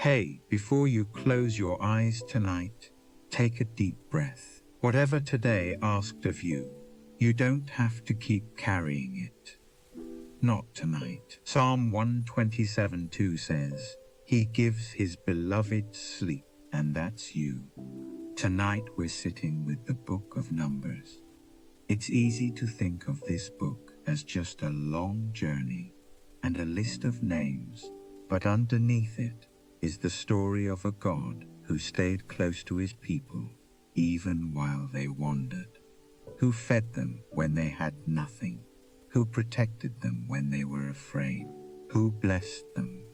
Hey, before you close your eyes tonight, take a deep breath. Whatever today asked of you, you don't have to keep carrying it. Not tonight. Psalm 127:2 says, He gives his beloved sleep, and that's you. Tonight we're sitting with the book of Numbers. It's easy to think of this book as just a long journey and a list of names, but underneath it is the story of a God who stayed close to his people even while they wandered, who fed them when they had nothing, who protected them when they were afraid, who blessed them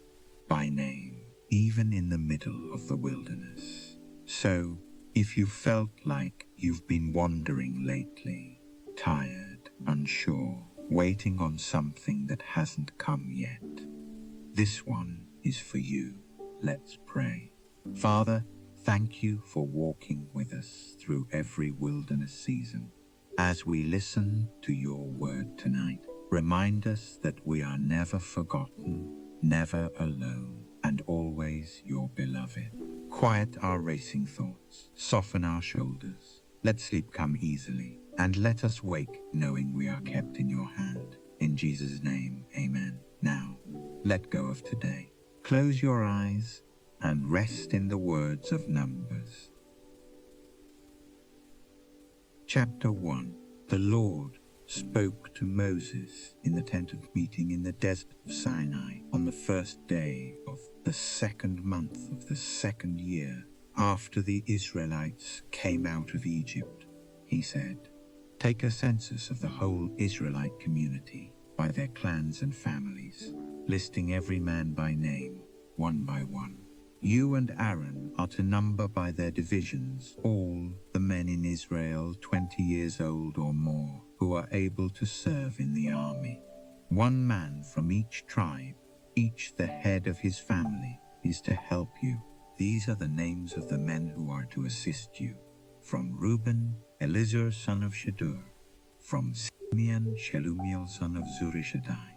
by name, even in the middle of the wilderness. So, if you felt like you've been wandering lately, tired, unsure, waiting on something that hasn't come yet, this one is for you. Let's pray. Father, thank you for walking with us through every wilderness season. As we listen to your word tonight, remind us that we are never forgotten, never alone, and always your beloved. Quiet our racing thoughts, soften our shoulders, let sleep come easily, and let us wake knowing we are kept in your hand. In Jesus' name, amen. Now, let go of today. Close your eyes and rest in the words of Numbers. Chapter 1. The Lord spoke to Moses in the tent of meeting in the desert of Sinai on the first day of the second month of the second year after the Israelites came out of Egypt. He said, Take a census of the whole Israelite community by their clans and families, listing every man by name, one by one. You and Aaron are to number by their divisions all the men in Israel 20 years old or more who are able to serve in the army. One man from each tribe, each the head of his family, is to help you. These are the names of the men who are to assist you. From Reuben, Elizur son of Shedeur. From Simeon, Shelumiel son of Zurishaddai.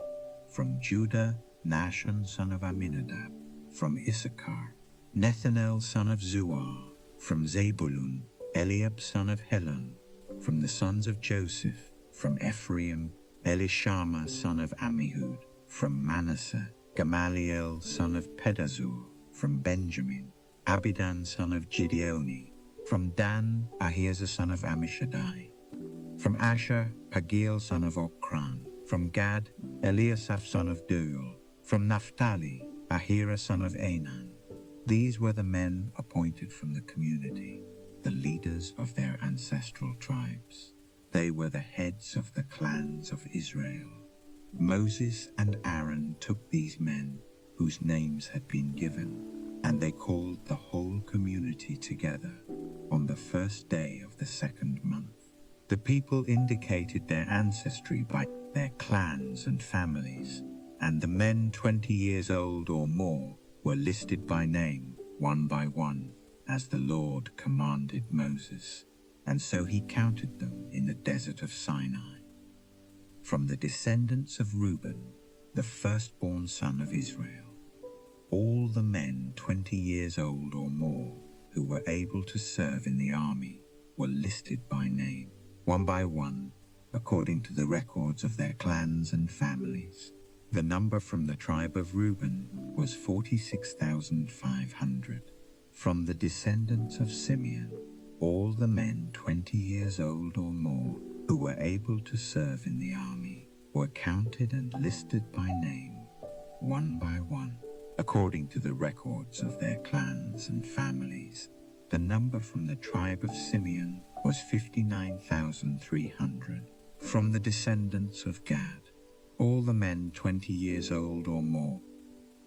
From Judah, Nahshon son of Amminadab. From Issachar, Nethanel son of Zuar. From Zebulun, Eliab son of Helon. From the sons of Joseph, from Ephraim, Elishama son of Ammihud. From Manasseh, Gamaliel son of Pedazur. From Benjamin, Abidan son of Gideoni. From Dan, Ahiezer son of Ammishaddai. From Asher, Pagiel son of Okran. From Gad, Eliasaph son of Deuel. From Naphtali, Ahira son of Enan. These were the men appointed from the community, the leaders of their ancestral tribes. They were the heads of the clans of Israel. Moses and Aaron took these men, whose names had been given, and they called the whole community together on the first day of the second month. The people indicated their ancestry by their clans and families, and the men 20 years old or more were listed by name, one by one, as the Lord commanded Moses, and so he counted them in the desert of Sinai. From the descendants of Reuben, the firstborn son of Israel, all the men 20 years old or more who were able to serve in the army were listed by name, one by one, according to the records of their clans and families. The number from the tribe of Reuben was 46,500. From the descendants of Simeon, all the men 20 years old or more who were able to serve in the army were counted and listed by name, one by one, according to the records of their clans and families. The number from the tribe of Simeon was 59,300. From the descendants of Gad, all the men 20 years old or more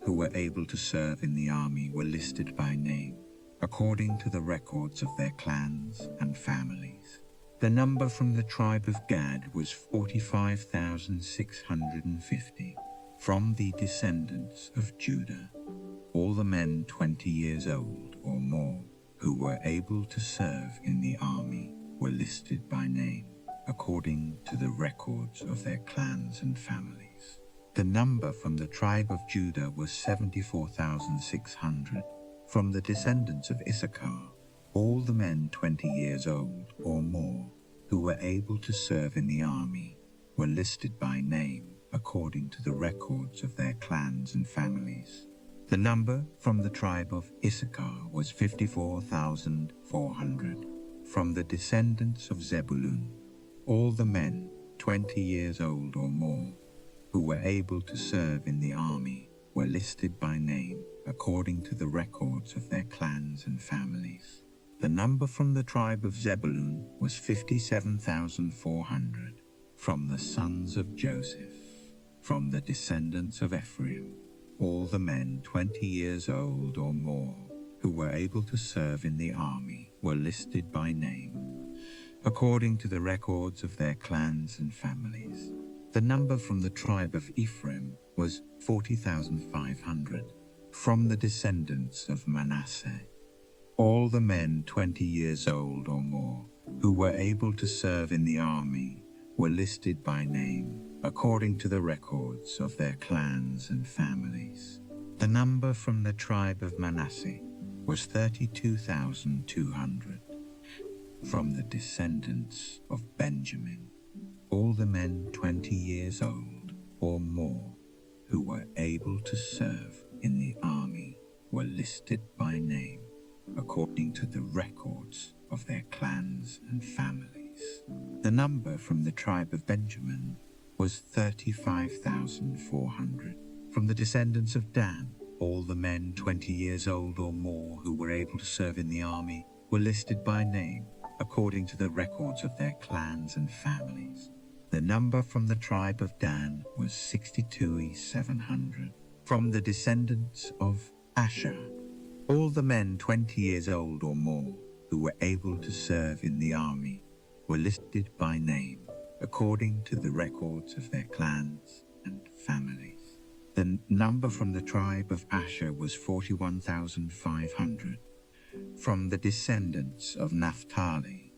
who were able to serve in the army were listed by name, according to the records of their clans and families. The number from the tribe of Gad was 45,650. From the descendants of Judah, all the men 20 years old or more who were able to serve in the army were listed by name, according to the records of their clans and families. The number from the tribe of Judah was 74,600. From the descendants of Issachar, all the men 20 years old or more who were able to serve in the army were listed by name according to the records of their clans and families. The number from the tribe of Issachar was 54,400. From the descendants of Zebulun, all the men 20 years old or more who were able to serve in the army were listed by name according to the records of their clans and families. The number from the tribe of Zebulun was 57,400. From the sons of Joseph, from the descendants of Ephraim, all the men 20 years old or more who were able to serve in the army were listed by name according to the records of their clans and families. The number from the tribe of Ephraim was 40,500. From the descendants of Manasseh, all the men 20 years old or more who were able to serve in the army were listed by name according to the records of their clans and families. The number from the tribe of Manasseh was 32,200. From the descendants of Benjamin, all the men 20 years old or more who were able to serve in the army were listed by name according to the records of their clans and families. The number from the tribe of Benjamin was 35,400. From the descendants of Dan, all the men 20 years old or more who were able to serve in the army were listed by name according to the records of their clans and families. The number from the tribe of Dan was 62,700. From the descendants of Asher, all the men 20 years old or more who were able to serve in the army were listed by name according to the records of their clans and families. The number from the tribe of Asher was 41,500. From the descendants of Naphtali,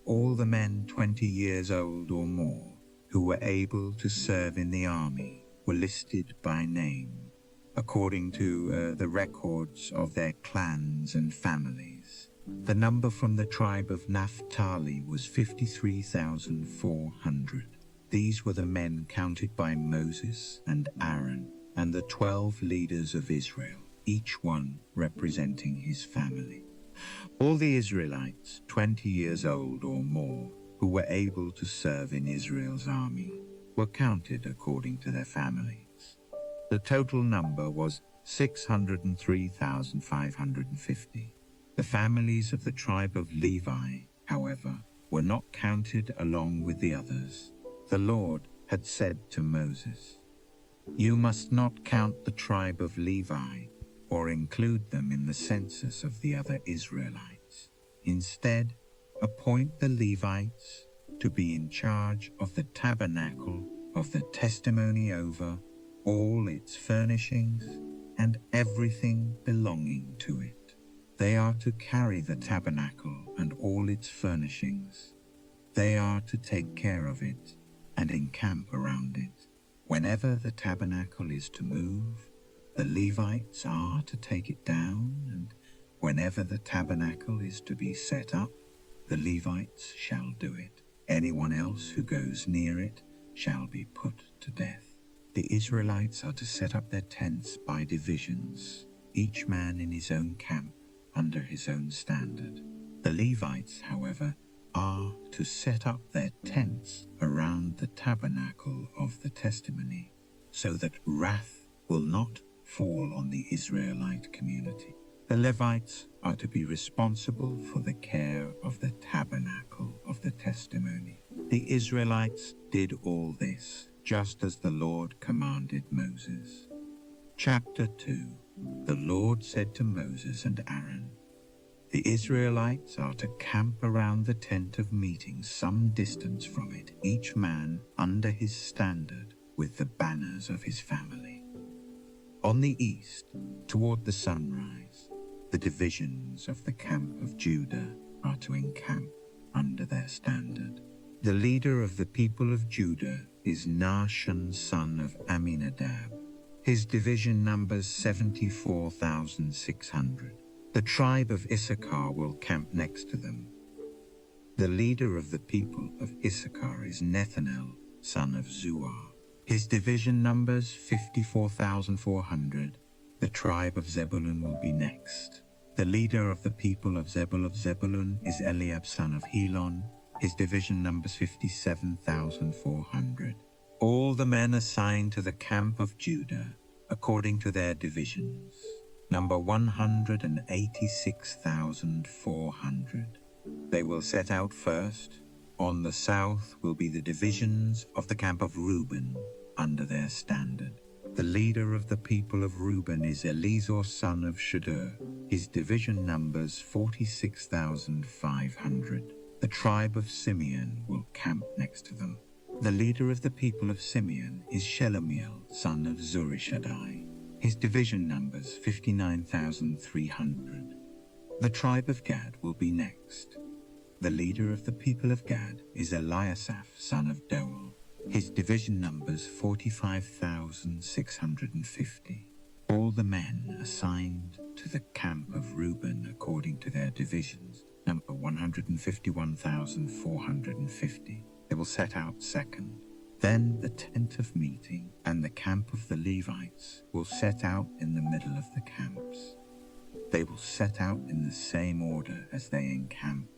all the men 20 years old or more who were able to serve in the army were listed by name according to the records of their clans and families. The number from the tribe of Naphtali was 53,400. These were the men counted by Moses and Aaron and the 12 leaders of Israel, each one representing his family. All the Israelites 20 years old or more who were able to serve in Israel's army were counted according to their families. The total number was 603,550. The families of the tribe of Levi, however, were not counted along with the others. The Lord had said to Moses, "You must not count the tribe of Levi or include them in the census of the other Israelites. Instead, appoint the Levites to be in charge of the tabernacle of the testimony over all its furnishings and everything belonging to it. They are to carry the tabernacle and all its furnishings. They are to take care of it and encamp around it. Whenever the tabernacle is to move, the Levites are to take it down, and whenever the tabernacle is to be set up, the Levites shall do it. Anyone else who goes near it shall be put to death." The Israelites are to set up their tents by divisions, each man in his own camp under his own standard. The Levites, however, are to set up their tents around the tabernacle of the testimony, so that wrath will not fall on the Israelite community. The Levites are to be responsible for the care of the tabernacle of the testimony. The Israelites did all this, just as the Lord commanded Moses. Chapter 2. The Lord said to Moses and Aaron, "The Israelites are to camp around the tent of meeting some distance from it, each man under his standard with the banners of his family. On the east, toward the sunrise, the divisions of the camp of Judah are to encamp under their standard. The leader of the people of Judah is Nahshon son of Amminadab. His division numbers 74,600. The tribe of Issachar will camp next to them. The leader of the people of Issachar is Nethanel, son of Zuar. His division numbers 54,400. The tribe of Zebulun will be next. The leader of the people of Zebulun is Eliab, son of Helon. His division numbers 57,400. All the men assigned to the camp of Judah, according to their divisions, number 186,400. They will set out first. On the south will be the divisions of the camp of Reuben, under their standard. The leader of the people of Reuben is Elizur, son of Shedeur. His division numbers 46,500. The tribe of Simeon will camp next to them. The leader of the people of Simeon is Shelumiel, son of Zurishaddai. His division numbers 59,300. The tribe of Gad will be next. The leader of the people of Gad is Eliasaph, son of Deuel. His division numbers 45,650. All the men assigned to the camp of Reuben according to their divisions number 151,450. They will set out second. Then the tent of meeting and the camp of the Levites will set out in the middle of the camps. They will set out in the same order as they encamp,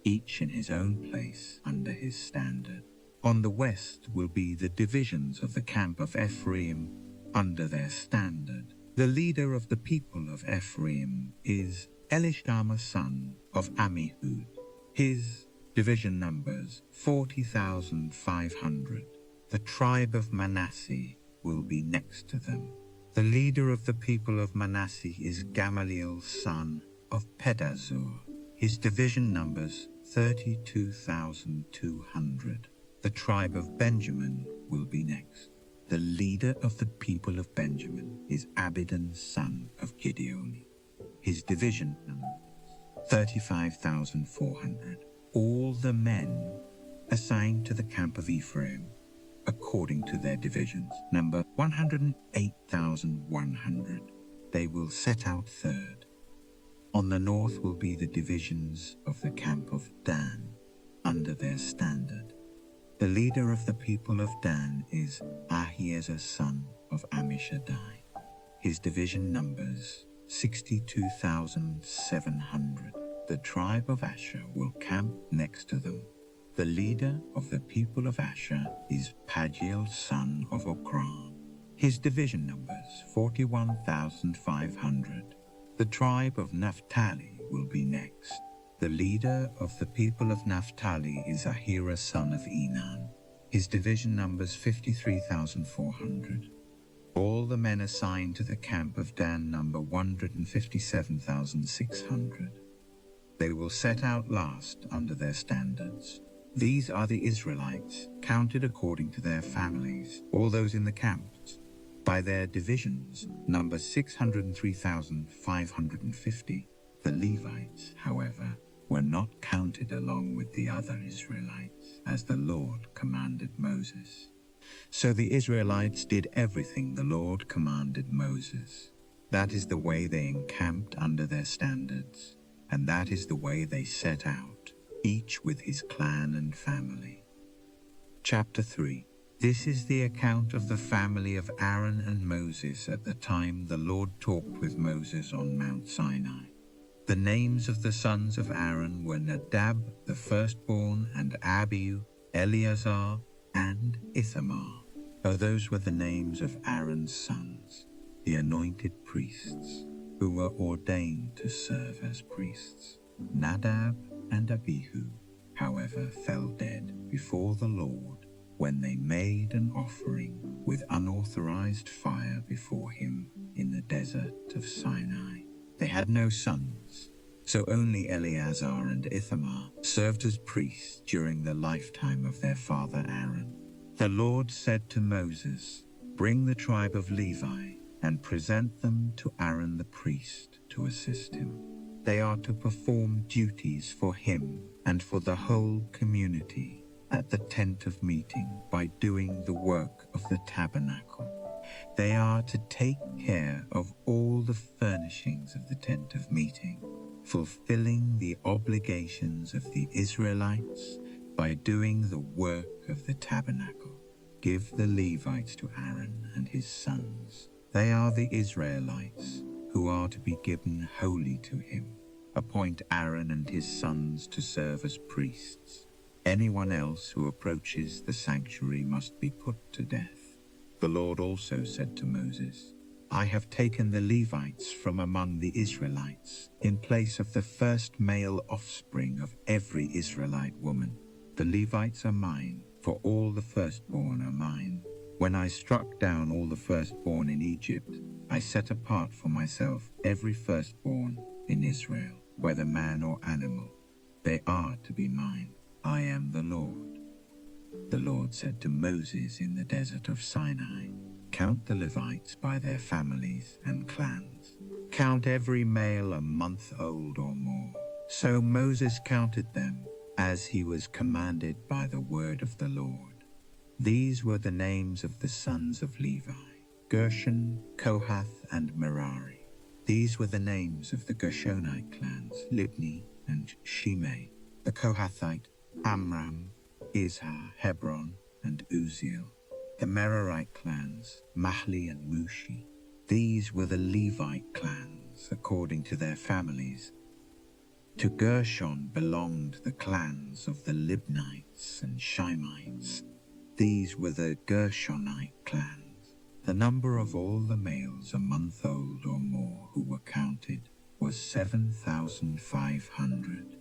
each in his own place under his standard. On the west will be the divisions of the camp of Ephraim under their standard. The leader of the people of Ephraim is Elishama, son of Ammihud. His division numbers 40,500. The tribe of Manasseh will be next to them. The leader of the people of Manasseh is Gamaliel, son of Pedazur. His division numbers 32,200. The tribe of Benjamin will be next. The leader of the people of Benjamin is Abidan, son of Gideoni. His division numbers 35,400. All the men assigned to the camp of Ephraim, according to their divisions, number 108,100. They will set out third. On the north will be the divisions of the camp of Dan, under their standard. The leader of the people of Dan is Ahiezer, son of Ammishaddai. His division numbers 62,700. The tribe of Asher will camp next to them. The leader of the people of Asher is Pagiel, son of Okran. His division numbers 41,500. The tribe of Naphtali will be next. The leader of the people of Naphtali is Ahira, son of Enan. His division numbers 53,400. All the men assigned to the camp of Dan number 157,600. They will set out last under their standards. These are the Israelites, counted according to their families, all those in the camps, by their divisions, number 603,550. The Levites, however, were not counted along with the other Israelites, as the Lord commanded Moses. So the Israelites did everything the Lord commanded Moses. That is the way they encamped under their standards, and that is the way they set out, each with his clan and family. Chapter 3. This is the account of the family of Aaron and Moses at the time the Lord talked with Moses on Mount Sinai. The names of the sons of Aaron were Nadab, the firstborn, and Abihu, Eleazar, and Ithamar. Those were the names of Aaron's sons, the anointed priests, who were ordained to serve as priests. Nadab and Abihu, however, fell dead before the Lord when they made an offering with unauthorized fire before him in the desert of Sinai. They had no sons, so only Eleazar and Ithamar served as priests during the lifetime of their father Aaron. The Lord said to Moses, "Bring the tribe of Levi and present them to Aaron the priest to assist him. They are to perform duties for him and for the whole community at the tent of meeting by doing the work of the tabernacle. They are to take care of all the furnishings of the tent of meeting, fulfilling the obligations of the Israelites by doing the work of the tabernacle. Give the Levites to Aaron and his sons. They are the Israelites who are to be given wholly to him. Appoint Aaron and his sons to serve as priests. Anyone else who approaches the sanctuary must be put to death. The Lord also said to Moses, I have taken the Levites from among the Israelites in place of the first male offspring of every Israelite woman. The Levites are mine, for all the firstborn are mine. When I struck down all the firstborn in Egypt, I set apart for myself every firstborn in Israel, whether man or animal. They are to be mine. I am the Lord. The Lord said to Moses in the desert of Sinai, Count the Levites by their families and clans. Count every male a month old or more. So Moses counted them, as he was commanded by the word of the Lord. These were the names of the sons of Levi: Gershon, Kohath, and Merari. These were the names of the Gershonite clans, Libni and Shimei. The Kohathite, Amram, Izhar, Hebron, and Uziel. The Merarite clans, Mahli and Mushi. These were the Levite clans, according to their families. To Gershon belonged the clans of the Libnites and Shimeites. These were the Gershonite clans. The number of all the males a month old or more who were counted was 7,500.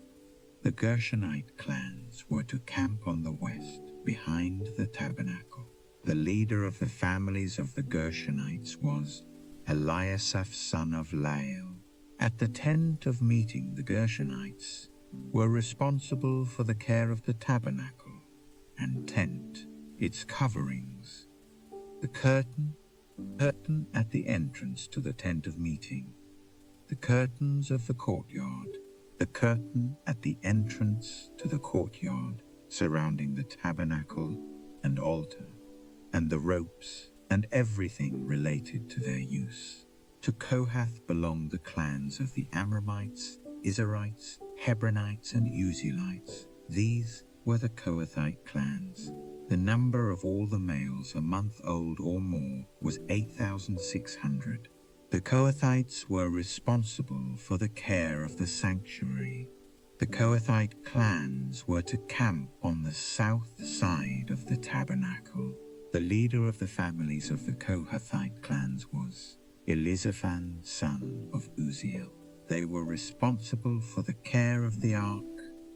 The Gershonite clans were to camp on the west, behind the tabernacle. The leader of the families of the Gershonites was Eliasaph son of Lael. At the tent of meeting, the Gershonites were responsible for the care of the tabernacle and tent, its coverings, the curtain at the entrance to the tent of meeting, the curtains of the courtyard, the curtain at the entrance to the courtyard surrounding the tabernacle and altar, and the ropes and everything related to their use. To Kohath belonged the clans of the Amramites, Izharites, Hebronites, and Uzzielites. These were the Kohathite clans. The number of all the males a month old or more was 8,600. The Kohathites were responsible for the care of the sanctuary. The Kohathite clans were to camp on the south side of the tabernacle. The leader of the families of the Kohathite clans was Elizaphan, son of Uziel. They were responsible for the care of the ark,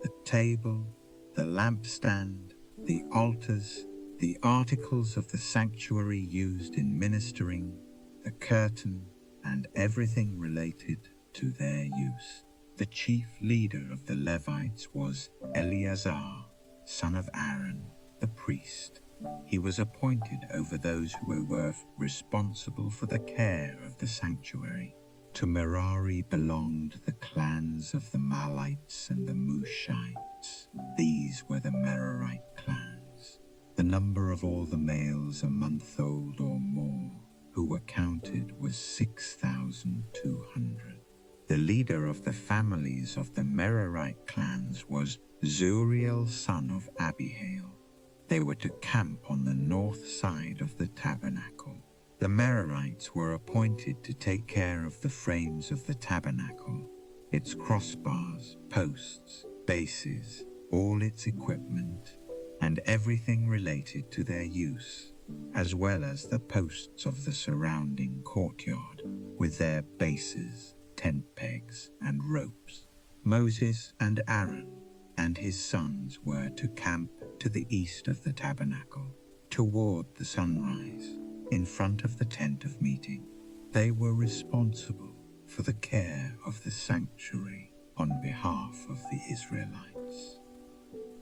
the table, the lampstand, the altars, the articles of the sanctuary used in ministering, the curtain, and everything related to their use. The chief leader of the Levites was Eleazar, son of Aaron, the priest. He was appointed over those who were responsible for the care of the sanctuary. To Merari belonged the clans of the Mahlites and the Mushites. These were the Merarite clans. The number of all the males a month old or more who were counted was 6,200. The leader of the families of the Merarite clans was Zuriel, son of Abihail. They were to camp on the north side of the tabernacle. The Merarites were appointed to take care of the frames of the tabernacle, its crossbars, posts, bases, all its equipment, and everything related to their use, as well as the posts of the surrounding courtyard, with their bases, tent pegs, and ropes. Moses and Aaron and his sons were to camp to the east of the tabernacle, toward the sunrise, in front of the tent of meeting. They were responsible for the care of the sanctuary on behalf of the Israelites.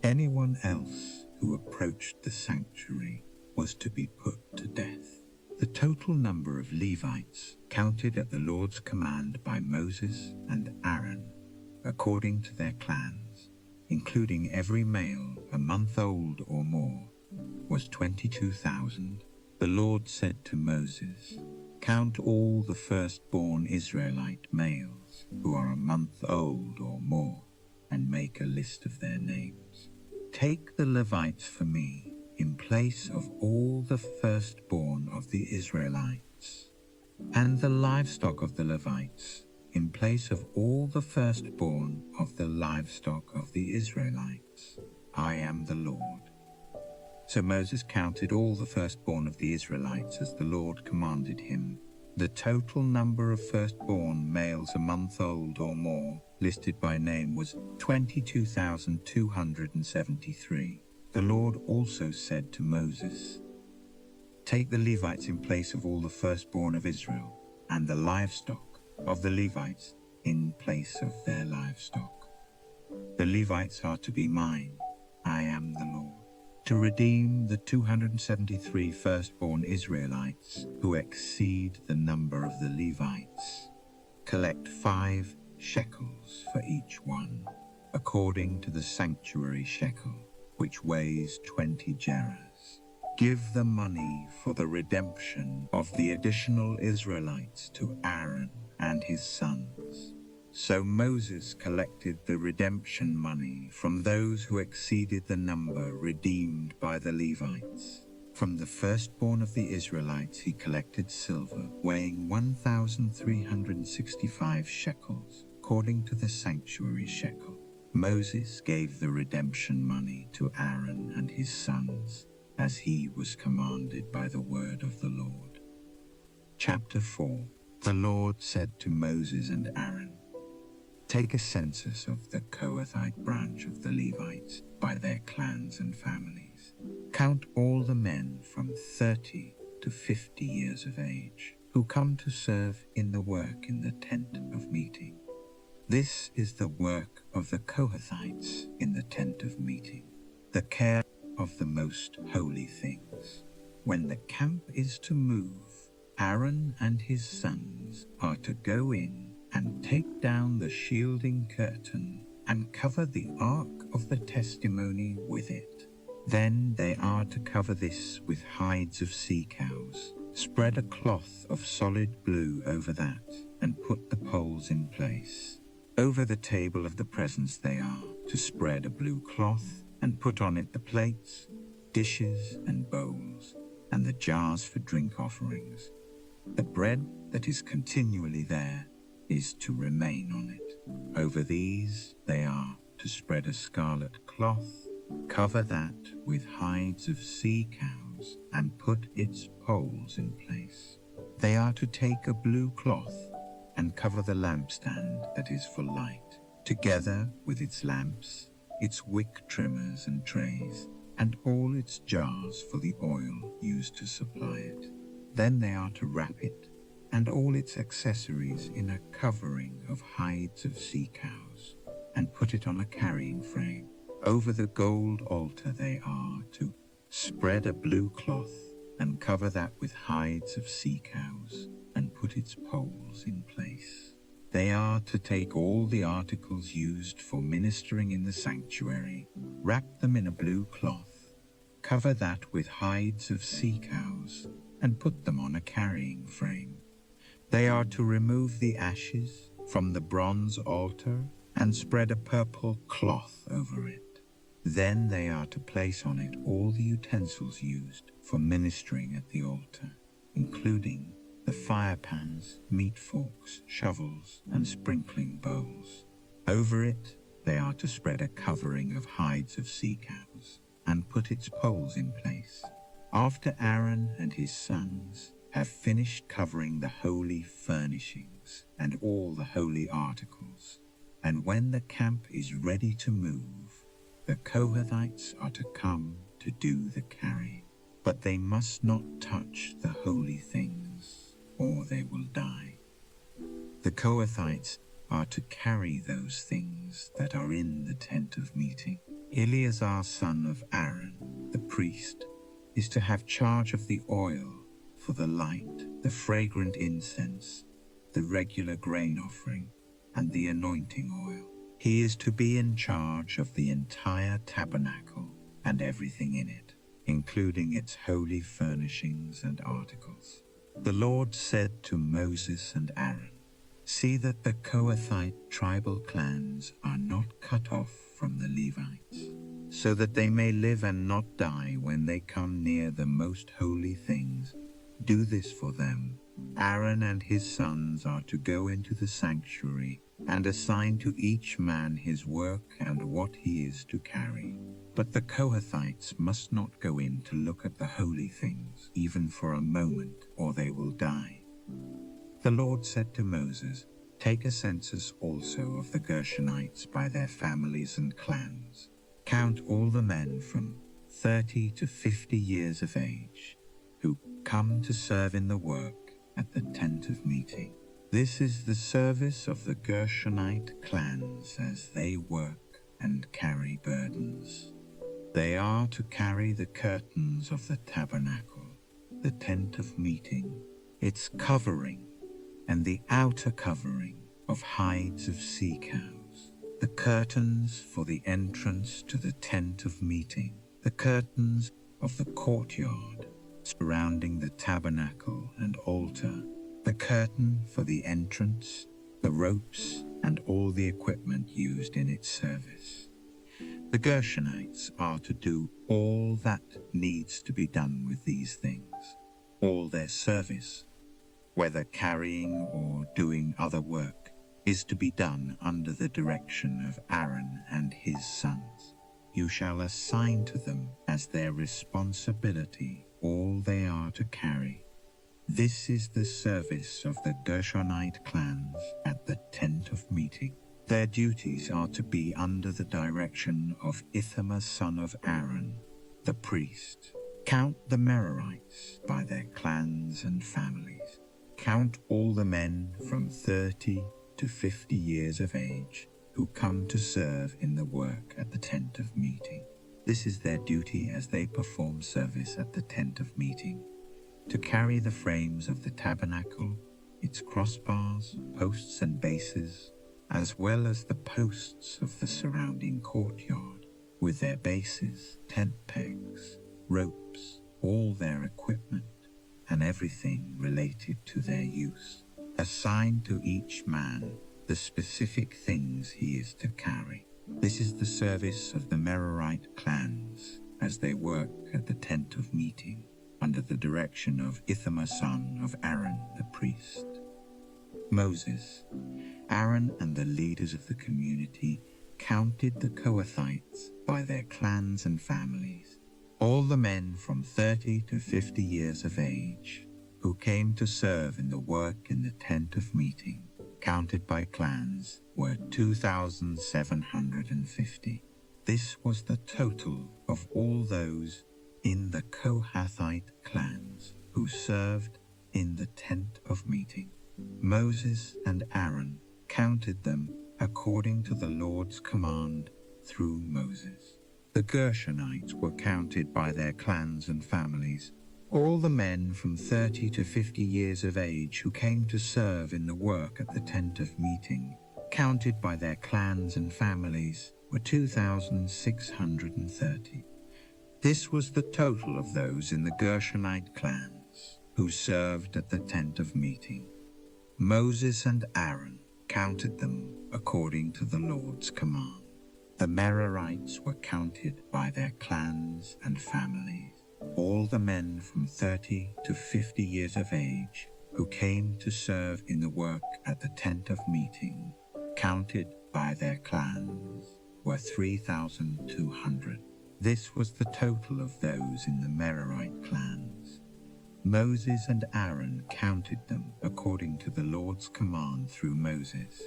Anyone else who approached the sanctuary was to be put to death. The total number of Levites counted at the Lord's command by Moses and Aaron, according to their clans, including every male a month old or more, was 22,000. The Lord said to Moses, "Count all the firstborn Israelite males who are a month old or more, and make a list of their names. Take the Levites for me in place of all the firstborn of the Israelites, and the livestock of the Levites in place of all the firstborn of the livestock of the Israelites. I am the Lord." So Moses counted all the firstborn of the Israelites as the Lord commanded him. The total number of firstborn males a month old or more, listed by name, was 22,273. The Lord also said to Moses, "Take the Levites in place of all the firstborn of Israel, and the livestock of the Levites in place of their livestock. The Levites are to be mine. I am the Lord. To redeem the 273 firstborn Israelites who exceed the number of the Levites, collect 5 shekels for each one, according to the sanctuary shekel, which weighs 20 gerahs. Give the money for the redemption of the additional Israelites to Aaron and his sons." So Moses collected the redemption money from those who exceeded the number redeemed by the Levites. From the firstborn of the Israelites he collected silver, weighing 1,365 shekels, according to the sanctuary shekel. Moses gave the redemption money to Aaron and his sons, as he was commanded by the word of the Lord. Chapter 4. The Lord said to Moses and Aaron, "Take a census of the Kohathite branch of the Levites by their clans and families. Count all the men from 30 to 50 years of age who come to serve in the work in the tent of meeting. This is the work of the Kohathites in the tent of meeting, the care of the most holy things. When the camp is to move, Aaron and his sons are to go in and take down the shielding curtain and cover the ark of the testimony with it. Then they are to cover this with hides of sea cows. Spread a cloth of solid blue over that and put the poles in place. Over the table of the presence they are to spread a blue cloth and put on it the plates, dishes and bowls, and the jars for drink offerings. The bread that is continually there is to remain on it. Over these they are to spread a scarlet cloth, cover that with hides of sea cows, and put its poles in place. They are to take a blue cloth and cover the lampstand that is for light, together with its lamps, its wick trimmers and trays, and all its jars for the oil used to supply it. Then they are to wrap it and all its accessories in a covering of hides of sea cows, and put it on a carrying frame. Over the gold altar they are to spread a blue cloth and cover that with hides of sea cows, and put its poles in place. They are to take all the articles used for ministering in the sanctuary, wrap them in a blue cloth, cover that with hides of sea cows, and put them on a carrying frame. They are to remove the ashes from the bronze altar and spread a purple cloth over it. Then they are to place on it all the utensils used for ministering at the altar, including the fire pans, meat forks, shovels, and sprinkling bowls. Over it they are to spread a covering of hides of sea cows and put its poles in place. After Aaron and his sons have finished covering the holy furnishings and all the holy articles, and when the camp is ready to move, the Kohathites are to come to do the carrying. But they must not touch the holy things, or they will die. The Kohathites are to carry those things that are in the tent of meeting. Eleazar, son of Aaron, the priest, is to have charge of the oil for the light, the fragrant incense, the regular grain offering, and the anointing oil. He is to be in charge of the entire tabernacle and everything in it. including its holy furnishings and articles. The Lord said to Moses and Aaron, "See that the Kohathite tribal clans are not cut off from the Levites, so that they may live and not die when they come near the most holy things. Do this for them. Aaron and his sons are to go into the sanctuary and assign to each man his work and what he is to carry. But the Kohathites must not go in to look at the holy things, even for a moment, or they will die." The Lord said to Moses, "Take a census also of the Gershonites by their families and clans. Count all the men from 30 to 50 years of age who come to serve in the work at the tent of meeting. This is the service of the Gershonite clans as they work and carry burdens. They are to carry the curtains of the tabernacle, the tent of meeting, its covering, and the outer covering of hides of sea cows, the curtains for the entrance to the tent of meeting, the curtains of the courtyard surrounding the tabernacle and altar, the curtain for the entrance, the ropes, and all the equipment used in its service. The Gershonites are to do all that needs to be done with these things. All their service, whether carrying or doing other work, is to be done under the direction of Aaron and his sons. You shall assign to them as their responsibility all they are to carry. This is the service of the Gershonite clans at the tent of meeting. Their duties are to be under the direction of Ithamar son of Aaron, the priest. Count the Merarites by their clans and families. Count all the men from 30 to 50 years of age who come to serve in the work at the tent of meeting. This is their duty as they perform service at the tent of meeting: to carry the frames of the tabernacle, its crossbars, posts and bases, as well as the posts of the surrounding courtyard, with their bases, tent pegs, ropes, all their equipment, and everything related to their use. Assign to each man the specific things he is to carry. This is the service of the Merarite clans as they work at the tent of meeting, under the direction of Ithamar son of Aaron the priest. Moses, Aaron and the leaders of the community counted the Kohathites by their clans and families. All the men from 30 to 50 years of age who came to serve in the work in the tent of meeting, counted by clans, were 2,750. This was the total of all those in the Kohathite clans who served in the tent of meeting. Moses and Aaron counted them according to the Lord's command through Moses. The Gershonites were counted by their clans and families. All the men from 30 to 50 years of age who came to serve in the work at the tent of meeting, counted by their clans and families, were 2,630. This was the total of those in the Gershonite clans who served at the tent of meeting. Moses and Aaron counted them according to the Lord's command. The Merarites were counted by their clans and families. All the men from 30 to 50 years of age who came to serve in the work at the tent of meeting, counted by their clans, were 3,200. This was the total of those in the Merarite clans. Moses and Aaron counted them according to the Lord's command through Moses.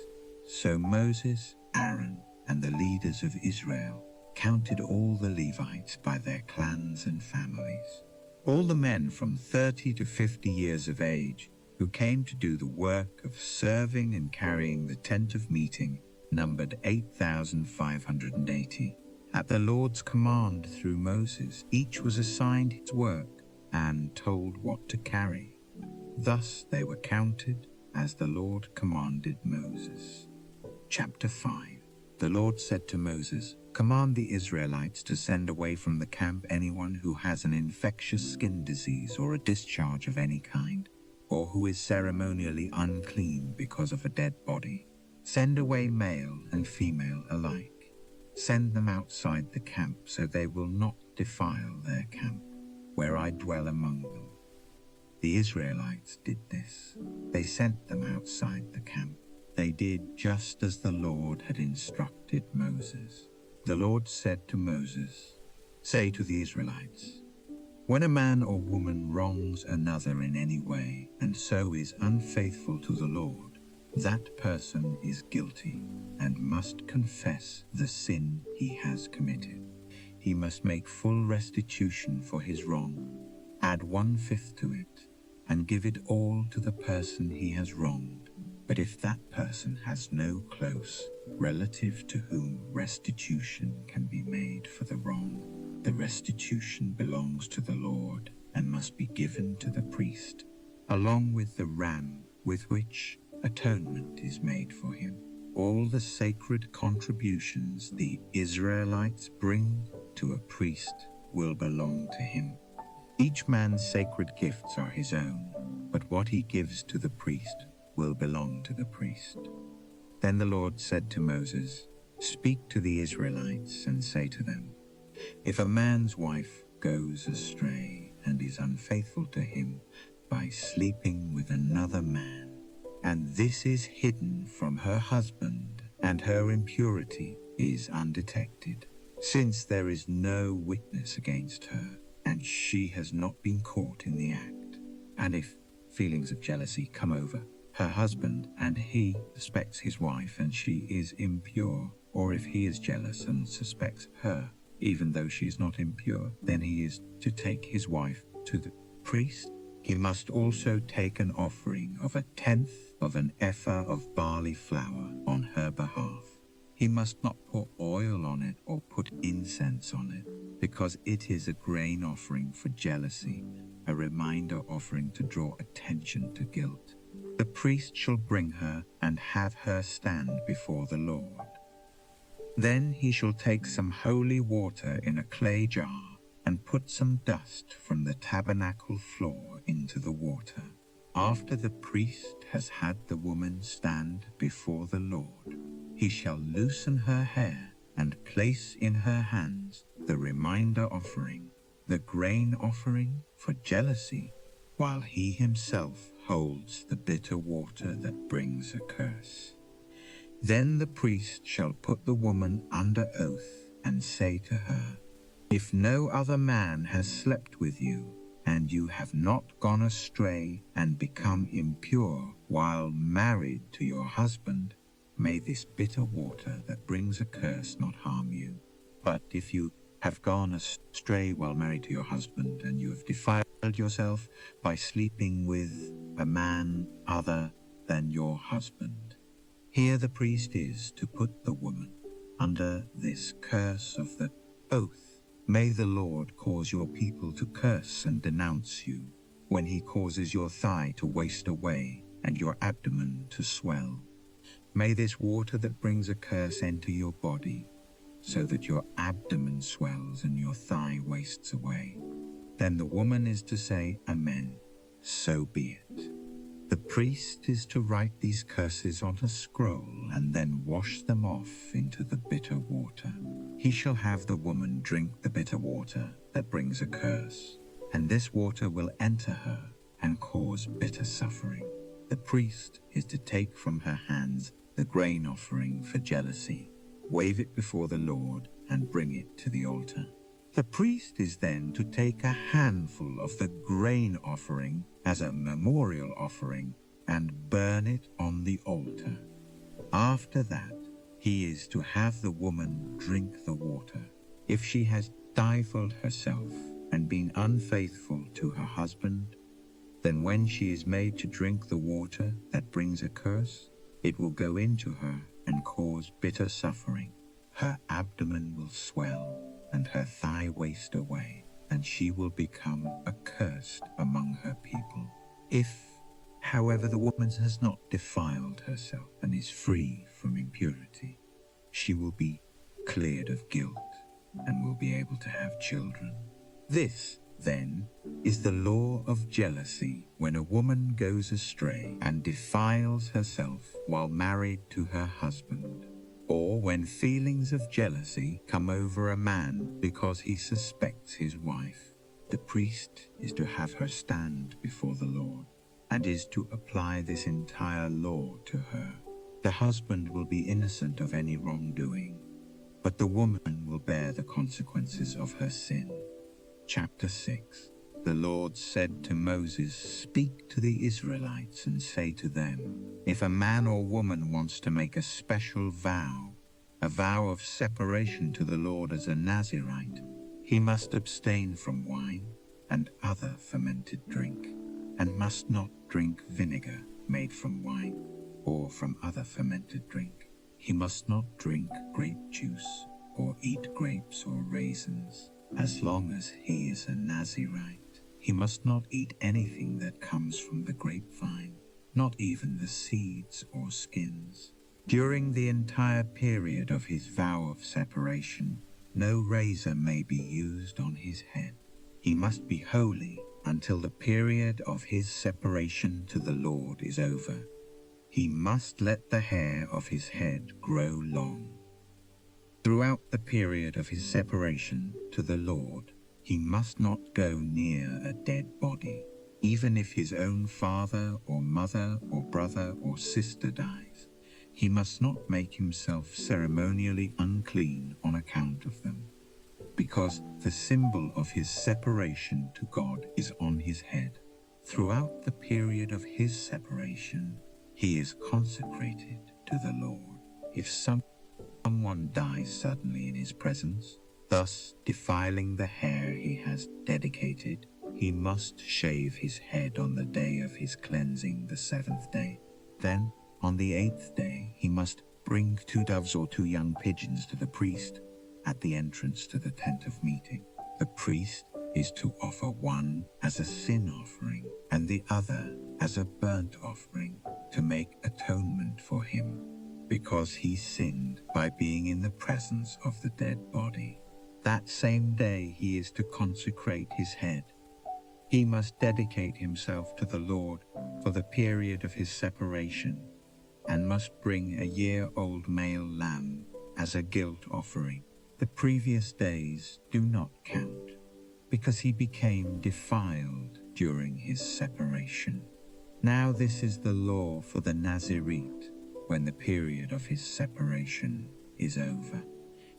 So Moses, Aaron, and the leaders of Israel counted all the Levites by their clans and families. All the men from 30 to 50 years of age who came to do the work of serving and carrying the tent of meeting numbered 8,580. At the Lord's command through Moses, each was assigned his work and told what to carry. Thus they were counted as the Lord commanded Moses. Chapter 5. The Lord said to Moses, "Command the Israelites to send away from the camp anyone who has an infectious skin disease or a discharge of any kind, or who is ceremonially unclean because of a dead body. Send away male and female alike. Send them outside the camp so they will not defile their camp, where I dwell among them." The Israelites did this. They sent them outside the camp. They did just as the Lord had instructed Moses. The Lord said to Moses, "Say to the Israelites, when a man or woman wrongs another in any way and so is unfaithful to the Lord, that person is guilty and must confess the sin he has committed. He must make full restitution for his wrong, add 1/5 to it, and give it all to the person he has wronged. But if that person has no close relative to whom restitution can be made for the wrong, the restitution belongs to the Lord and must be given to the priest, along with the ram with which atonement is made for him. All the sacred contributions the Israelites bring to a priest will belong to him. Each man's sacred gifts are his own, but what he gives to the priest will belong to the priest." Then the Lord said to Moses, "Speak to the Israelites and say to them, if a man's wife goes astray and is unfaithful to him by sleeping with another man, and this is hidden from her husband, and her impurity is undetected, since there is no witness against her, and she has not been caught in the act, and if feelings of jealousy come over her husband, and he suspects his wife and she is impure, or if he is jealous and suspects her, even though she is not impure, then he is to take his wife to the priest. He must also take an offering of 1/10 of an ephah of barley flour on her behalf. He must not pour oil on it or put incense on it, because it is a grain offering for jealousy, a reminder offering to draw attention to guilt. The priest shall bring her and have her stand before the Lord. Then he shall take some holy water in a clay jar and put some dust from the tabernacle floor into the water. After the priest has had the woman stand before the Lord, he shall loosen her hair and place in her hands the reminder offering, the grain offering for jealousy, while he himself holds the bitter water that brings a curse. Then the priest shall put the woman under oath and say to her, if no other man has slept with you, and you have not gone astray and become impure while married to your husband, may this bitter water that brings a curse not harm you. But if you have gone astray while married to your husband, and you have defiled yourself by sleeping with a man other than your husband, here the priest is to put the woman under this curse of the oath. May the Lord cause your people to curse and denounce you, when he causes your thigh to waste away and your abdomen to swell. May this water that brings a curse enter your body, so that your abdomen swells and your thigh wastes away. Then the woman is to say, Amen, so be it. The priest is to write these curses on a scroll and then wash them off into the bitter water. He shall have the woman drink the bitter water that brings a curse, and this water will enter her and cause bitter suffering. The priest is to take from her hands the grain offering for jealousy, wave it before the Lord, and bring it to the altar. The priest is then to take a handful of the grain offering as a memorial offering and burn it on the altar. After that, he is to have the woman drink the water. If she has stifled herself and been unfaithful to her husband, then when she is made to drink the water that brings a curse, it will go into her and cause bitter suffering. Her abdomen will swell and her thigh waste away, and she will become accursed among her people. If, however, the woman has not defiled herself and is free from impurity, she will be cleared of guilt and will be able to have children. This, then, is the law of jealousy when a woman goes astray and defiles herself while married to her husband, or when feelings of jealousy come over a man because he suspects his wife. The priest is to have her stand before the Lord and is to apply this entire law to her. The husband will be innocent of any wrongdoing, but the woman will bear the consequences of her sin. Chapter 6. The Lord said to Moses, "Speak to the Israelites and say to them, if a man or woman wants to make a special vow, a vow of separation to the Lord as a Nazirite, he must abstain from wine and other fermented drink, and must not drink vinegar made from wine or from other fermented drink. He must not drink grape juice or eat grapes or raisins, as long as he is a Nazirite. He must not eat anything that comes from the grapevine, not even the seeds or skins. During the entire period of his vow of separation, no razor may be used on his head. He must be holy until the period of his separation to the Lord is over. He must let the hair of his head grow long. Throughout the period of his separation to the Lord, he must not go near a dead body, even if his own father or mother or brother or sister dies. He must not make himself ceremonially unclean on account of them, because the symbol of his separation to God is on his head. Throughout the period of his separation, he is consecrated to the Lord. If someone dies suddenly in his presence, thus defiling the hair he has dedicated, he must shave his head on the day of his cleansing, the seventh day. Then, on the eighth day, he must bring 2 doves or 2 young pigeons to the priest at the entrance to the tent of meeting. The priest is to offer one as a sin offering and the other as a burnt offering to make atonement for him, because he sinned by being in the presence of the dead body. That same day he is to consecrate his head. He must dedicate himself to the Lord for the period of his separation, and must bring a year-old male lamb as a guilt offering. The previous days do not count, because he became defiled during his separation. Now this is the law for the Nazirite when the period of his separation is over.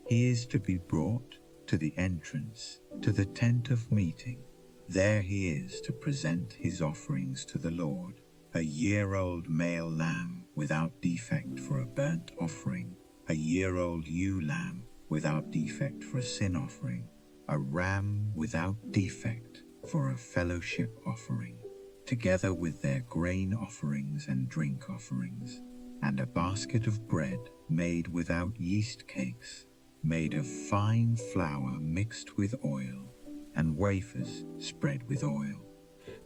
He is to be brought to the entrance to the tent of meeting. There he is to present his offerings to the Lord: a year-old male lamb without defect for a burnt offering, a year-old ewe lamb without defect for a sin offering, a ram without defect for a fellowship offering, together with their grain offerings and drink offerings, and a basket of bread made without yeast cakes, made of fine flour mixed with oil, and wafers spread with oil.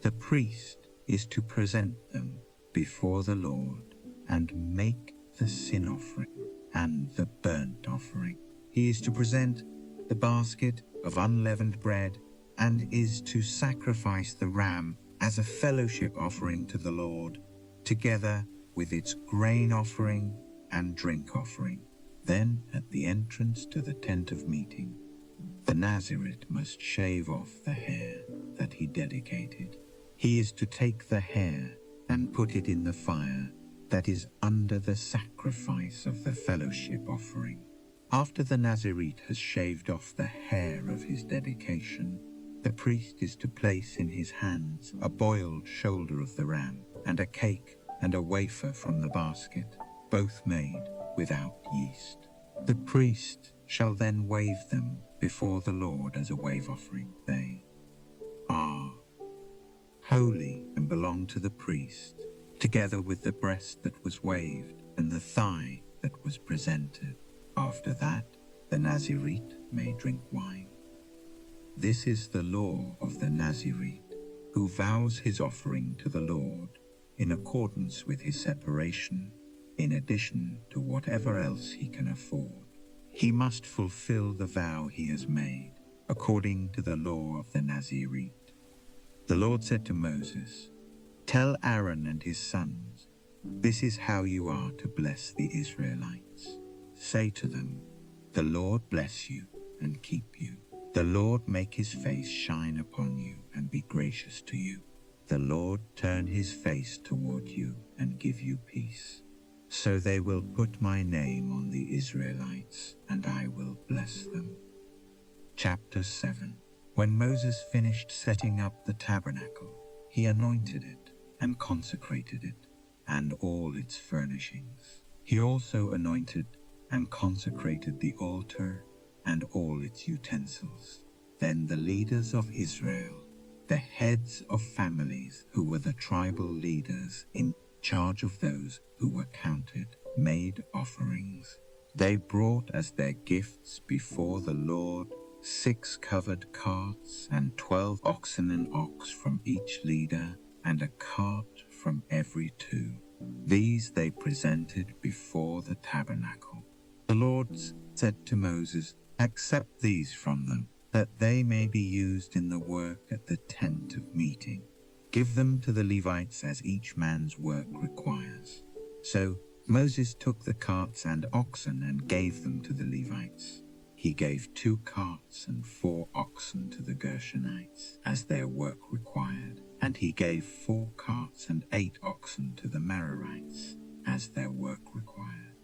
The priest is to present them before the Lord and make the sin offering and the burnt offering. He is to present the basket of unleavened bread and is to sacrifice the ram as a fellowship offering to the Lord, together with its grain offering and drink offering. Then, at the entrance to the tent of meeting, the Nazirite must shave off the hair that he dedicated. He is to take the hair and put it in the fire that is under the sacrifice of the fellowship offering. After the Nazirite has shaved off the hair of his dedication, the priest is to place in his hands a boiled shoulder of the ram, and a cake and a wafer from the basket, both made without yeast. The priest shall then wave them before the Lord as a wave offering. They are holy and belong to the priest, together with the breast that was waved and the thigh that was presented. After that, the Nazirite may drink wine. This is the law of the Nazirite, who vows his offering to the Lord in accordance with his separation, in addition to whatever else he can afford. He must fulfill the vow he has made, according to the law of the Nazirite. The Lord said to Moses, "Tell Aaron and his sons, this is how you are to bless the Israelites. Say to them, 'The Lord bless you and keep you. The Lord make his face shine upon you and be gracious to you. The Lord turn his face toward you and give you peace.' So they will put my name on the Israelites, and I will bless them." Chapter 7. When Moses finished setting up the tabernacle, he anointed it and consecrated it, and all its furnishings. He also anointed and consecrated the altar and all its utensils. Then the leaders of Israel, the heads of families who were the tribal leaders in charge of those who were counted, made offerings. They brought as their gifts before the Lord 6 covered carts and 12 oxen, an ox from each leader, and a cart from every 2. These they presented before the tabernacle. The Lord said to Moses, "Accept these from them, that they may be used in the work at the tent of meeting. Give them to the Levites as each man's work requires." So Moses took the carts and oxen and gave them to the Levites. He gave 2 carts and 4 oxen to the Gershonites as their work required, and he gave 4 carts and 8 oxen to the Merarites as their work required.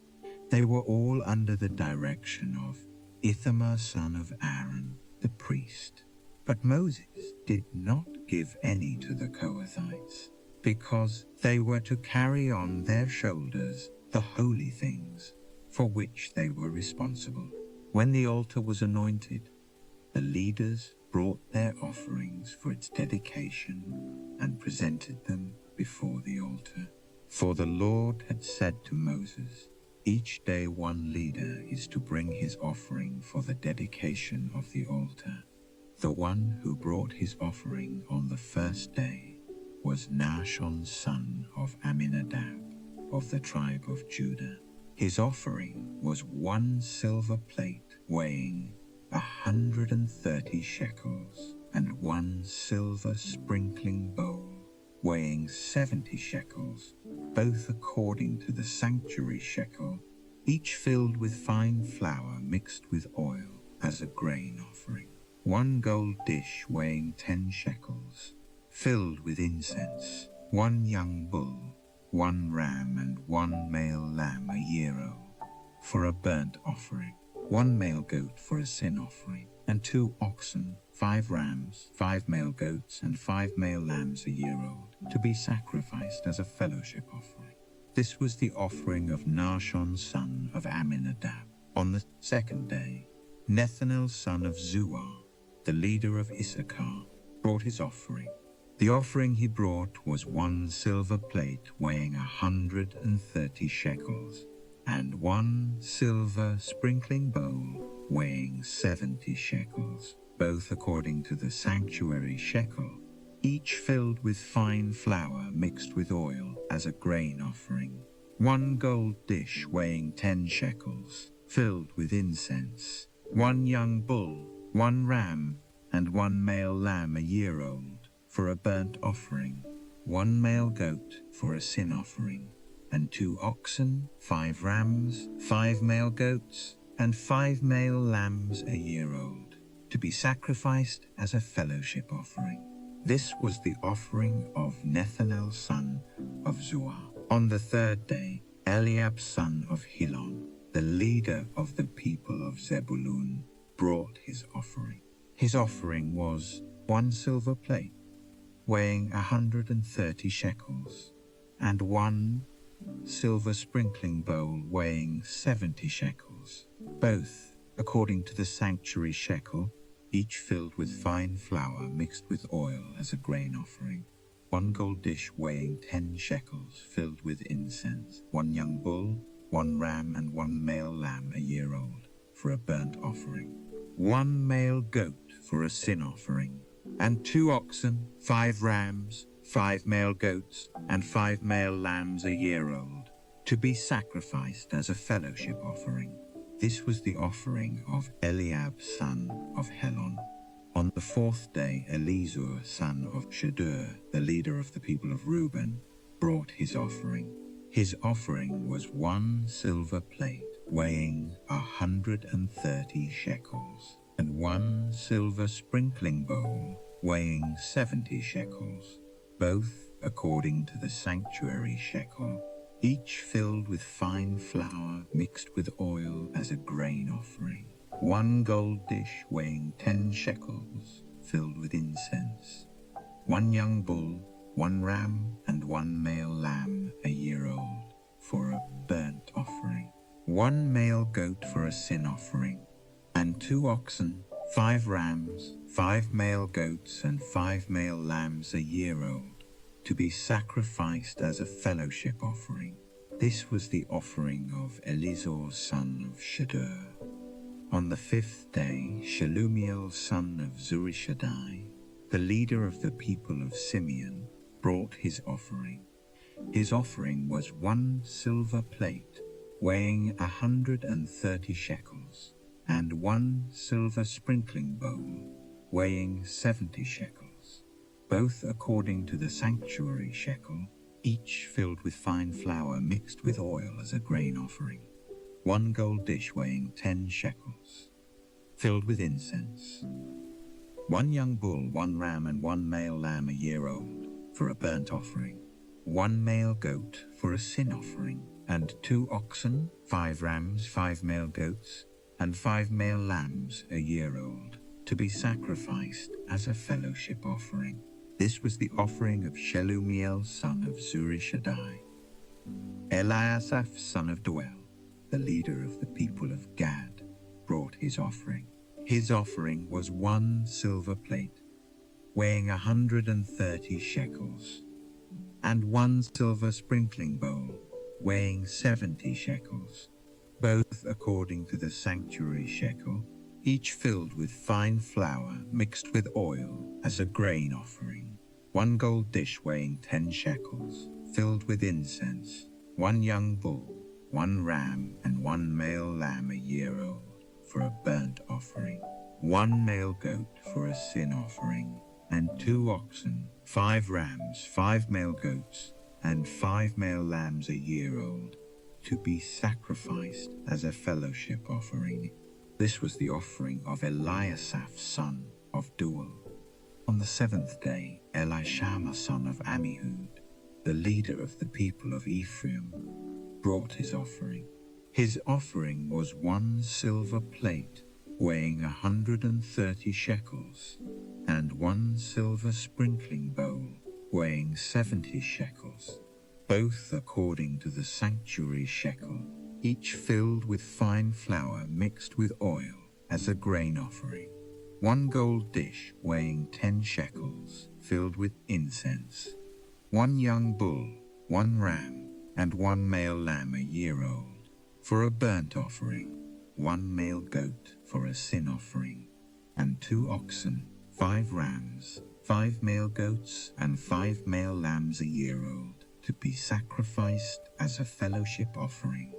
They were all under the direction of Ithamar son of Aaron, the priest. But Moses did not give any to the Kohathites, because they were to carry on their shoulders the holy things for which they were responsible. When the altar was anointed, the leaders brought their offerings for its dedication and presented them before the altar. For the Lord had said to Moses, "Each day one leader is to bring his offering for the dedication of the altar." The one who brought his offering on the first day was Nahshon son of Amminadab of the tribe of Judah. His offering was 1 silver plate weighing 130 shekels, and 1 silver sprinkling bowl weighing 70 shekels, both according to the sanctuary shekel, each filled with fine flour mixed with oil as a grain offering. 1 gold dish weighing 10 shekels, filled with incense, 1 young bull, 1 ram, and 1 male lamb a year old, for a burnt offering, 1 male goat for a sin offering, and 2 oxen, 5 rams, 5 male goats, and 5 male lambs a year old, to be sacrificed as a fellowship offering. This was the offering of Nahshon son of Amminadab. On the second day, Nethanel son of Zuar, the leader of Issachar, brought his offering. The offering he brought was 1 silver plate weighing 130 shekels, and 1 silver sprinkling bowl weighing 70 shekels, both according to the sanctuary shekel, each filled with fine flour mixed with oil as a grain offering. 1 gold dish weighing 10 shekels, filled with incense, 1 young bull, 1 ram, and 1 male lamb a year old, for a burnt offering, 1 male goat for a sin offering, and 2 oxen, 5 rams, 5 male goats, and 5 male lambs a year old, to be sacrificed as a fellowship offering. This was the offering of Nethanel son of Zuar. On the third day, Eliab son of Helon, the leader of the people of Zebulun, brought his offering. His offering was 1 silver plate, weighing 130 shekels, and 1 silver sprinkling bowl weighing 70 shekels, both according to the sanctuary shekel, each filled with fine flour mixed with oil as a grain offering. 1 gold dish weighing 10 shekels, filled with incense, 1 young bull, 1 ram, and 1 male lamb a year old, for a burnt offering. 1 male goat for a sin offering, and 2 oxen, 5 rams, 5 male goats, and 5 male lambs a year old, to be sacrificed as a fellowship offering. This was the offering of Eliab son of Helon. On the fourth day, Elizur son of Shedeur, the leader of the people of Reuben, brought his offering. His offering was 1 silver plate weighing 130 shekels, and 1 silver sprinkling bowl weighing 70 shekels, both according to the sanctuary shekel, each filled with fine flour mixed with oil as a grain offering. 1 gold dish weighing 10 shekels, filled with incense. 1 young bull, 1 ram, and 1 male lamb a year old for a burnt offering. 1 male goat for a sin offering, and 2 oxen, 5 rams, 5 male goats, and 5 male lambs a year old, to be sacrificed as a fellowship offering. This was the offering of Elizur son of Shedeur. On the 5th day, Shelumiel son of Zurishaddai, the leader of the people of Simeon, brought his offering. His offering was 1 silver plate weighing 130 shekels, and 1 silver sprinkling bowl weighing 70 shekels, both according to the sanctuary shekel, each filled with fine flour mixed with oil as a grain offering. 1 gold dish weighing 10 shekels, filled with incense. 1 young bull, 1 ram, and 1 male lamb a year old for a burnt offering. 1 male goat for a sin offering, and 2 oxen, 5 rams, 5 male goats, and 5 male lambs a year old, to be sacrificed as a fellowship offering. This was the offering of Shelumiel son of Zurishaddai. Eliasaph son of Deuel, the leader of the people of Gad, brought his offering. His offering was 1 silver plate, weighing 130 shekels, and 1 silver sprinkling bowl, weighing 70 shekels, both according to the sanctuary shekel, each filled with fine flour mixed with oil as a grain offering. 1 gold dish weighing 10 shekels, filled with incense. 1 young bull, 1 ram, and 1 male lamb a year old for a burnt offering. 1 male goat for a sin offering, and 2 oxen, 5 rams, 5 male goats, and 5 male lambs a year old, to be sacrificed as a fellowship offering. This was the offering of Eliasaph son of Deuel. On the 7th day, Elishama son of Ammihud, the leader of the people of Ephraim, brought his offering. His offering was 1 silver plate weighing 130 shekels, and 1 silver sprinkling bowl weighing 70 shekels, both according to the sanctuary shekel, each filled with fine flour mixed with oil as a grain offering. 1 gold dish weighing 10 shekels, filled with incense. 1 young bull, 1 ram, and 1 male lamb a year old for a burnt offering. 1 male goat for a sin offering, and 2 oxen, 5 rams, 5 male goats, and 5 male lambs a year old, to be sacrificed as a fellowship offering.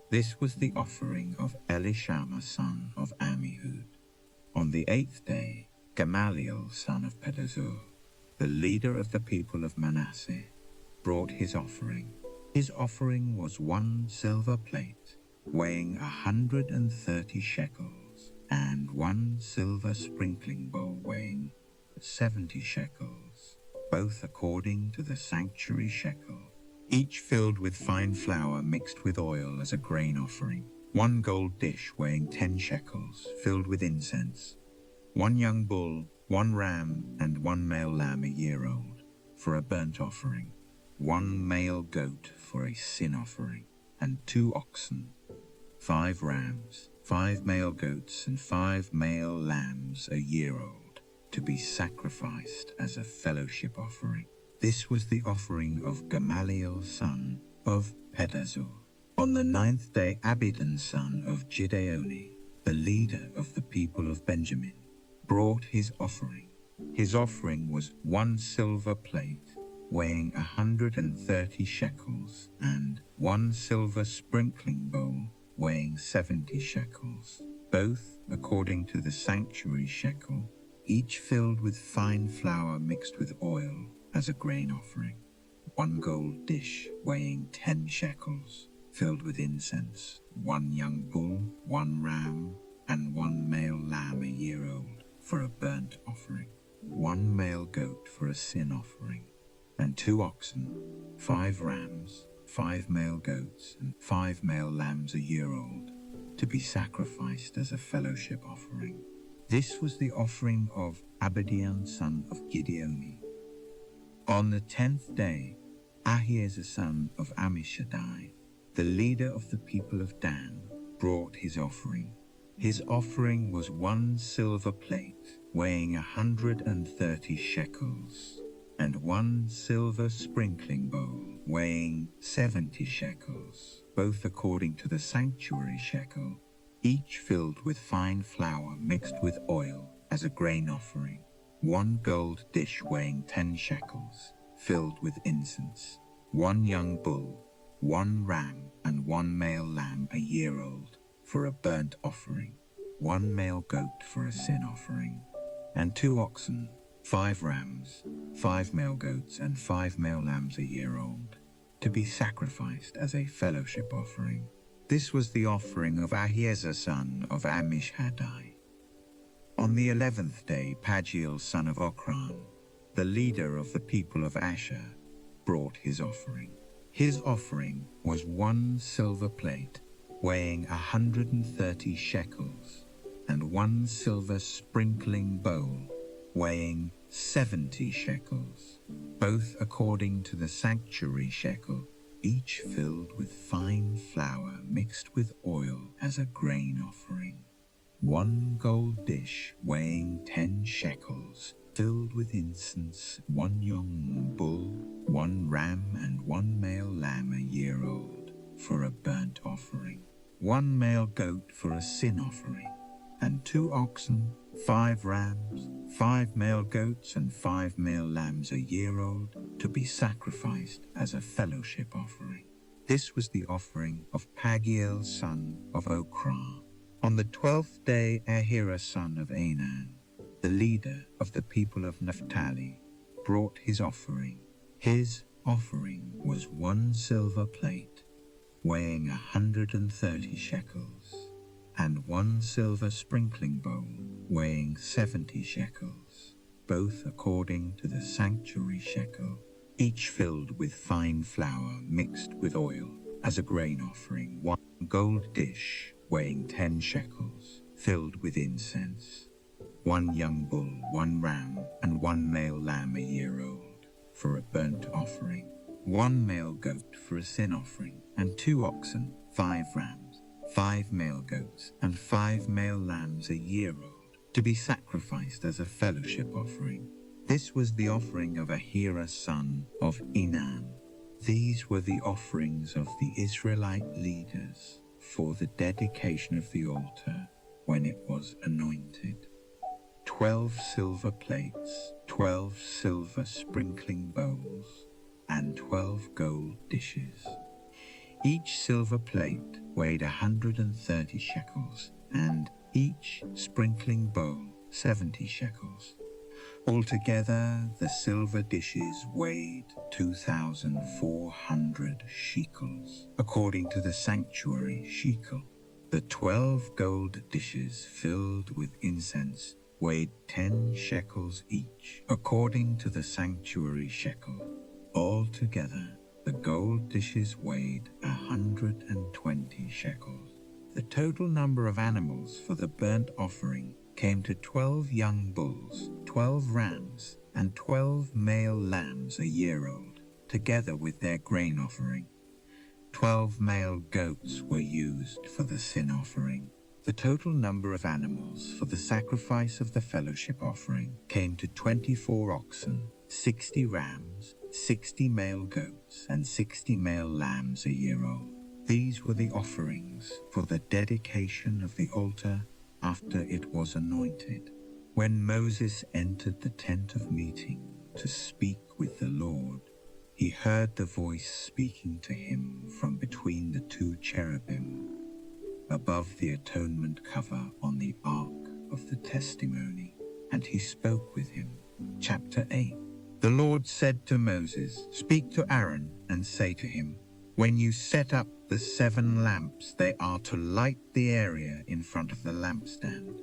This was the offering of Elishama son of Ammihud. On the 8th day, Gamaliel son of Pedazur, the leader of the people of Manasseh, brought his offering. His offering was 1 silver plate weighing 130 shekels, and 1 silver sprinkling bowl weighing 70 shekels, both according to the sanctuary shekel, each filled with fine flour mixed with oil as a grain offering. 1 gold dish weighing 10 shekels, filled with incense. 1 young bull, 1 ram, and 1 male lamb a year old for a burnt offering. 1 male goat for a sin offering, and 2 oxen, 5 rams, 5 male goats, and 5 male lambs a year old, to be sacrificed as a fellowship offering. This was the offering of Gamaliel son of Pedazur. On the 9th day, Abidan son of Gideoni, the leader of the people of Benjamin, brought his offering. His offering was 1 silver plate weighing 130 shekels, and 1 silver sprinkling bowl weighing 70 shekels, both according to the sanctuary shekel, each filled with fine flour mixed with oil as a grain offering. 1 gold dish weighing 10 shekels, filled with incense, 1 young bull, 1 ram, and 1 male lamb a year old for a burnt offering, 1 male goat for a sin offering, and 2 oxen, 5 rams, 5 male goats, and 5 male lambs a year old, to be sacrificed as a fellowship offering. This was the offering of Abadian son of Gideoni. On the 10th day, Ahiezer son of Ammishaddai, the leader of the people of Dan, brought his offering. His offering was 1 silver plate weighing 130 shekels, and 1 silver sprinkling bowl weighing 70 shekels, both according to the sanctuary shekel, each filled with fine flour mixed with oil as a grain offering, 1 gold dish weighing 10 shekels, filled with incense, 1 young bull, 1 ram, and 1 male lamb a year old for a burnt offering, 1 male goat for a sin offering, and 2 oxen, 5 rams, 5 male goats, and 5 male lambs a year old, to be sacrificed as a fellowship offering. This was the offering of Ahiezer son of Ammishaddai. On the 11th day, Pagiel son of Okran, the leader of the people of Asher, brought his offering. His offering was 1 silver plate weighing 130 shekels, and 1 silver sprinkling bowl weighing 70 shekels, both according to the sanctuary shekel, each filled with fine flour mixed with oil as a grain offering. 1 gold dish weighing 10 shekels, filled with incense, 1 young bull, 1 ram, and 1 male lamb a year old for a burnt offering, 1 male goat for a sin offering, and 2 oxen, 5 rams, 5 male goats, and 5 male lambs a year old, to be sacrificed as a fellowship offering. This was the offering of Pagiel son of Okran. On the 12th day, Ahira son of Anan, the leader of the people of Naphtali, brought his offering. His offering was 1 silver plate weighing 130 shekels, and 1 silver sprinkling bowl weighing 70 shekels, both according to the sanctuary shekel, each filled with fine flour mixed with oil as a grain offering, 1 gold dish weighing 10 shekels, filled with incense, 1 young bull, 1 ram, and 1 male lamb a year old for a burnt offering, 1 male goat for a sin offering, and 2 oxen, 5 rams, 5 male goats, and 5 male lambs a year old, to be sacrificed as a fellowship offering. This was the offering of Ahira son of Enan. These were the offerings of the Israelite leaders for the dedication of the altar when it was anointed: 12 silver plates, 12 silver sprinkling bowls, and 12 gold dishes. Each silver plate weighed 130 shekels, and each sprinkling bowl 70 shekels. Altogether, the silver dishes weighed 2,400 shekels, according to the sanctuary shekel. The 12 gold dishes filled with incense weighed 10 shekels each, according to the sanctuary shekel. Altogether, the gold dishes weighed 120 shekels. The total number of animals for the burnt offering came to 12 young bulls, 12 rams, and 12 male lambs a year old, together with their grain offering. 12 male goats were used for the sin offering. The total number of animals for the sacrifice of the fellowship offering came to 24 oxen, 60 rams, 60 male goats, and 60 male lambs a year old. These were the offerings for the dedication of the altar after it was anointed. When Moses entered the tent of meeting to speak with the Lord, he heard the voice speaking to him from between the two cherubim above the atonement cover on the Ark of the Testimony, and he spoke with him. Chapter 8. The Lord said to Moses, "Speak to Aaron and say to him, when you set up the 7 lamps, they are to light the area in front of the lampstand."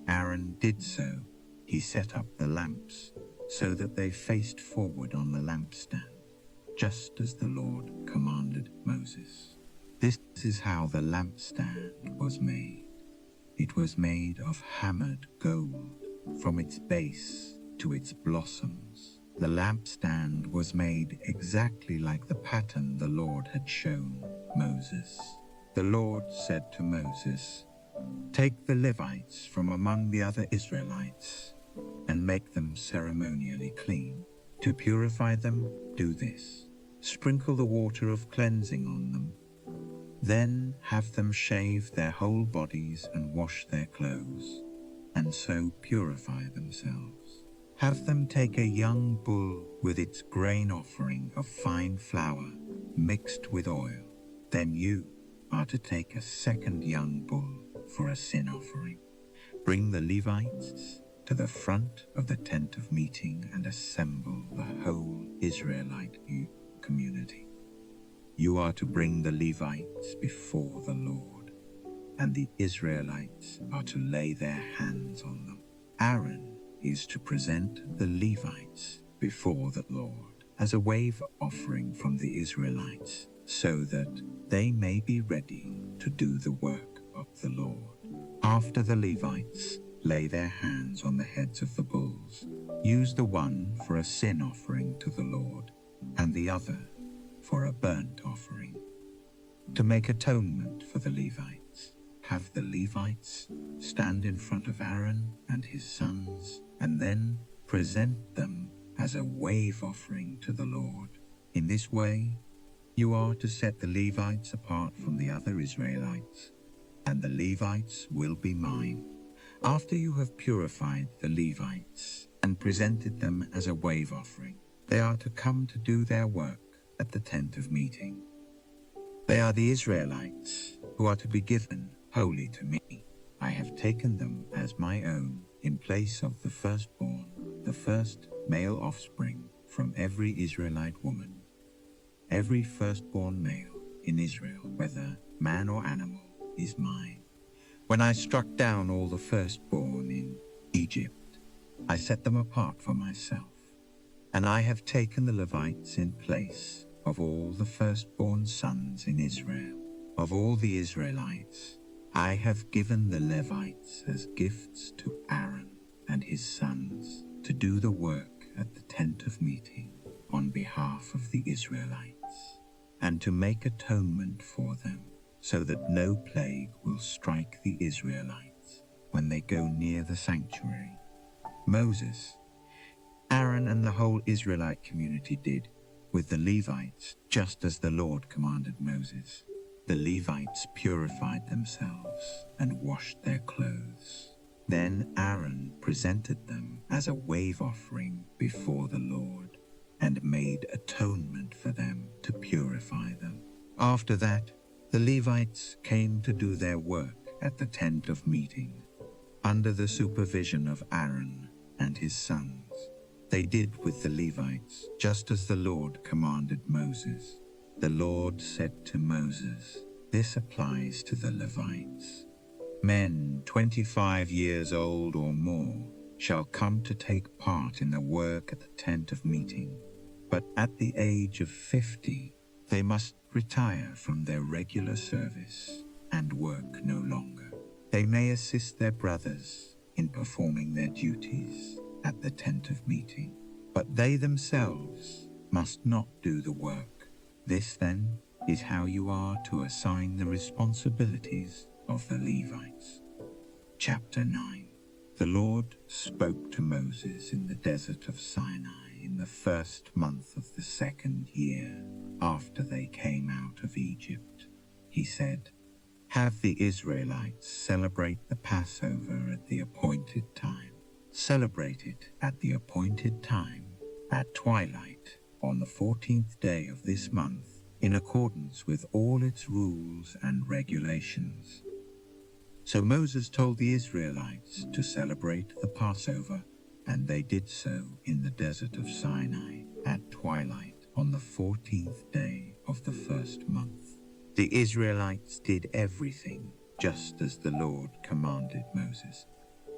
Aaron did so. He set up the lamps so that they faced forward on the lampstand, just as the Lord commanded Moses. This is how the lampstand was made. It was made of hammered gold from its base to its blossoms. The lampstand was made exactly like the pattern the Lord had shown Moses. The Lord said to Moses, "Take the Levites from among the other Israelites and make them ceremonially clean. To purify them, do this. Sprinkle the water of cleansing on them. Then have them shave their whole bodies and wash their clothes, and so purify themselves. Have them take a young bull with its grain offering of fine flour mixed with oil. Then you are to take a second young bull for a sin offering. Bring the Levites to the front of the tent of meeting and assemble the whole Israelite community. You are to bring the Levites before the Lord, and the Israelites are to lay their hands on them. Aaron is to present the Levites before the Lord as a wave offering from the Israelites, so that they may be ready to do the work of the Lord. After the Levites lay their hands on the heads of the bulls, use the one for a sin offering to the Lord, and the other for a burnt offering. To make atonement for the Levites, have the Levites stand in front of Aaron and his sons, and then present them as a wave offering to the Lord. In this way, you are to set the Levites apart from the other Israelites, and the Levites will be mine. After you have purified the Levites and presented them as a wave offering, they are to come to do their work at the tent of meeting. They are the Israelites who are to be given wholly to me. I have taken them as my own in place of the firstborn, the first male offspring from every Israelite woman. Every firstborn male in Israel, whether man or animal, is mine. When I struck down all the firstborn in Egypt, I set them apart for myself, and I have taken the Levites in place of all the firstborn sons in Israel. Of all the Israelites, I have given the Levites as gifts to Aaron and his sons to do the work at the tent of meeting on behalf of the Israelites, and to make atonement for them, so that no plague will strike the Israelites when they go near the sanctuary. Moses, Aaron and the whole Israelite community did with the Levites, just as the Lord commanded Moses. The Levites purified themselves and washed their clothes. Then Aaron presented them as a wave offering before the Lord and made atonement for them to purify them. After that, the Levites came to do their work at the tent of meeting, under the supervision of Aaron and his sons. They did with the Levites just as the Lord commanded Moses. The Lord said to Moses, "This applies to the Levites. Men 25 years old or more shall come to take part in the work at the tent of meeting, but at the age of 50, they must retire from their regular service and work no longer. They may assist their brothers in performing their duties at the tent of meeting, but they themselves must not do the work. This, then, is how you are to assign the responsibilities of the Levites." Chapter 9. The Lord spoke to Moses in the desert of Sinai in the first month of the 2nd year after they came out of Egypt. He said, "Have the Israelites celebrate the Passover at the appointed time. Celebrate it at the appointed time, at twilight, on the 14th day of this month, in accordance with all its rules and regulations. So Moses told the Israelites to celebrate the Passover, and they did so in the desert of Sinai at twilight on the 14th day of the first month. The Israelites did everything just as the Lord commanded Moses.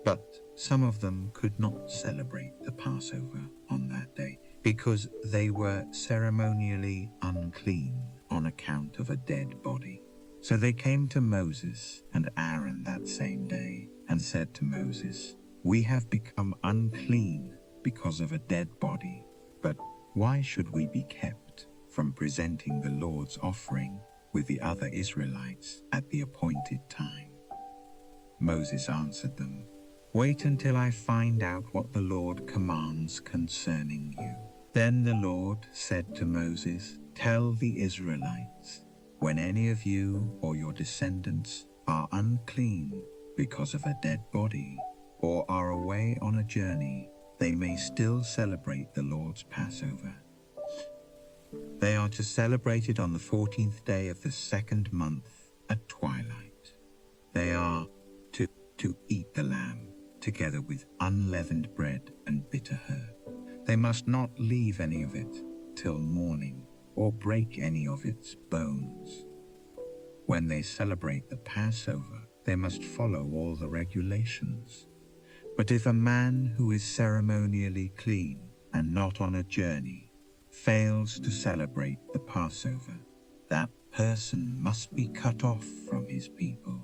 But some of them could not celebrate the Passover on that day because they were ceremonially unclean on account of a dead body. So they came to Moses and Aaron that same day and said to Moses, "We have become unclean because of a dead body, but why should we be kept from presenting the Lord's offering with the other Israelites at the appointed time?" Moses answered them, "Wait until I find out what the Lord commands concerning you." Then the Lord said to Moses, "Tell the Israelites, when any of you or your descendants are unclean because of a dead body, or are away on a journey, they may still celebrate the Lord's Passover. They are to celebrate it on the 14th day of the second month at twilight. They are to eat the lamb together with unleavened bread and bitter herb. They must not leave any of it till morning, or break any of its bones. When they celebrate the Passover, they must follow all the regulations. But if a man who is ceremonially clean and not on a journey fails to celebrate the Passover, that person must be cut off from his people,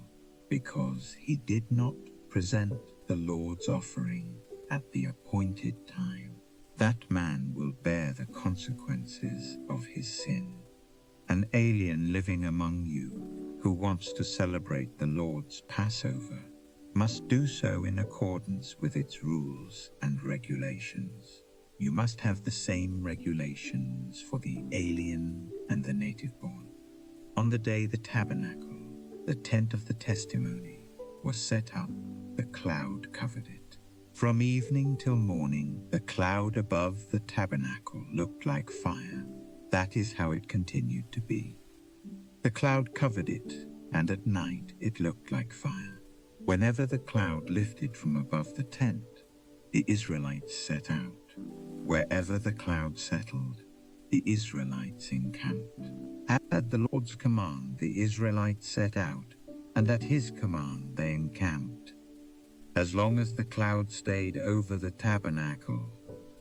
because he did not present the Lord's offering at the appointed time. That man will bear the consequences of his sin. An alien living among you who wants to celebrate the Lord's Passover must do so in accordance with its rules and regulations. You must have the same regulations for the alien and the native-born. On the day the tabernacle, the tent of the testimony, was set up, the cloud covered it. From evening till morning, the cloud above the tabernacle looked like fire. That is how it continued to be. The cloud covered it, and at night it looked like fire. Whenever the cloud lifted from above the tent, the Israelites set out. Wherever the cloud settled, the Israelites encamped. At the Lord's command, the Israelites set out, and at his command they encamped. As long as the cloud stayed over the tabernacle,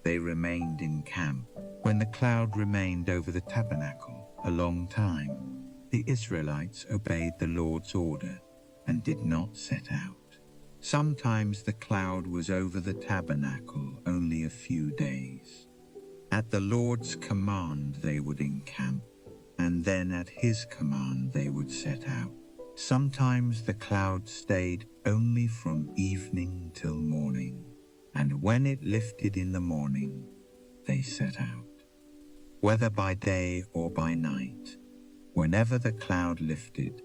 they remained in camp. When the cloud remained over the tabernacle a long time, the Israelites obeyed the Lord's order and did not set out. Sometimes the cloud was over the tabernacle only a few days. At the Lord's command they would encamp, and then at his command they would set out. Sometimes the cloud stayed only from evening till morning, and when it lifted in the morning, they set out. Whether by day or by night, whenever the cloud lifted,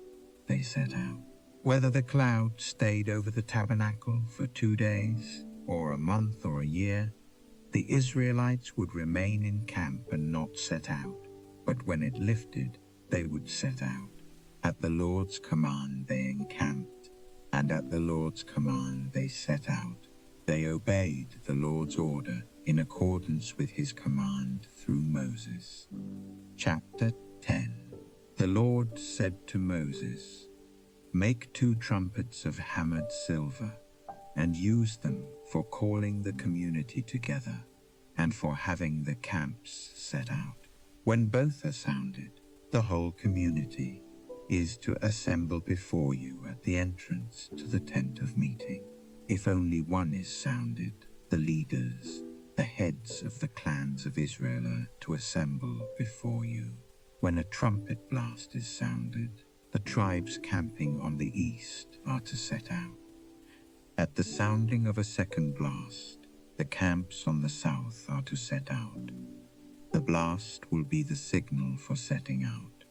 they set out. Whether the cloud stayed over the tabernacle for 2 days, or a month or a year, the Israelites would remain in camp and not set out. But when it lifted, they would set out. At the Lord's command they encamped, and at the Lord's command they set out. They obeyed the Lord's order in accordance with his command through Moses. Chapter 10. The Lord said to Moses, "Make 2 trumpets of hammered silver, and use them for calling the community together, and for having the camps set out. When both are sounded, the whole community is to assemble before you at the entrance to the tent of meeting. If only one is sounded, the leaders, the heads of the clans of Israel, are to assemble before you. When a trumpet blast is sounded, the tribes camping on the east are to set out. At the sounding of a second blast, the camps on the south are to set out. The blast will be the signal for setting out.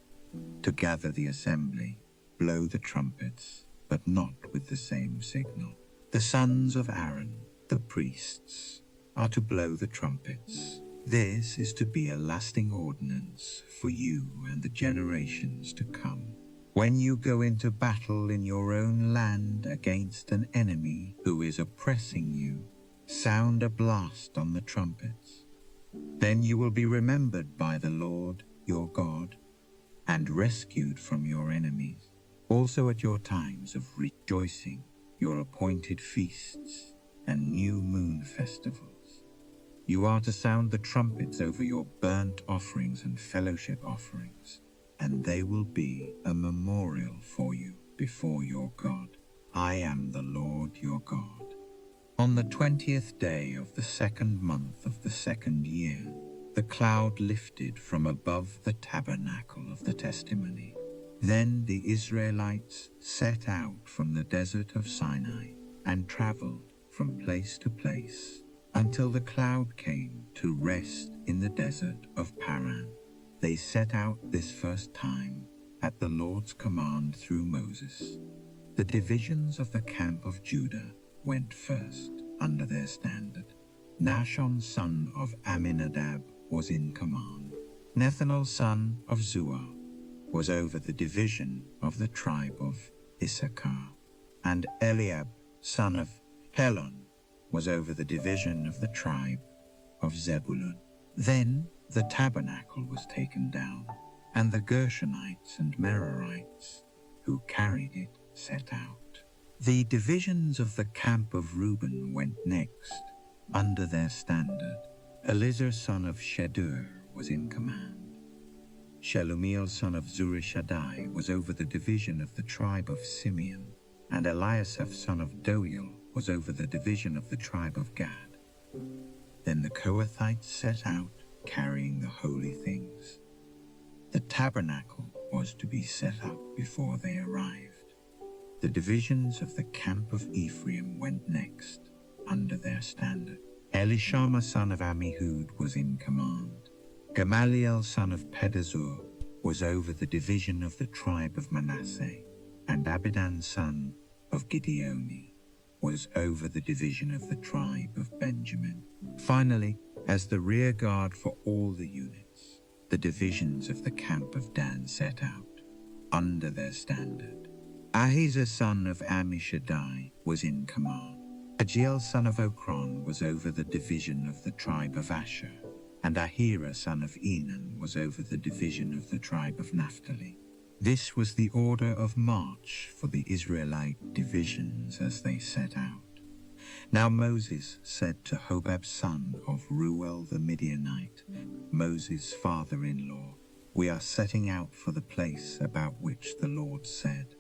To gather the assembly, blow the trumpets, but not with the same signal. The sons of Aaron, the priests, are to blow the trumpets. This is to be a lasting ordinance for you and the generations to come. When you go into battle in your own land against an enemy who is oppressing you, sound a blast on the trumpets. Then you will be remembered by the Lord your God and rescued from your enemies. Also at your times of rejoicing, your appointed feasts and new moon festivals, you are to sound the trumpets over your burnt offerings and fellowship offerings, and they will be a memorial for you before your God. I am the Lord your God. On the 20th day of the second month of the second year, the cloud lifted from above the tabernacle of the testimony. Then the Israelites set out from the desert of Sinai and traveled from place to place until the cloud came to rest in the desert of Paran. They set out this first time at the Lord's command through Moses. The divisions of the camp of Judah went first under their standard. Nahshon son of Amminadab was in command. Nethanel son of Zuar was over the division of the tribe of Issachar, and Eliab son of Helon was over the division of the tribe of Zebulun. Then the tabernacle was taken down, and the Gershonites and Merarites who carried it set out. The divisions of the camp of Reuben went next, under their standard. Elizur son of Shedur was in command. Shelumiel son of Zurishaddai was over the division of the tribe of Simeon, and Eliasaph son of Doel was over the division of the tribe of Gad. Then the Kohathites set out, carrying the holy things. The tabernacle was to be set up before they arrived. The divisions of the camp of Ephraim went next, under their standard. Elishama son of Ammihud was in command. Gamaliel son of Pedazur was over the division of the tribe of Manasseh, and Abidan son of Gideoni was over the division of the tribe of Benjamin. Finally, as the rear guard for all the units, the divisions of the camp of Dan set out, under their standard. Ahiezer son of Ammishaddai was in command. Agiel son of Okron was over the division of the tribe of Asher, and Ahira son of Enan was over the division of the tribe of Naphtali. This was the order of march for the Israelite divisions as they set out. Now Moses said to Hobab son of Reuel the Midianite, Moses' father-in-law, "We are setting out for the place about which the Lord said,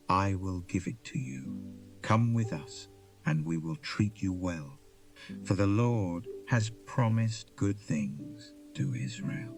'I will give it to you. Come with us, and we will treat you well.' For the Lord has promised good things to Israel."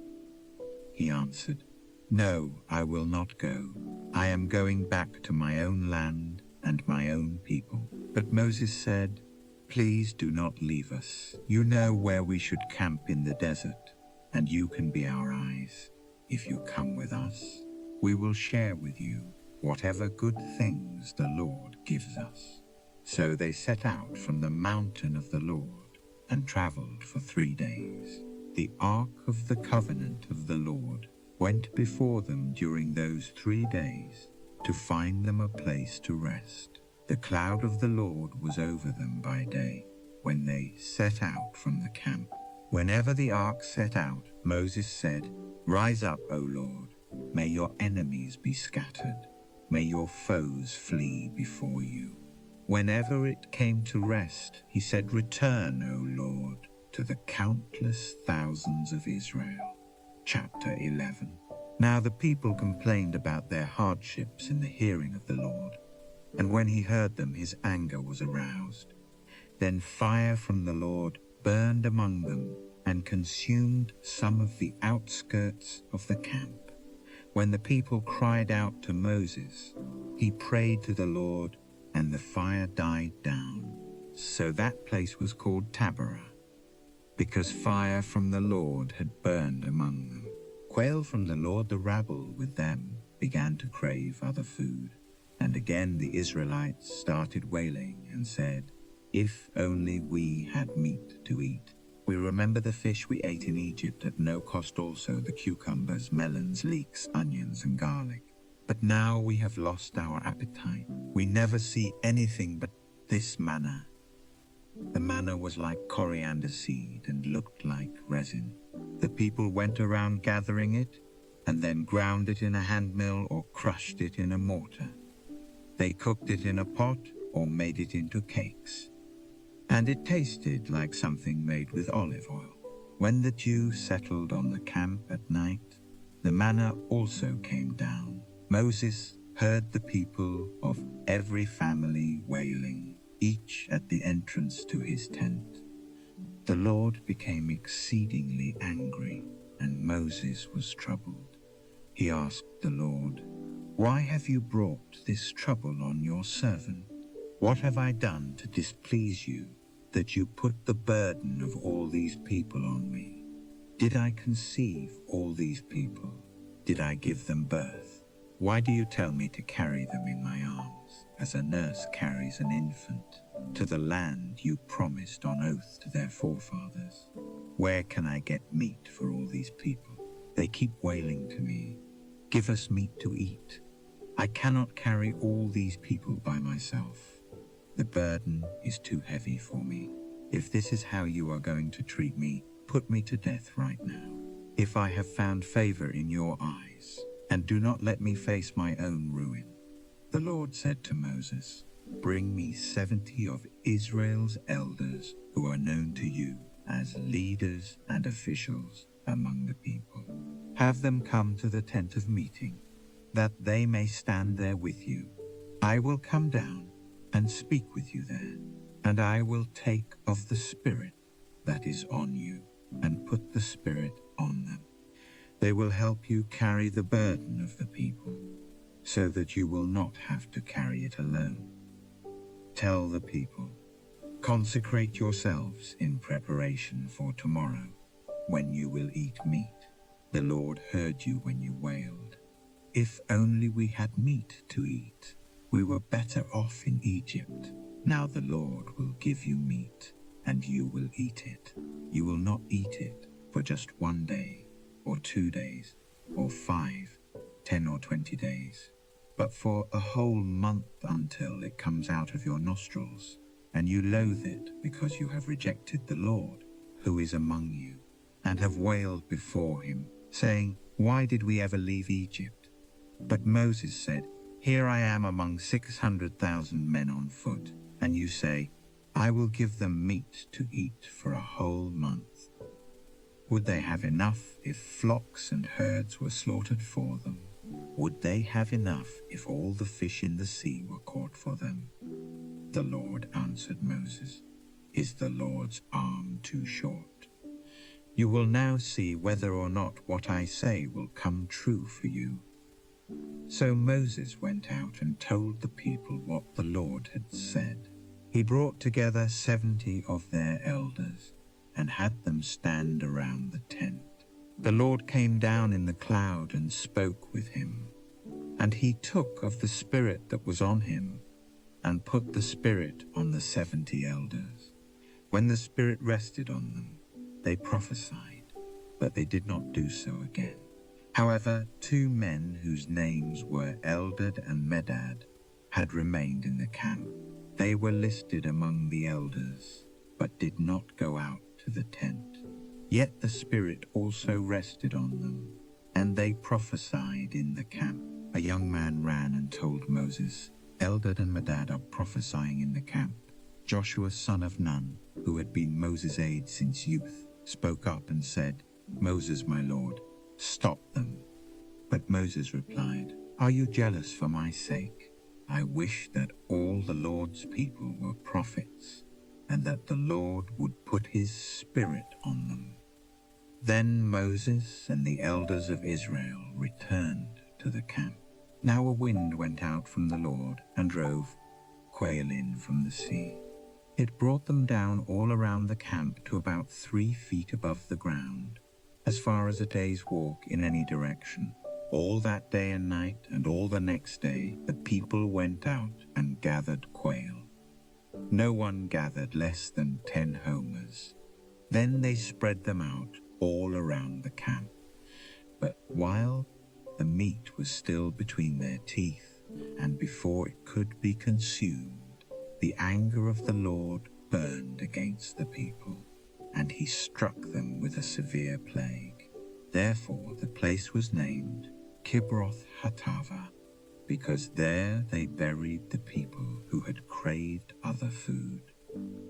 He answered, "No, I will not go. I am going back to my own land and my own people." But Moses said, "Please do not leave us. You know where we should camp in the desert, and you can be our eyes. If you come with us, we will share with you whatever good things the Lord gives us." So they set out from the mountain of the Lord and traveled for 3 days. The ark of the covenant of the Lord went before them during those 3 days to find them a place to rest. The cloud of the Lord was over them by day when they set out from the camp. Whenever the ark set out, Moses said, "Rise up, O Lord. May your enemies be scattered. May your foes flee before you." Whenever it came to rest, he said, "Return, O Lord, to the countless thousands of Israel." Chapter 11. Now the people complained about their hardships in the hearing of the Lord, and when he heard them, his anger was aroused. Then fire from the Lord burned among them and consumed some of the outskirts of the camp. When the people cried out to Moses, he prayed to the Lord, and the fire died down. So that place was called Taberah, because fire from the Lord had burned among them. Quail from the Lord, the rabble with them began to crave other food. And again the Israelites started wailing and said, "If only we had meat to eat." We remember the fish we ate in Egypt at no cost, also the cucumbers, melons, leeks, onions, and garlic. But now we have lost our appetite. We never see anything but this manna. The manna was like coriander seed and looked like resin. The people went around gathering it and then ground it in a hand mill or crushed it in a mortar. They cooked it in a pot or made it into cakes. And it tasted like something made with olive oil. When the dew settled on the camp at night, the manna also came down. Moses heard the people of every family wailing, each at the entrance to his tent. The Lord became exceedingly angry, and Moses was troubled. He asked the Lord, "Why have you brought this trouble on your servant? What have I done to displease you, that you put the burden of all these people on me? Did I conceive all these people? Did I give them birth? Why do you tell me to carry them in my arms, as a nurse carries an infant, to the land you promised on oath to their forefathers? Where can I get meat for all these people? They keep wailing to me, 'Give us meat to eat.' I cannot carry all these people by myself. The burden is too heavy for me. If this is how you are going to treat me, put me to death right now, if I have found favor in your eyes, and do not let me face my own ruin." The Lord said to Moses, "Bring me 70 of Israel's elders who are known to you as leaders and officials among the people. Have them come to the tent of meeting, that they may stand there with you. I will come down and speak with you there, and I will take of the Spirit that is on you and put the Spirit on them. They will help you carry the burden of the people, so that you will not have to carry it alone. Tell the people, 'Consecrate yourselves in preparation for tomorrow, when you will eat meat. The Lord heard you when you wailed. If only we had meat to eat. We were better off in Egypt. Now the Lord will give you meat, and you will eat it. You will not eat it for just 1 day, or 2 days, or 5, 10 or 20 days, but for a whole month, until it comes out of your nostrils, and you loathe it because you have rejected the Lord, who is among you, and have wailed before him, saying, 'Why did we ever leave Egypt?' But Moses said, 'Here I am among 600,000 men on foot, and you say, I will give them meat to eat for a whole month. Would they have enough if flocks and herds were slaughtered for them? Would they have enough if all the fish in the sea were caught for them?' The Lord answered Moses, 'Is the Lord's arm too short? You will now see whether or not what I say will come true for you.' So Moses went out and told the people what the Lord had said. He brought together 70 of their elders and had them stand around the tent. The Lord came down in the cloud and spoke with him, and he took of the Spirit that was on him and put the Spirit on the 70 elders. When the Spirit rested on them, they prophesied, but they did not do so again. However, 2 men whose names were Eldad and Medad had remained in the camp. They were listed among the elders, but did not go out to the tent. Yet the Spirit also rested on them, and they prophesied in the camp. A young man ran and told Moses, 'Eldad and Medad are prophesying in the camp.' Joshua, son of Nun, who had been Moses' aide since youth, spoke up and said, 'Moses, my lord, stop them.' But Moses replied, 'Are you jealous for my sake? I wish that all the Lord's people were prophets, and that the Lord would put his Spirit on them.' Then Moses and the elders of Israel returned to the camp. Now a wind went out from the Lord and drove quail in from the sea. It brought them down all around the camp to about 3 feet above the ground, as far as a day's walk in any direction. All that day and night and all the next day, the people went out and gathered quail. No one gathered less than 10 homers. Then they spread them out all around the camp. But while the meat was still between their teeth, and before it could be consumed, the anger of the Lord burned against the people, and he struck them with a severe plague. Therefore the place was named Kibroth Hattava, because there they buried the people who had craved other food.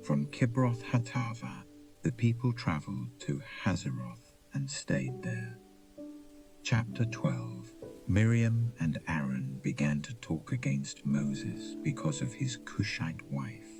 From Kibroth Hattava, the people traveled to Hazeroth and stayed there. Chapter 12. Miriam and Aaron began to talk against Moses because of his Cushite wife,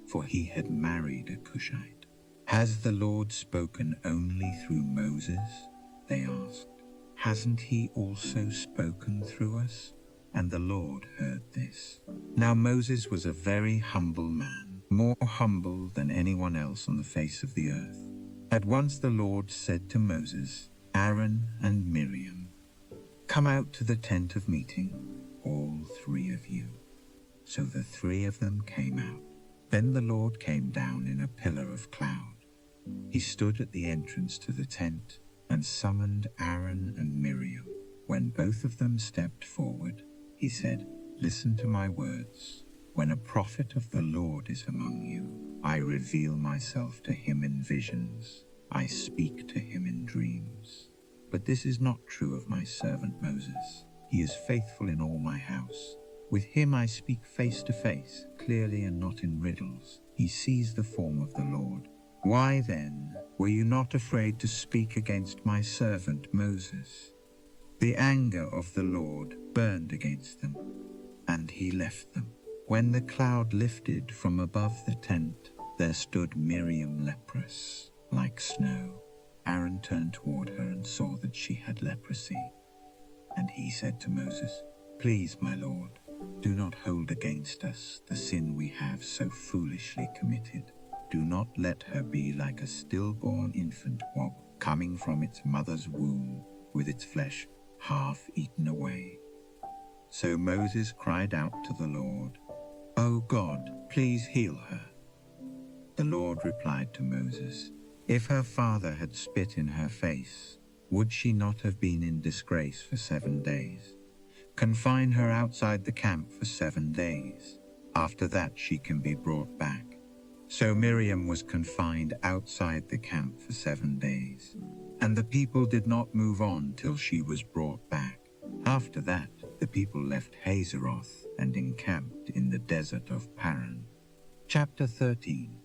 for he had married a Cushite. Has the Lord spoken only through Moses? They asked. Hasn't he also spoken through us? And the Lord heard this. Now Moses was a very humble man, more humble than anyone else on the face of the earth. At once the Lord said to Moses, Aaron and Miriam, come out to the tent of meeting, all three of you. So the three of them came out. Then the Lord came down in a pillar of cloud. He stood at the entrance to the tent and summoned Aaron and Miriam. When both of them stepped forward, he said, listen to my words. When a prophet of the Lord is among you, I reveal myself to him in visions. I speak to him in dreams. But this is not true of my servant Moses. He is faithful in all my house. With him I speak face to face, clearly and not in riddles. He sees the form of the Lord. Why then were you not afraid to speak against my servant Moses? The anger of the Lord burned against them, and he left them. When the cloud lifted from above the tent, there stood Miriam leprous, like snow. Aaron turned toward her and saw that she had leprosy. And he said to Moses, please, my Lord, do not hold against us the sin we have so foolishly committed. Do not let her be like a stillborn infant coming from its mother's womb, with its flesh half eaten away. So Moses cried out to the Lord, O God, please heal her. The Lord replied to Moses, if her father had spit in her face, would she not have been in disgrace for 7 days? Confine her outside the camp for 7 days. After that she can be brought back. So Miriam was confined outside the camp for 7 days, and the people did not move on till she was brought back. After that, the people left Hazeroth and encamped in the desert of Paran. Chapter 13.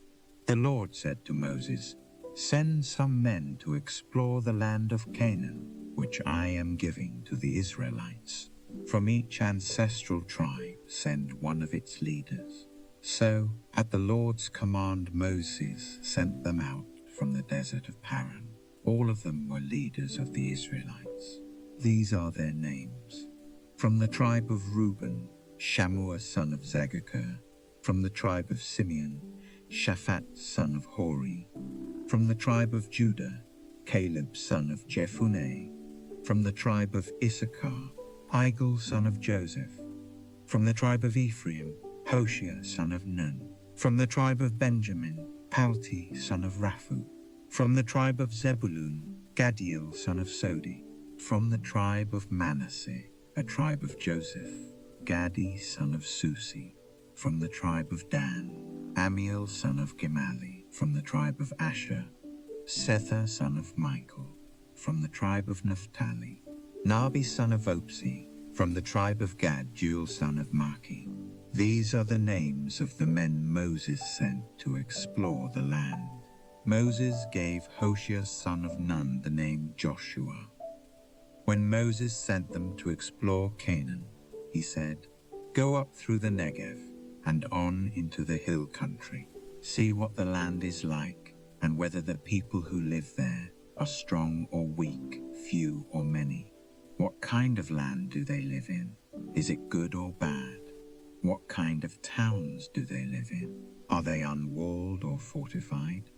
The Lord said to Moses, send some men to explore the land of Canaan, which I am giving to the Israelites. From each ancestral tribe send one of its leaders. So, at the Lord's command, Moses sent them out from the desert of Paran. All of them were leaders of the Israelites. These are their names. From the tribe of Reuben, Shammua son of Zagakar. From the tribe of Simeon, Shaphat son of Hori. From the tribe of Judah, Caleb son of Jephunneh. From the tribe of Issachar, Igal son of Joseph. From the tribe of Ephraim, Hoshea son of Nun. From the tribe of Benjamin, Palti son of Raphu. From the tribe of Zebulun, Gadiel son of Sodi. From the tribe of Manasseh, a tribe of Joseph, Gadi son of Susi. From the tribe of Dan, Amiel son of Gemali. From the tribe of Asher, Sether son of Michael. From the tribe of Naphtali, Nabi son of Opsi. From the tribe of Gad, Juel son of Maki. These are the names of the men Moses sent to explore the land. Moses gave Hoshea son of Nun the name Joshua. When Moses sent them to explore Canaan, he said, go up through the Negev and on into the hill country. See what the land is like, and whether the people who live there are strong or weak, few or many. What kind of land do they live in? Is it good or bad? What kind of towns do they live in? Are they unwalled or fortified?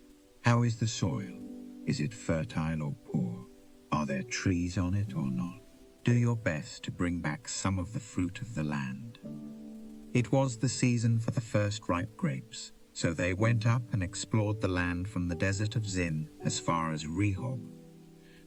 How is the soil? Is it fertile or poor? Are there trees on it or not? Do your best to bring back some of the fruit of the land. It was the season for the first ripe grapes, So they went up and explored the land from the desert of Zin as far as Rehob,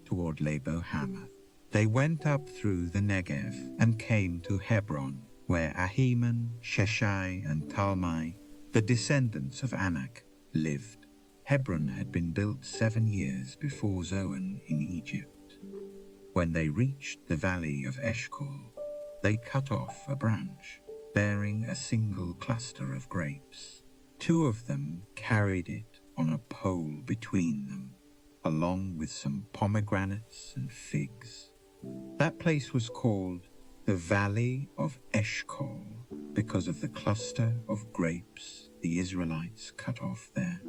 toward Labo Hamath. They went up through the Negev and came to Hebron, where Ahiman, Sheshai, and Talmai, the descendants of Anak, lived. Hebron had been built 7 years before Zoan in Egypt. When they reached the valley of Eshcol, they cut off a branch, bearing a single cluster of grapes. 2 of them carried it on a pole between them, along with some pomegranates and figs. That place was called the Valley of Eshcol because of the cluster of grapes the Israelites cut off there.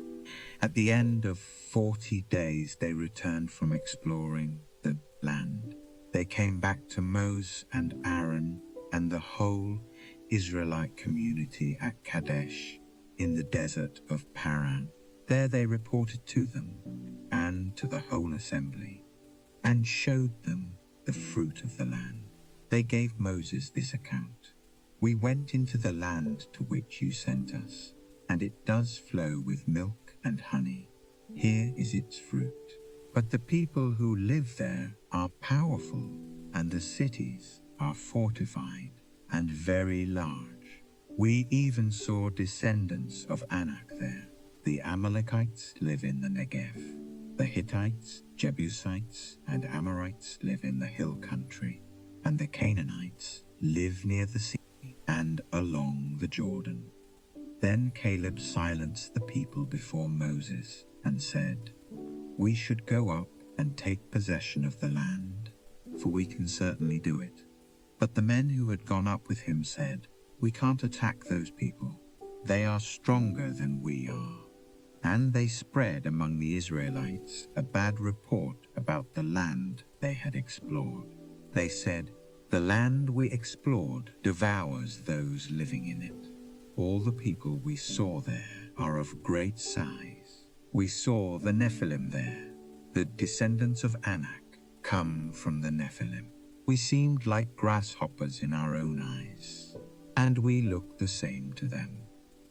At the end of 40 days, they returned from exploring the land. They came back to Moses and Aaron and the whole Israelite community at Kadesh in the desert of Paran. There they reported to them and to the whole assembly and showed them the fruit of the land. They gave Moses this account: "We went into the land to which you sent us, and it does flow with milk and honey. Here is its fruit. But the people who live there are powerful, and the cities are fortified and very large. We even saw descendants of Anak there. The Amalekites live in the Negev. The Hittites, Jebusites, and Amorites live in the hill country, and the Canaanites live near the sea and along the Jordan." Then Caleb silenced the people before Moses and said, "We should go up and take possession of the land, for we can certainly do it." But the men who had gone up with him said, "We can't attack those people. They are stronger than we are." And they spread among the Israelites a bad report about the land they had explored. They said, "The land we explored devours those living in it. All the people we saw there are of great size. We saw the Nephilim there. The descendants of Anak come from the Nephilim. We seemed like grasshoppers in our own eyes, and we looked the same to them."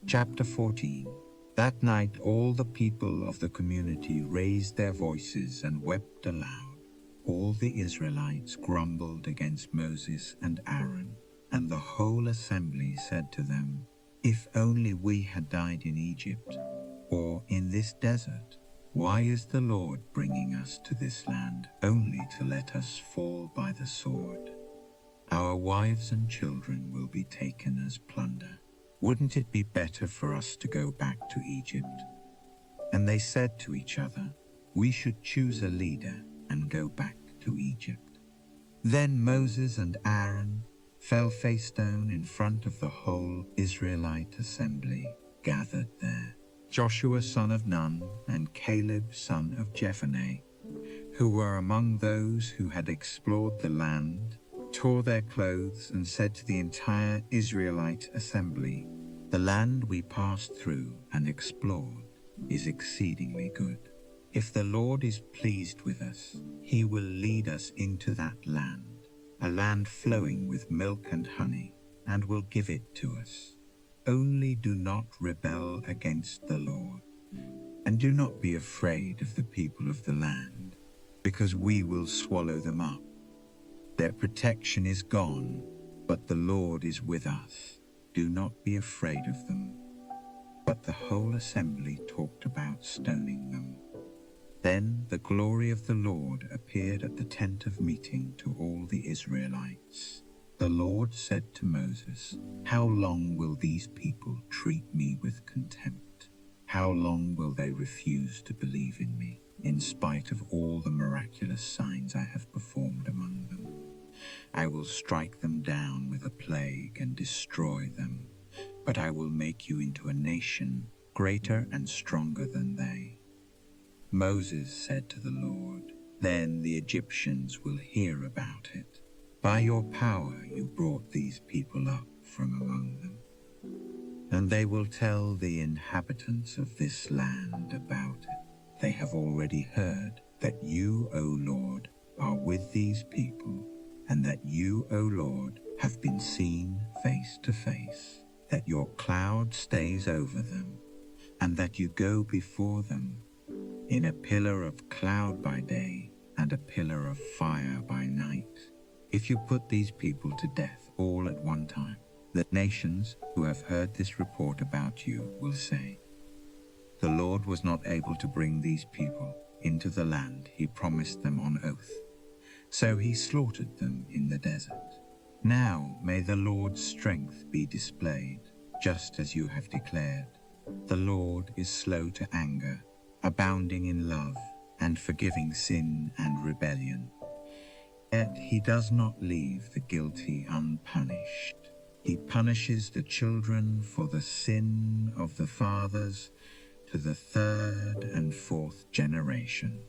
Chapter 14. That night all the people of the community raised their voices and wept aloud. All the Israelites grumbled against Moses and Aaron, and the whole assembly said to them, "If only we had died in Egypt, or in this desert. Why is the Lord bringing us to this land only to let us fall by the sword? Our wives and children will be taken as plunder. Wouldn't it be better for us to go back to Egypt?" And they said to each other, "We should choose a leader and go back to Egypt." Then Moses and Aaron fell face down in front of the whole Israelite assembly gathered there. Joshua son of Nun and Caleb son of Jephunneh, who were among those who had explored the land, tore their clothes and said to the entire Israelite assembly, "The land we passed through and explored is exceedingly good. If the Lord is pleased with us, he will lead us into that land, a land flowing with milk and honey, and will give it to us. Only do not rebel against the Lord, and do not be afraid of the people of the land, because we will swallow them up. Their protection is gone, but the Lord is with us. Do not be afraid of them." But the whole assembly talked about stoning them. Then the glory of the Lord appeared at the tent of meeting to all the Israelites. The Lord said to Moses, "How long will these people treat me with contempt? How long will they refuse to believe in me, in spite of all the miraculous signs I have performed among them? I will strike them down with a plague and destroy them, but I will make you into a nation greater and stronger than they." Moses said to the Lord, "Then the Egyptians will hear about it. By your power you brought these people up from among them. And they will tell the inhabitants of this land about it. They have already heard that you, O Lord, are with these people, and that you, O Lord, have been seen face to face, that your cloud stays over them, and that you go before them in a pillar of cloud by day and a pillar of fire by night. If you put these people to death all at one time, the nations who have heard this report about you will say, "The Lord was not able to bring these people into the land he promised them on oath, so he slaughtered them in the desert." Now may the Lord's strength be displayed, just as you have declared. The Lord is slow to anger, abounding in love, and forgiving sin and rebellion. Yet he does not leave the guilty unpunished. He punishes the children for the sin of the fathers to the third and fourth generation.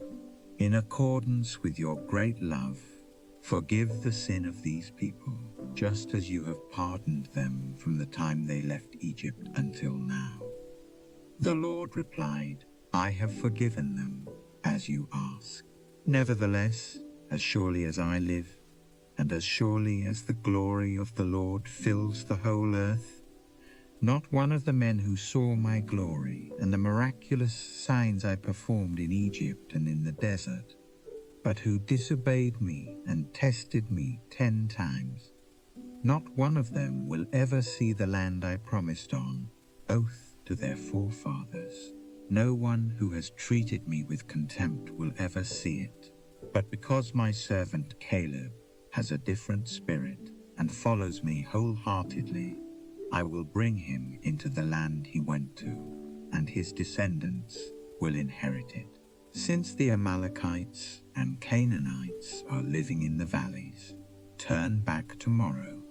In accordance with your great love, forgive the sin of these people, just as you have pardoned them from the time they left Egypt until now. The Lord replied, "I have forgiven them, as you ask. Nevertheless, as surely as I live, and as surely as the glory of the Lord fills the whole earth, not one of the men who saw my glory and the miraculous signs I performed in Egypt and in the desert, but who disobeyed me and tested me 10 times, not one of them will ever see the land I promised on oath to their forefathers. No one who has treated me with contempt will ever see it. But because my servant Caleb has a different spirit and follows me wholeheartedly, I will bring him into the land he went to, and his descendants will inherit it. Since the Amalekites and Canaanites are living in the valleys, turn back tomorrow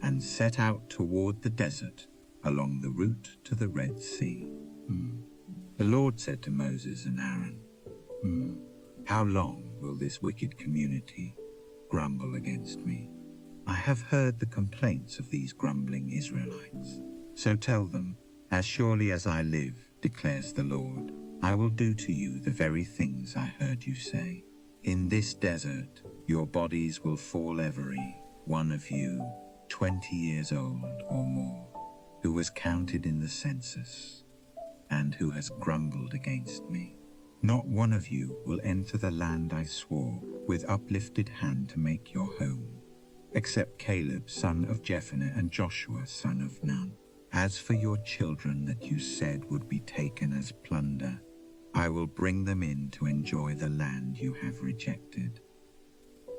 and set out toward the desert along the route to the Red Sea." The Lord said to Moses and Aaron, "How long will this wicked community grumble against me? I have heard the complaints of these grumbling Israelites. So tell them, as surely as I live, declares the Lord, I will do to you the very things I heard you say. In this desert, your bodies will fall every one of you, 20 years old or more, who was counted in the census, and who has grumbled against me. Not one of you will enter the land I swore with uplifted hand to make your home, except Caleb son of Jephunneh and Joshua son of Nun. As for your children that you said would be taken as plunder, I will bring them in to enjoy the land you have rejected.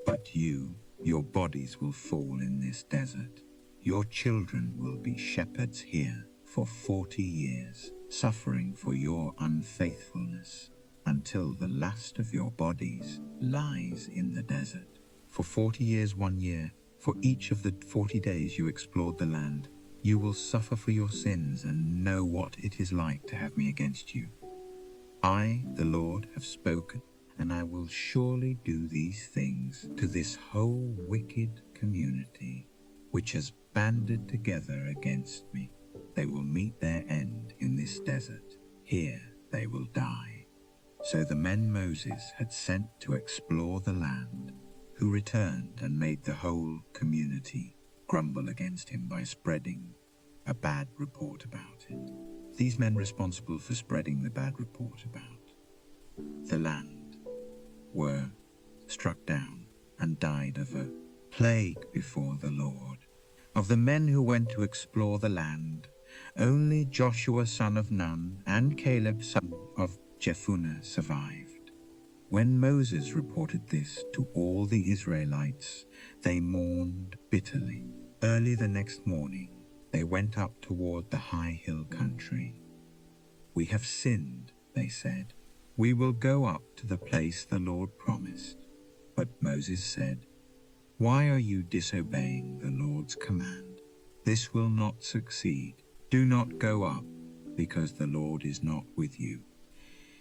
But you, your bodies will fall in this desert. Your children will be shepherds here for 40 years, suffering for your unfaithfulness, until the last of your bodies lies in the desert. For 40 years, 1 year, for each of the 40 days you explored the land, you will suffer for your sins and know what it is like to have me against you. I, the Lord, have spoken, and I will surely do these things to this whole wicked community, which has banded together against me. They will meet their end in this desert. Here they will die." So the men Moses had sent to explore the land, who returned and made the whole community grumble against him by spreading a bad report about it. These men responsible for spreading the bad report about the land were struck down and died of a plague before the Lord. Of the men who went to explore the land, only Joshua son of Nun and Caleb son of Jephunneh survived. When Moses reported this to all the Israelites, they mourned bitterly. Early the next morning, they went up toward the high hill country. "We have sinned," they said. "We will go up to the place the Lord promised." But Moses said, "Why are you disobeying the Lord's command? This will not succeed. Do not go up, because the Lord is not with you.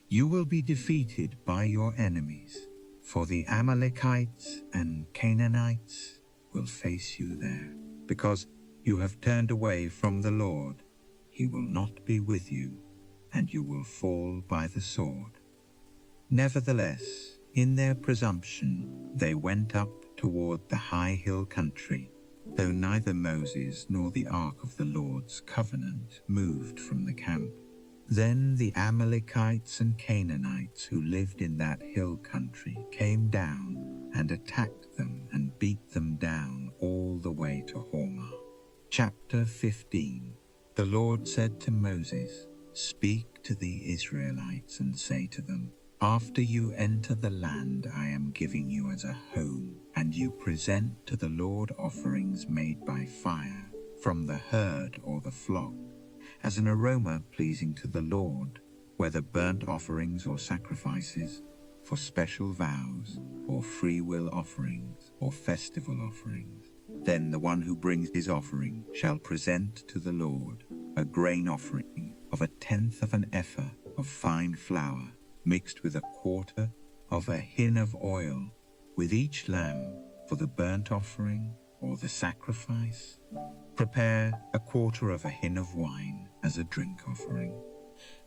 You will be defeated by your enemies, for the Amalekites and Canaanites will face you there. Because you have turned away from the Lord, he will not be with you, and you will fall by the sword." Nevertheless, in their presumption, they went up toward the high hill country, though neither Moses nor the ark of the Lord's covenant moved from the camp. Then the Amalekites and Canaanites who lived in that hill country came down and attacked them and beat them down all the way to Hormah. Chapter 15. The Lord said to Moses, "Speak to the Israelites and say to them, after you enter the land I am giving you as a home, and you present to the Lord offerings made by fire from the herd or the flock, as an aroma pleasing to the Lord, whether burnt offerings or sacrifices, for special vows, or free will offerings, or festival offerings. Then the one who brings his offering shall present to the Lord a grain offering of 1/10 of an ephah of fine flour, mixed with 1/4 of a hin of oil, with each lamb for the burnt offering or the sacrifice. Prepare 1/4 of a hin of wine as a drink offering.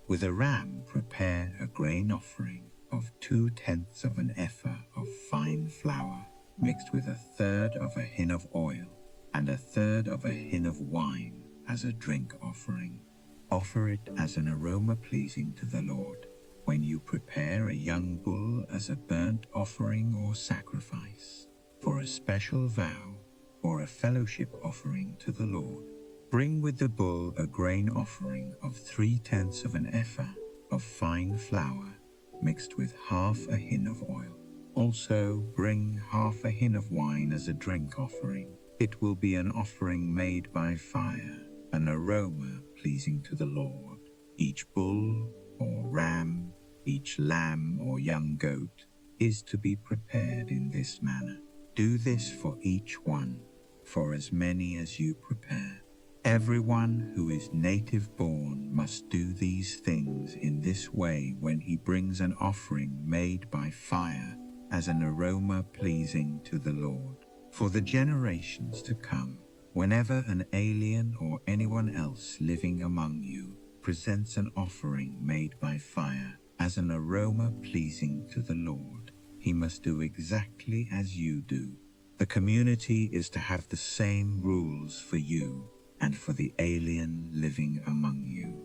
With a ram prepare a grain offering of 2/10 of an ephah of fine flour, mixed with 1/3 of a hin of oil, and 1/3 of a hin of wine as a drink offering. Offer it as an aroma pleasing to the Lord. When you prepare a young bull as a burnt offering or sacrifice, for a special vow, or a fellowship offering to the Lord, bring with the bull a grain offering of 3/10 of an ephah of fine flour, mixed with 1/2 a hin of oil. Also bring 1/2 a hin of wine as a drink offering. It will be an offering made by fire, an aroma pleasing to the Lord. Each bull or ram, each lamb or young goat is to be prepared in this manner. Do this for each one, for as many as you prepare. Everyone who is native born must do these things in this way when he brings an offering made by fire as an aroma pleasing to the Lord. For the generations to come, whenever an alien or anyone else living among you presents an offering made by fire as an aroma pleasing to the Lord, he must do exactly as you do. The community is to have the same rules for you and for the alien living among you.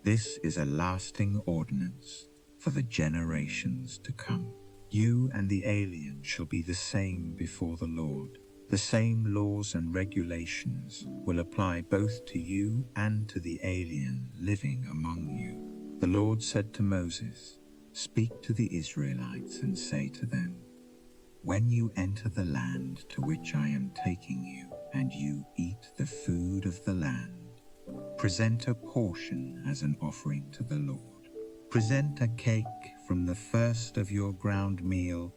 This is a lasting ordinance for the generations to come. You and the alien shall be the same before the Lord. The same laws and regulations will apply both to you and to the alien living among you. The Lord said to Moses, "Speak to the Israelites and say to them, when you enter the land to which I am taking you, and you eat the food of the land, present a portion as an offering to the Lord. Present a cake from the first of your ground meal,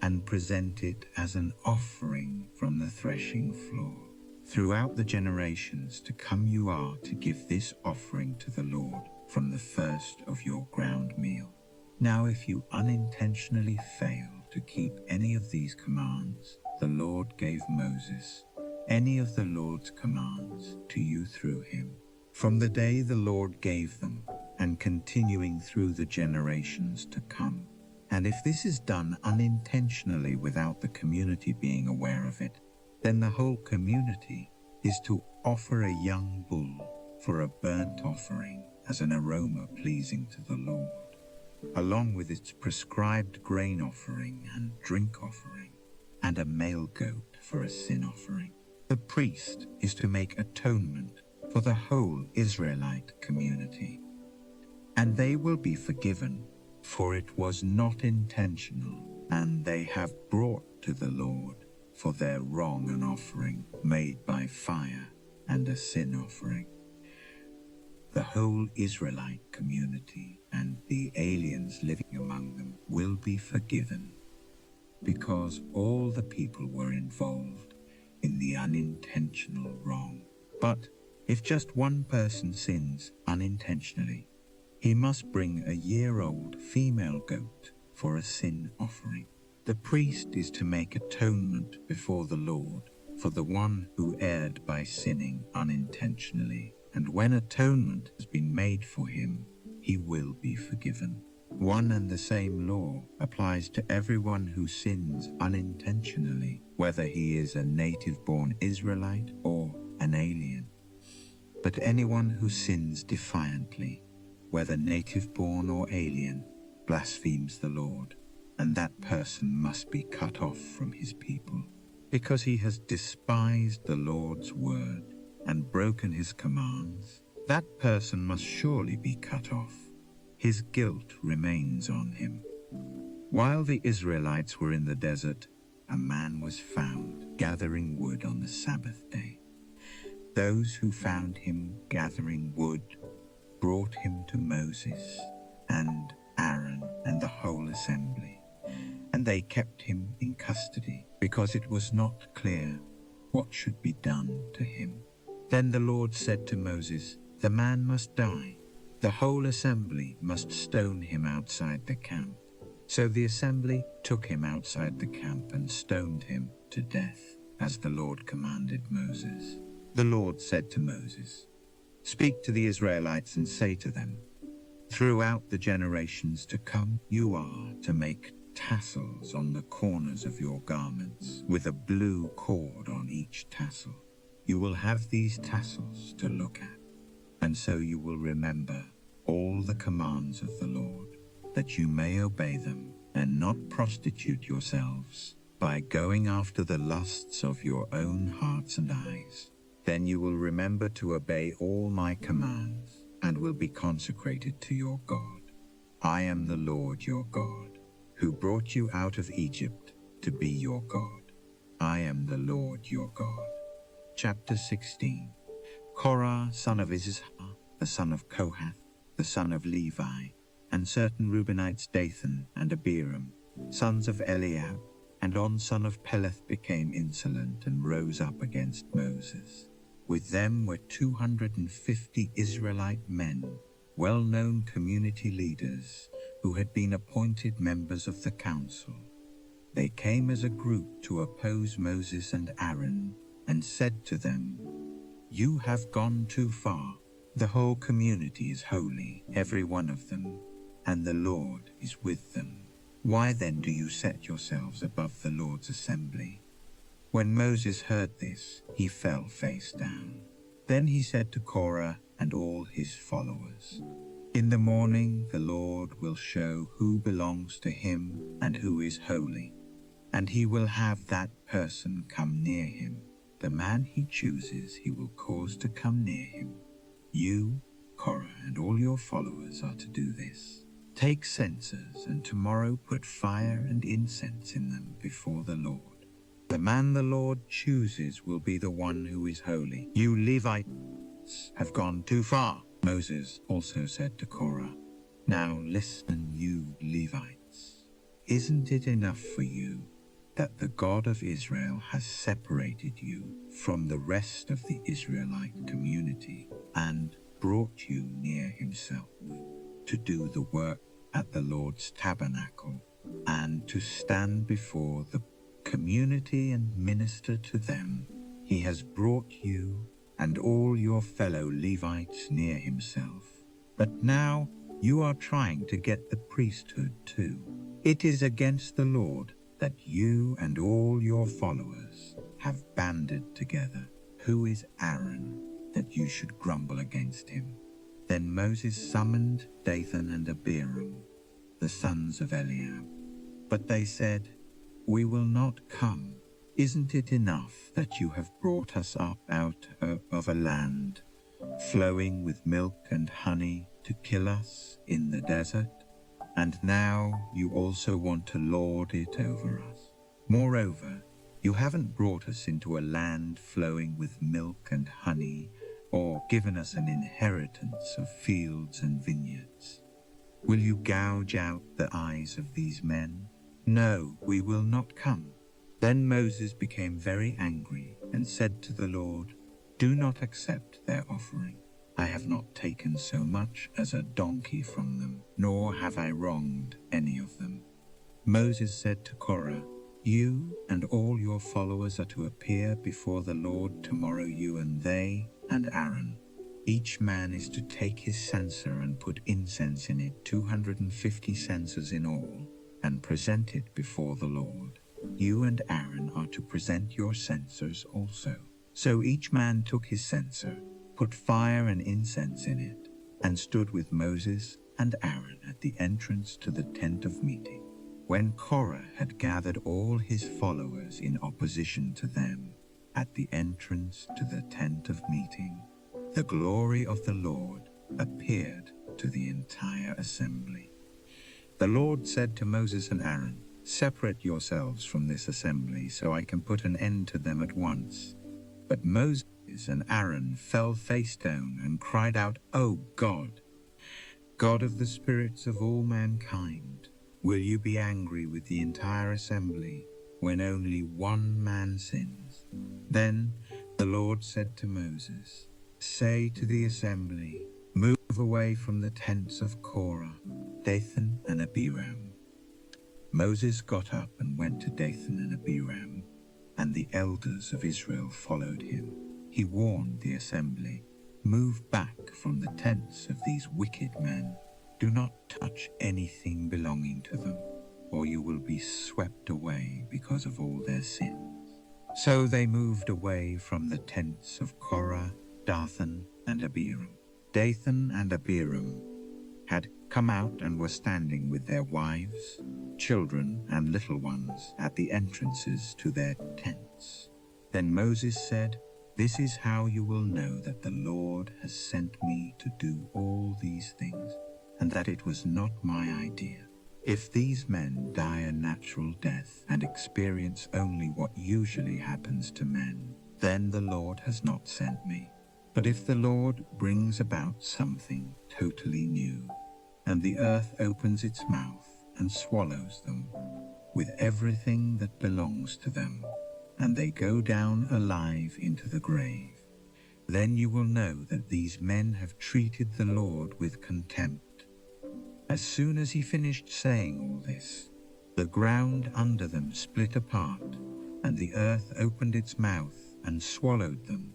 and present it as an offering from the threshing floor. Throughout the generations to come you are to give this offering to the Lord from the first of your ground meal. Now if you unintentionally fail to keep any of these commands the Lord gave Moses, any of the Lord's commands to you through him, from the day the Lord gave them, and continuing through the generations to come. And if this is done unintentionally without the community being aware of it, then the whole community is to offer a young bull for a burnt offering as an aroma pleasing to the Lord, along with its prescribed grain offering and drink offering, and a male goat for a sin offering. The priest is to make atonement for the whole Israelite community, and they will be forgiven, for it was not intentional, and they have brought to the Lord for their wrong an offering made by fire and a sin offering. The whole Israelite community and the aliens living among them will be forgiven, because all the people were involved in the unintentional wrong. But if just one person sins unintentionally, he must bring a year-old female goat for a sin offering. The priest is to make atonement before the Lord for the one who erred by sinning unintentionally, and when atonement has been made for him, he will be forgiven. One and the same law applies to everyone who sins unintentionally, whether he is a native-born Israelite or an alien. But anyone who sins defiantly, whether native-born or alien, blasphemes the Lord, and that person must be cut off from his people. Because he has despised the Lord's word and broken his commands, that person must surely be cut off. His guilt remains on him. While the Israelites were in the desert, a man was found gathering wood on the Sabbath day. Those who found him gathering wood brought him to Moses and Aaron and the whole assembly, and they kept him in custody because it was not clear what should be done to him. Then the Lord said to Moses, "The man must die. The whole assembly must stone him outside the camp." So the assembly took him outside the camp and stoned him to death, as the Lord commanded Moses. The Lord said to Moses, "Speak to the Israelites and say to them, throughout the generations to come, you are to make tassels on the corners of your garments, with a blue cord on each tassel. You will have these tassels to look at, and so you will remember all the commands of the Lord, that you may obey them and not prostitute yourselves by going after the lusts of your own hearts and eyes. Then you will remember to obey all my commands and will be consecrated to your God. I am the Lord your God, who brought you out of Egypt to be your God. I am the Lord your God." Chapter 16. Korah, son of Issachar, the son of Kohath, the son of Levi, and certain Reubenites Dathan and Abiram, sons of Eliab, and On son of Peleth became insolent and rose up against Moses. With them were 250 Israelite men, well-known community leaders, who had been appointed members of the council. They came as a group to oppose Moses and Aaron, and said to them, "You have gone too far. The whole community is holy, every one of them, and the Lord is with them. Why then do you set yourselves above the Lord's assembly?" When Moses heard this, he fell face down. Then he said to Korah and all his followers, "In the morning the Lord will show who belongs to him and who is holy, and he will have that person come near him. The man he chooses he will cause to come near him. You, Korah, and all your followers are to do this. Take censers and tomorrow put fire and incense in them before the Lord. The man the Lord chooses will be the one who is holy. You Levites have gone too far." Moses also said to Korah, "Now listen, you Levites. Isn't it enough for you that the God of Israel has separated you from the rest of the Israelite community and brought you near himself to do the work at the Lord's tabernacle and to stand before the community and minister to them? He has brought you and all your fellow Levites near himself. But now you are trying to get the priesthood too. It is against the Lord that you and all your followers have banded together. Who is Aaron that you should grumble against him?" Then Moses summoned Dathan and Abiram, the sons of Eliab. But they said, "We will not come. Isn't it enough that you have brought us up out of a land flowing with milk and honey to kill us in the desert? And now you also want to lord it over us. Moreover, you haven't brought us into a land flowing with milk and honey, or given us an inheritance of fields and vineyards. Will you gouge out the eyes of these men? No, we will not come." Then Moses became very angry and said to the Lord, "Do not accept their offering. I have not taken so much as a donkey from them, nor have I wronged any of them." Moses said to Korah, "You and all your followers are to appear before the Lord tomorrow, you and they and Aaron. Each man is to take his censer and put incense in it, 250 censers in all, and present it before the Lord. You and Aaron are to present your censers also." So each man took his censer, put fire and incense in it, and stood with Moses and Aaron at the entrance to the tent of meeting. When Korah had gathered all his followers in opposition to them at the entrance to the tent of meeting, the glory of the Lord appeared to the entire assembly. The Lord said to Moses and Aaron, "Separate yourselves from this assembly so I can put an end to them at once." But Moses and Aaron fell face down and cried out, "O God, God of the spirits of all mankind, will you be angry with the entire assembly when only one man sins?" Then the Lord said to Moses, "Say to the assembly, move away from the tents of Korah, Dathan and Abiram." Moses got up and went to Dathan and Abiram, and the elders of Israel followed him. He warned the assembly, "Move back from the tents of these wicked men. Do not touch anything belonging to them, or you will be swept away because of all their sins." So they moved away from the tents of Korah, Dathan, and Abiram. Dathan and Abiram had come out and were standing with their wives, children, and little ones at the entrances to their tents. Then Moses said, "This is how you will know that the Lord has sent me to do all these things, and that it was not my idea. If these men die a natural death and experience only what usually happens to men, then the Lord has not sent me. But if the Lord brings about something totally new, and the earth opens its mouth and swallows them, with everything that belongs to them, and they go down alive into the grave, then you will know that these men have treated the Lord with contempt." As soon as he finished saying all this, the ground under them split apart, and the earth opened its mouth and swallowed them,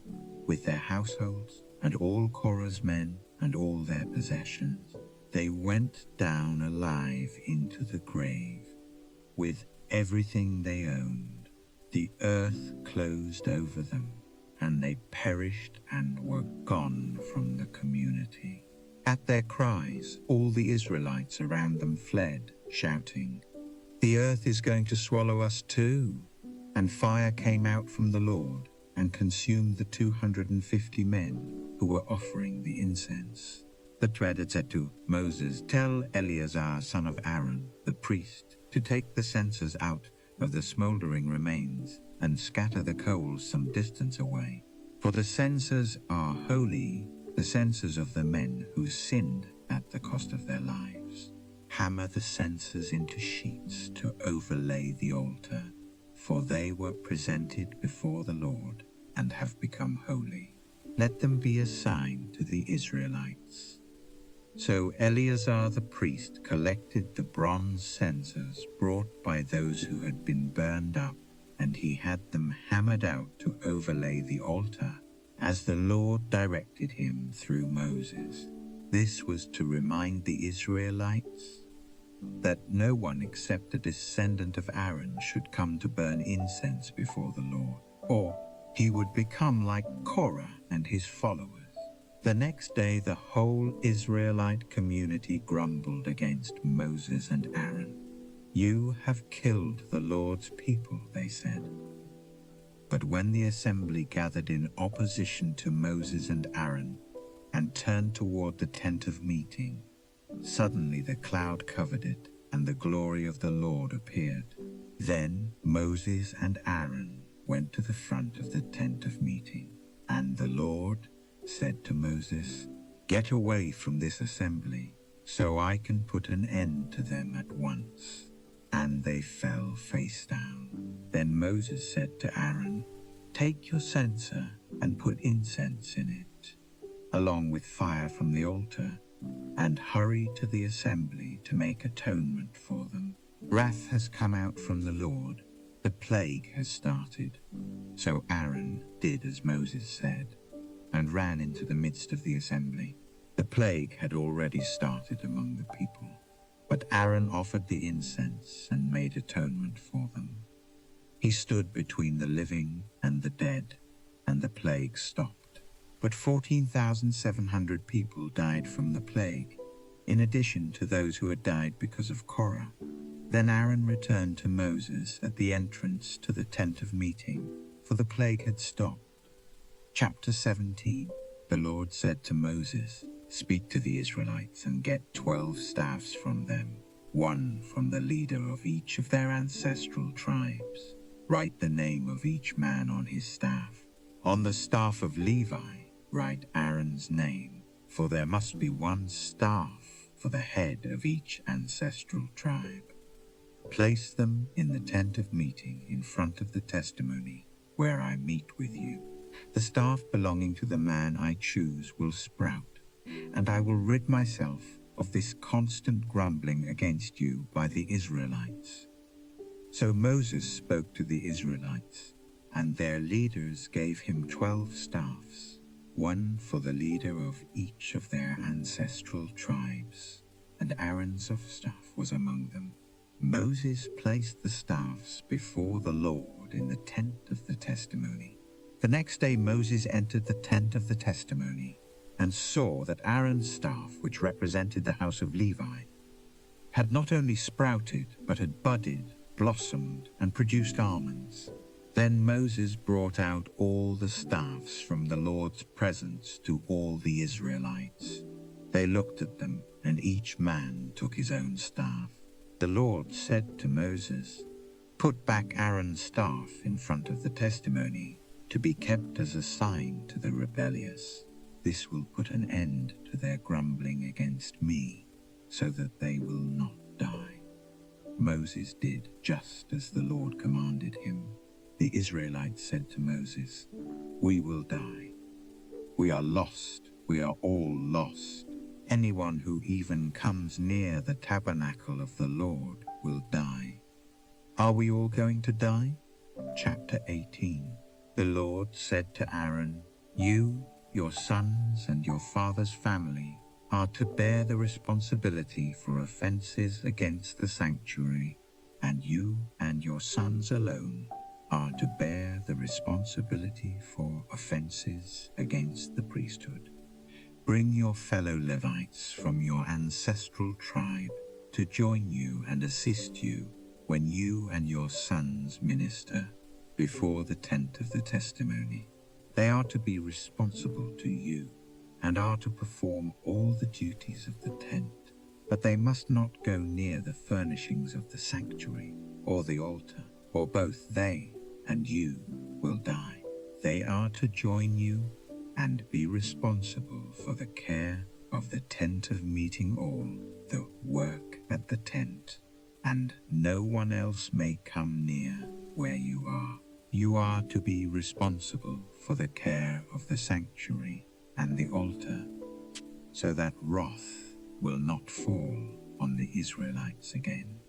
with their households, and all Korah's men, and all their possessions. They went down alive into the grave, with everything they owned. The earth closed over them, and they perished and were gone from the community. At their cries, all the Israelites around them fled, shouting, "The earth is going to swallow us too." And fire came out from the Lord and consumed the 250 men who were offering the incense. The dread had said to Moses, "Tell Eleazar, son of Aaron, the priest, to take the censers out of the smoldering remains and scatter the coals some distance away. For the censers are holy, the censers of the men who sinned at the cost of their lives. Hammer the censers into sheets to overlay the altar, for they were presented before the Lord and have become holy. Let them be a sign to the Israelites." So Eleazar the priest collected the bronze censers brought by those who had been burned up, and he had them hammered out to overlay the altar, as the Lord directed him through Moses. This was to remind the Israelites that no one except a descendant of Aaron should come to burn incense before the Lord, or he would become like Korah and his followers. The next day the whole Israelite community grumbled against Moses and Aaron. "You have killed the Lord's people," they said. But when the assembly gathered in opposition to Moses and Aaron and turned toward the tent of meeting, suddenly the cloud covered it, and the glory of the Lord appeared. Then Moses and Aaron went to the front of the tent of meeting, and the Lord said to Moses, "Get away from this assembly, so I can put an end to them at once." And they fell face down. Then Moses said to Aaron, "Take your censer and put incense in it, along with fire from the altar, and hurry to the assembly to make atonement for them. Wrath has come out from the Lord. The plague has started." So Aaron did as Moses said, and ran into the midst of the assembly. The plague had already started among the people, but Aaron offered the incense and made atonement for them. He stood between the living and the dead, and the plague stopped. But 14,700 people died from the plague, in addition to those who had died because of Korah. Then Aaron returned to Moses at the entrance to the tent of meeting, for the plague had stopped. Chapter 17. The Lord said to Moses, "Speak to the Israelites and get 12 staffs from them, one from the leader of each of their ancestral tribes. Write the name of each man on his staff. On the staff of Levi, write Aaron's name, for there must be one staff for the head of each ancestral tribe. Place them in the tent of meeting in front of the testimony, where I meet with you. The staff belonging to the man I choose will sprout, and I will rid myself of this constant grumbling against you by the Israelites." So Moses spoke to the Israelites, and their leaders gave him 12 staffs, one for the leader of each of their ancestral tribes, and Aaron's staff was among them. Moses placed the staffs before the Lord in the tent of the testimony. The next day Moses entered the tent of the testimony and saw that Aaron's staff, which represented the house of Levi, had not only sprouted, but had budded, blossomed, and produced almonds. Then Moses brought out all the staffs from the Lord's presence to all the Israelites. They looked at them, and each man took his own staff. The Lord said to Moses, "Put back Aaron's staff in front of the testimony, to be kept as a sign to the rebellious. This will put an end to their grumbling against me, so that they will not die." Moses did just as the Lord commanded him. The Israelites said to Moses, "We will die. We are lost. We are all lost. Anyone who even comes near the tabernacle of the Lord will die." Are we all going to die? Chapter 18. The Lord said to Aaron, "You, your sons, and your father's family are to bear the responsibility for offenses against the sanctuary, and you and your sons alone are to bear the responsibility for offenses against the priesthood. Bring your fellow Levites from your ancestral tribe to join you and assist you when you and your sons minister before the tent of the testimony. They are to be responsible to you and are to perform all the duties of the tent, but they must not go near the furnishings of the sanctuary or the altar, or both they and you will die. They are to join you and be responsible for the care of the tent of meeting, all the work at the tent, and no one else may come near where you are. You are to be responsible for the care of the sanctuary and the altar, so that wrath will not fall on the Israelites again.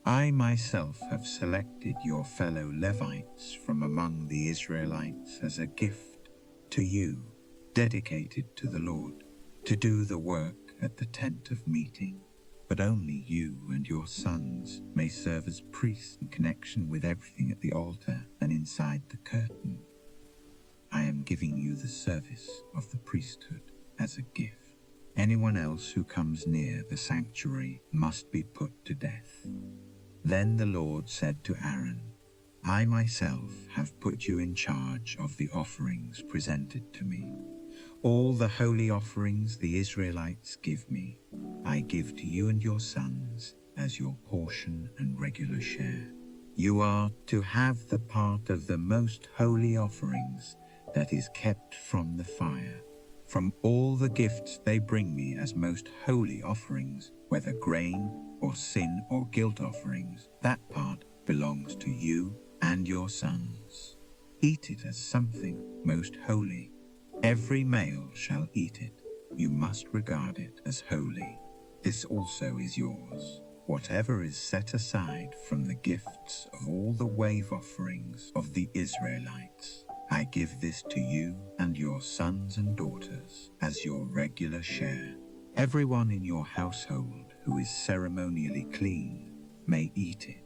I myself have selected your fellow Levites from among the Israelites as a gift to you, dedicated to the Lord, to do the work at the tent of meeting. But only you and your sons may serve as priests in connection with everything at the altar and inside the curtain. I am giving you the service of the priesthood as a gift. Anyone else who comes near the sanctuary must be put to death." Then the Lord said to Aaron, "I myself have put you in charge of the offerings presented to me. All the holy offerings the Israelites give me, I give to you and your sons as your portion and regular share. You are to have the part of the most holy offerings that is kept from the fire. From all the gifts they bring me as most holy offerings, whether grain or sin or guilt offerings, that part belongs to you and your sons. Eat it as something most holy. Every male shall eat it. You must regard it as holy. This also is yours. Whatever is set aside from the gifts of all the wave offerings of the Israelites, I give this to you and your sons and daughters as your regular share. Everyone in your household who is ceremonially clean may eat it.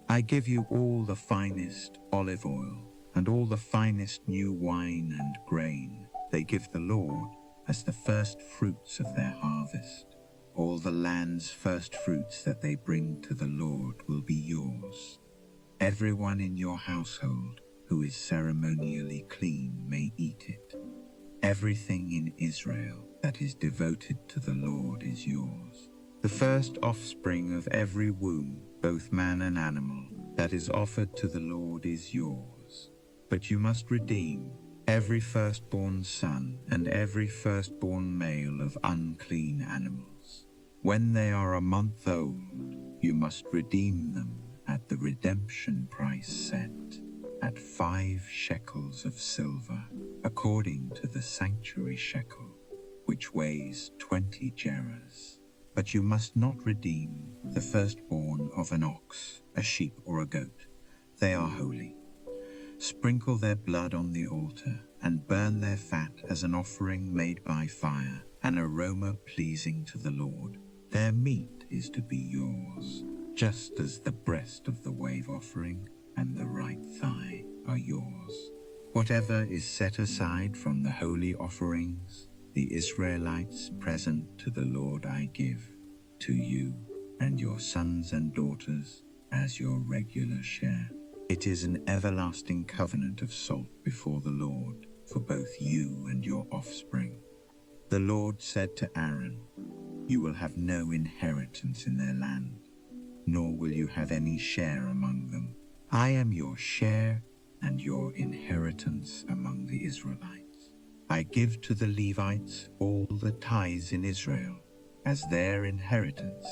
I give you all the finest olive oil and all the finest new wine and grain, they give the Lord as the first fruits of their harvest. All the land's first fruits that they bring to the Lord will be yours. Everyone in your household who is ceremonially clean may eat it. Everything in Israel that is devoted to the Lord is yours. The first offspring of every womb, both man and animal, that is offered to the Lord is yours. But you must redeem every firstborn son and every firstborn male of unclean animals. When they are a month old, you must redeem them at the redemption price set at 5 shekels of silver, according to the sanctuary shekel, which weighs 20 gerahs. But you must not redeem the firstborn of an ox, a sheep, or a goat. They are holy. Sprinkle their blood on the altar and burn their fat as an offering made by fire, an aroma pleasing to the Lord. Their meat is to be yours, just as the breast of the wave offering and the right thigh are yours. Whatever is set aside from the holy offerings, the Israelites present to the Lord I give to you and your sons and daughters as your regular share. It is an everlasting covenant of salt before the Lord for both you and your offspring. The Lord said to Aaron, "You will have no inheritance in their land, nor will you have any share among them. I am your share and your inheritance among the Israelites. I give to the Levites all the tithes in Israel as their inheritance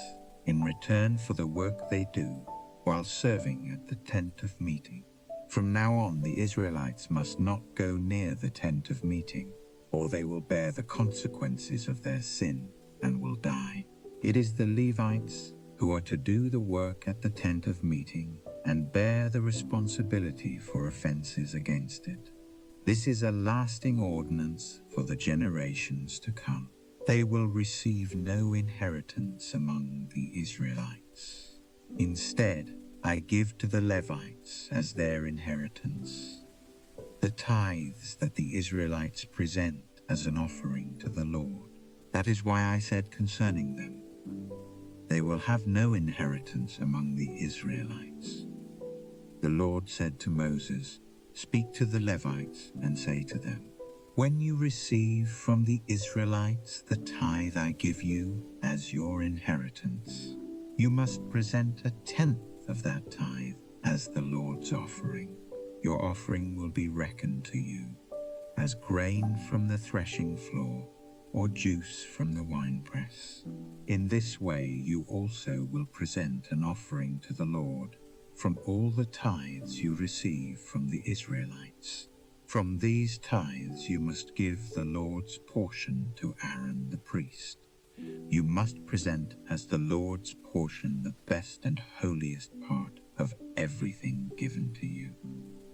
in return for the work they do while serving at the tent of meeting. From now on, the Israelites must not go near the tent of meeting, or they will bear the consequences of their sin and will die. It is the Levites who are to do the work at the tent of meeting and bear the responsibility for offenses against it. This is a lasting ordinance for the generations to come. They will receive no inheritance among the Israelites. Instead, I give to the Levites as their inheritance the tithes that the Israelites present as an offering to the Lord. That is why I said concerning them, they will have no inheritance among the Israelites. The Lord said to Moses, "Speak to the Levites and say to them, when you receive from the Israelites the tithe I give you as your inheritance, you must present 1/10 of that tithe as the Lord's offering. Your offering will be reckoned to you as grain from the threshing floor or juice from the winepress. In this way you also will present an offering to the Lord from all the tithes you receive from the Israelites. From these tithes you must give the Lord's portion to Aaron the priest. You must present as the Lord's portion the best and holiest part of everything given to you.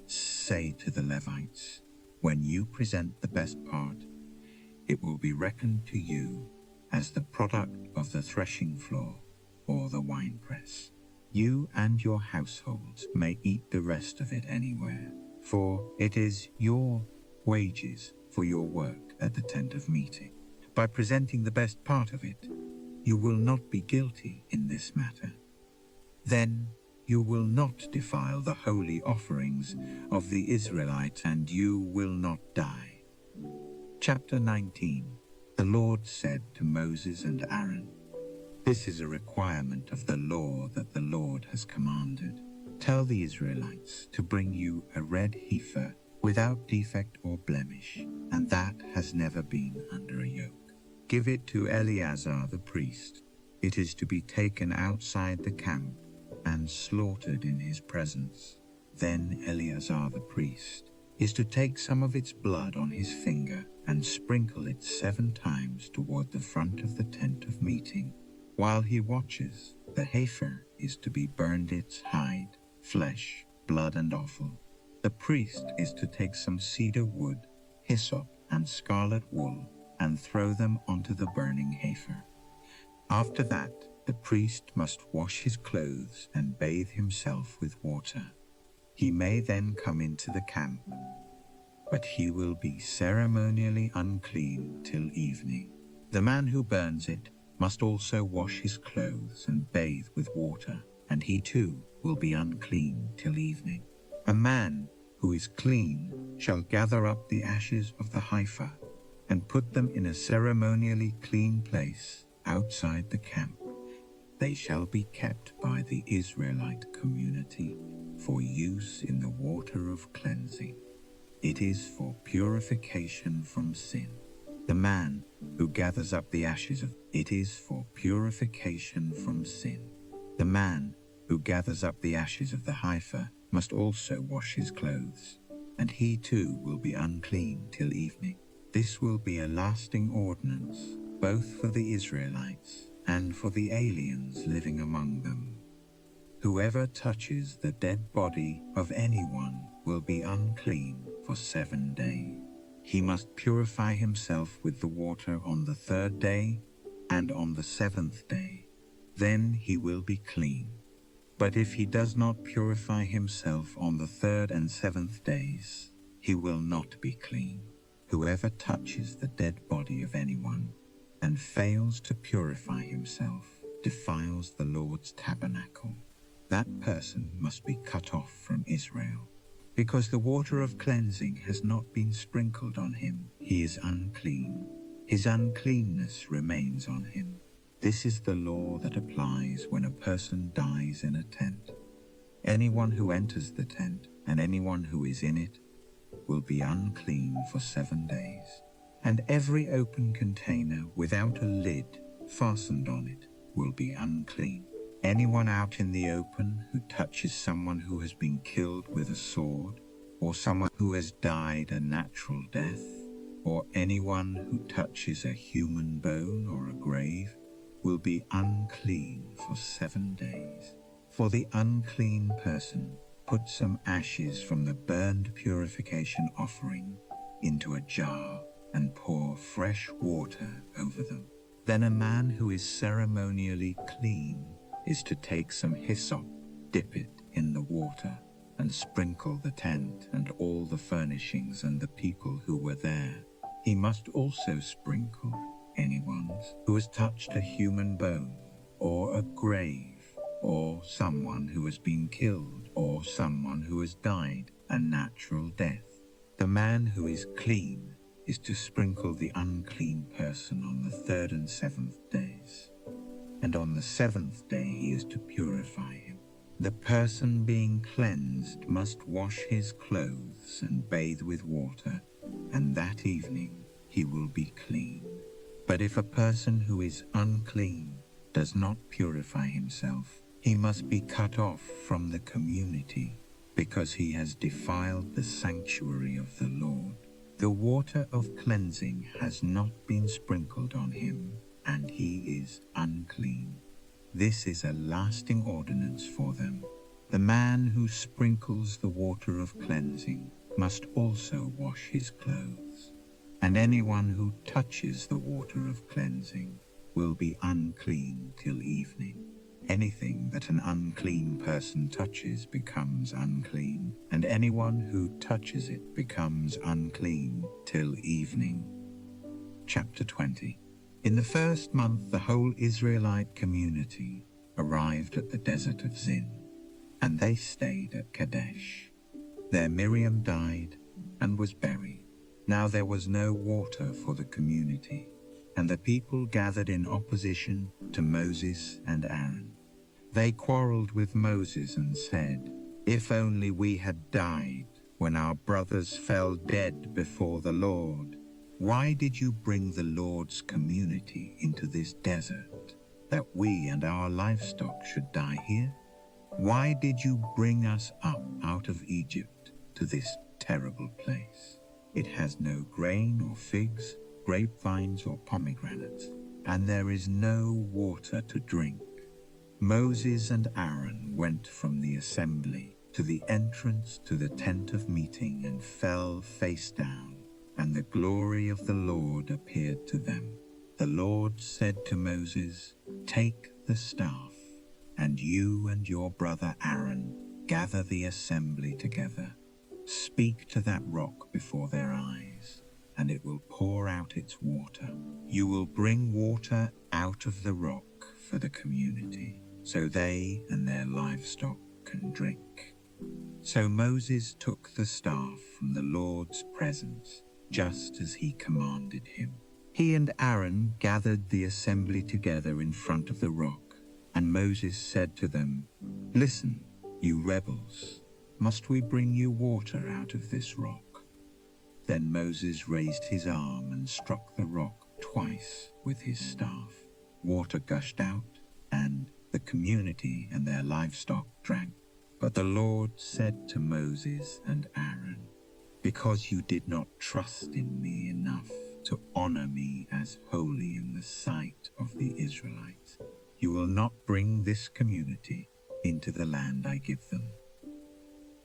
Say to the Levites, when you present the best part, it will be reckoned to you as the product of the threshing floor or the winepress. You and your households may eat the rest of it anywhere, for it is your wages for your work at the tent of meeting. By presenting the best part of it, you will not be guilty in this matter. Then you will not defile the holy offerings of the Israelites, and you will not die." Chapter 19. The Lord said to Moses and Aaron, "This is a requirement of the law that the Lord has commanded. Tell the Israelites to bring you a red heifer without defect or blemish, and that has never been under a yoke. Give it to Eleazar the priest. It is to be taken outside the camp and slaughtered in his presence. Then Eleazar the priest is to take some of its blood on his finger and sprinkle it 7 times toward the front of the tent of meeting. While he watches, the heifer is to be burned its hide, flesh, blood, and offal. The priest is to take some cedar wood, hyssop, and scarlet wool and throw them onto the burning heifer. After that, the priest must wash his clothes and bathe himself with water. He may then come into the camp. but he will be ceremonially unclean till evening. The man who burns it must also wash his clothes and bathe with water, and he too will be unclean till evening. A man who is clean shall gather up the ashes of the heifer and put them in a ceremonially clean place outside the camp. They shall be kept by the Israelite community for use in the water of cleansing. It is for purification from sin. The man who gathers up the ashes of it is for purification from sin. The man who gathers up the ashes of the heifer must also wash his clothes, and he too will be unclean till evening. This will be a lasting ordinance, both for the Israelites and for the aliens living among them. Whoever touches the dead body of anyone will be unclean for 7 days. He must purify himself with the water on the 3rd day and on the 7th day. Then he will be clean. But if he does not purify himself on the 3rd and 7th days, he will not be clean. Whoever touches the dead body of anyone and fails to purify himself defiles the Lord's tabernacle. That person must be cut off from Israel. Because the water of cleansing has not been sprinkled on him, he is unclean. His uncleanness remains on him. This is the law that applies when a person dies in a tent. Anyone who enters the tent and anyone who is in it will be unclean for 7 days. And every open container without a lid fastened on it will be unclean. Anyone out in the open who touches someone who has been killed with a sword, or someone who has died a natural death, or anyone who touches a human bone or a grave, will be unclean for 7 days. For the unclean person, put some ashes from the burned purification offering into a jar and pour fresh water over them. Then a man who is ceremonially clean is to take some hyssop, dip it in the water, and sprinkle the tent and all the furnishings and the people who were there. He must also sprinkle anyone who has touched a human bone, or a grave, or someone who has been killed, or someone who has died a natural death. The man who is clean is to sprinkle the unclean person on the 3rd and 7th days. And on the 7th day he is to purify him. The person being cleansed must wash his clothes and bathe with water, and that evening he will be clean. But if a person who is unclean does not purify himself, he must be cut off from the community, because he has defiled the sanctuary of the Lord. The water of cleansing has not been sprinkled on him, and he is unclean. This is a lasting ordinance for them. The man who sprinkles the water of cleansing must also wash his clothes, and anyone who touches the water of cleansing will be unclean till evening. Anything that an unclean person touches becomes unclean, and anyone who touches it becomes unclean till evening. Chapter 20. In the 1st month, the whole Israelite community arrived at the desert of Zin, and they stayed at Kadesh. There Miriam died and was buried. Now there was no water for the community, and the people gathered in opposition to Moses and Aaron. They quarreled with Moses and said, "If only we had died when our brothers fell dead before the Lord. Why did you bring the Lord's community into this desert, that we and our livestock should die here? Why did you bring us up out of Egypt to this terrible place? It has no grain or figs, grapevines or pomegranates, and there is no water to drink." Moses and Aaron went from the assembly to the entrance to the tent of meeting and fell face down, and the glory of the Lord appeared to them. The Lord said to Moses, "Take the staff, and you and your brother Aaron gather the assembly together. Speak to that rock before their eyes, and it will pour out its water. You will bring water out of the rock for the community, so they and their livestock can drink. So Moses took the staff from the Lord's presence, just as he commanded him. He and Aaron gathered the assembly together in front of the rock, and Moses said to them, "Listen, you rebels, must we bring you water out of this rock?" Then Moses raised his arm and struck the rock twice with his staff. Water gushed out, and the community and their livestock drank. But the Lord said to Moses and Aaron, "Because you did not trust in me enough to honor me as holy in the sight of the Israelites, you will not bring this community into the land I give them."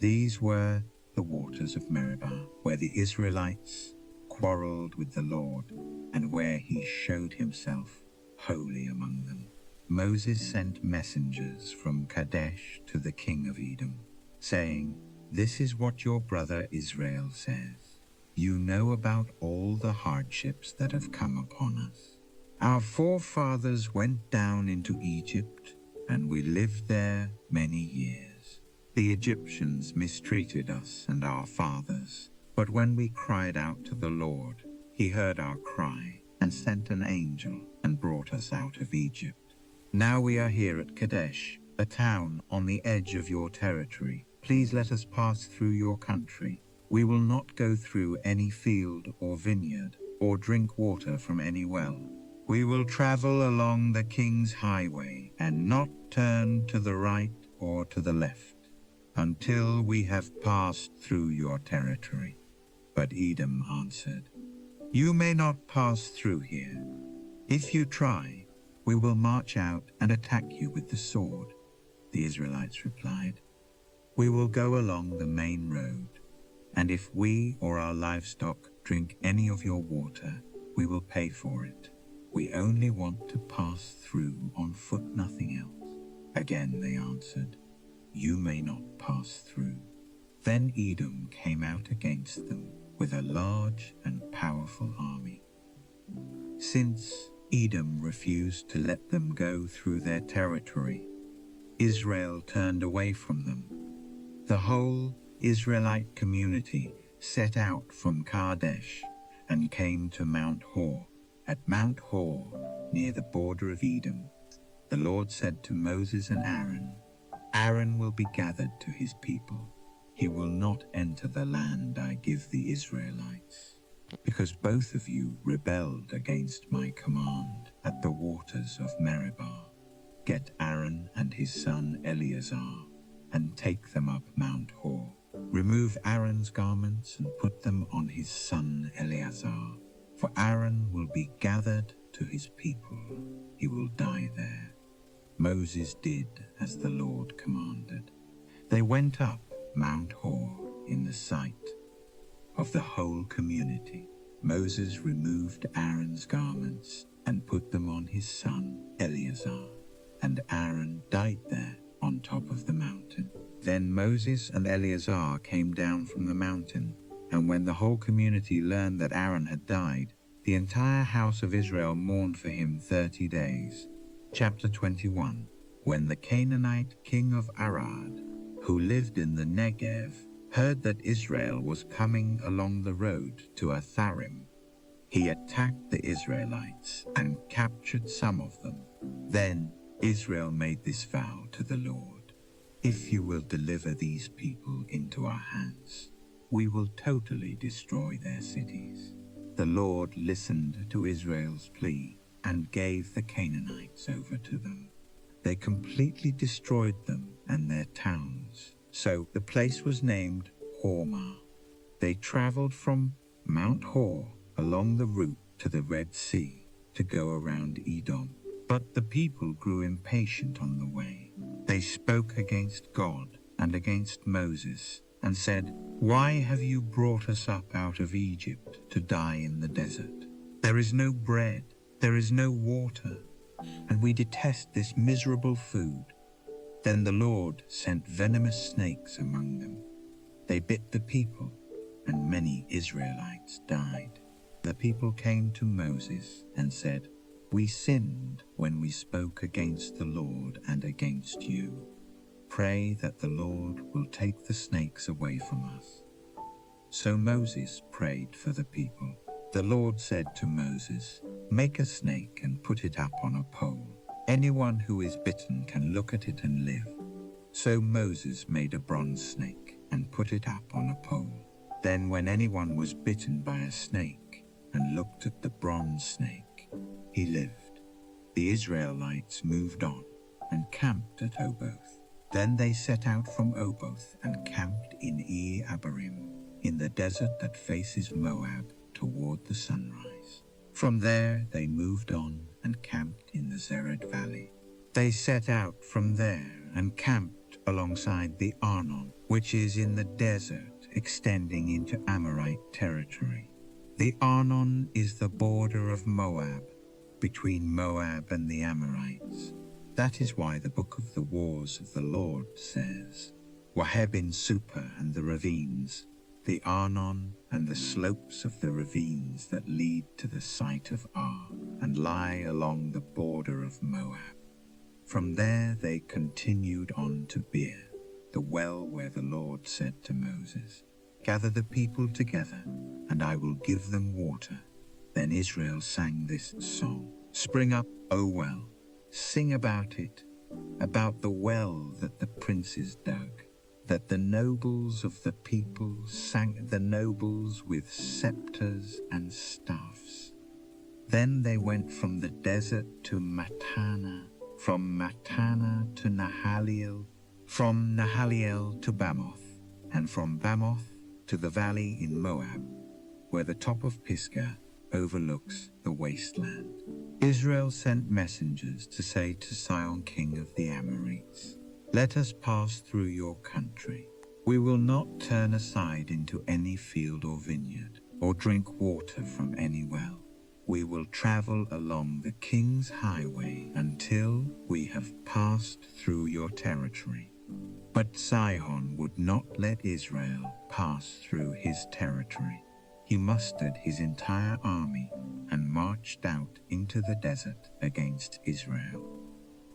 These were the waters of Meribah, where the Israelites quarreled with the Lord, and where he showed himself holy among them. Moses sent messengers from Kadesh to the king of Edom, saying, "This is what your brother Israel says. You know about all the hardships that have come upon us. Our forefathers went down into Egypt, and we lived there many years. The Egyptians mistreated us and our fathers, but when we cried out to the Lord, he heard our cry and sent an angel and brought us out of Egypt. Now we are here at Kadesh, a town on the edge of your territory. Please let us pass through your country. We will not go through any field or vineyard, or drink water from any well. We will travel along the king's highway and not turn to the right or to the left until we have passed through your territory." But Edom answered, "You may not pass through here. If you try, we will march out and attack you with the sword." The Israelites replied, "We will go along the main road, and if we or our livestock drink any of your water, we will pay for it. We only want to pass through on foot, nothing else." Again they answered, "You may not pass through." Then Edom came out against them with a large and powerful army. Since Edom refused to let them go through their territory, Israel turned away from them. The whole Israelite community set out from Kadesh and came to Mount Hor. At Mount Hor, near the border of Edom, the Lord said to Moses and Aaron, "Aaron will be gathered to his people. He will not enter the land I give the Israelites, because both of you rebelled against my command at the waters of Meribah. Get Aaron and his son Eleazar and take them up Mount Hor. Remove Aaron's garments and put them on his son Eleazar, for Aaron will be gathered to his people. He will die there." Moses did as the Lord commanded. They went up Mount Hor in the sight of the whole community. Moses removed Aaron's garments and put them on his son Eleazar, and Aaron died there on top of the mountain. Then Moses and Eleazar came down from the mountain, and when the whole community learned that Aaron had died, the entire house of Israel mourned for him 30 days. Chapter 21. When the Canaanite king of Arad, who lived in the Negev, heard that Israel was coming along the road to Atharim, he attacked the Israelites and captured some of them. Then Israel made this vow to the Lord: "If you will deliver these people into our hands, we will totally destroy their cities." The Lord listened to Israel's plea and gave the Canaanites over to them. They completely destroyed them and their towns. So the place was named Hormah. They traveled from Mount Hor along the route to the Red Sea to go around Edom. But the people grew impatient on the way. They spoke against God and against Moses and said, "Why have you brought us up out of Egypt to die in the desert? There is no bread, there is no water, and we detest this miserable food." Then the Lord sent venomous snakes among them. They bit the people, and many Israelites died. The people came to Moses and said, "We sinned when we spoke against the Lord and against you. Pray that the Lord will take the snakes away from us." So Moses prayed for the people. The Lord said to Moses, "Make a snake and put it up on a pole. Anyone who is bitten can look at it and live." So Moses made a bronze snake and put it up on a pole. Then when anyone was bitten by a snake and looked at the bronze snake, he lived. The Israelites moved on and camped at Oboth. Then they set out from Oboth and camped in Abarim, in the desert that faces Moab toward the sunrise. From there they moved on and camped in the Zered Valley. They set out from there and camped alongside the Arnon, which is in the desert extending into Amorite territory. The Arnon is the border of Moab, between Moab and the Amorites. That is why the book of the wars of the Lord says, Waheb Super and the ravines, the Arnon and the slopes of the ravines that lead to the site of Ar and lie along the border of Moab. From there they continued on to Beer, the well where the Lord said to Moses, "Gather the people together, and I will give them water." Then Israel sang this song, "Spring up, O well, sing about it, about the well that the princes dug, that the nobles of the people sang, the nobles with scepters and staffs." Then they went from the desert to Matana, from Matana to Nahaliel, from Nahaliel to Bamoth, and from Bamoth to the valley in Moab, where the top of Pisgah overlooks the wasteland. Israel sent messengers to say to Sihon, king of the Amorites, "Let us pass through your country. We will not turn aside into any field or vineyard, or drink water from any well. We will travel along the king's highway until we have passed through your territory." But Sihon would not let Israel pass through his territory. He mustered his entire army and marched out into the desert against Israel.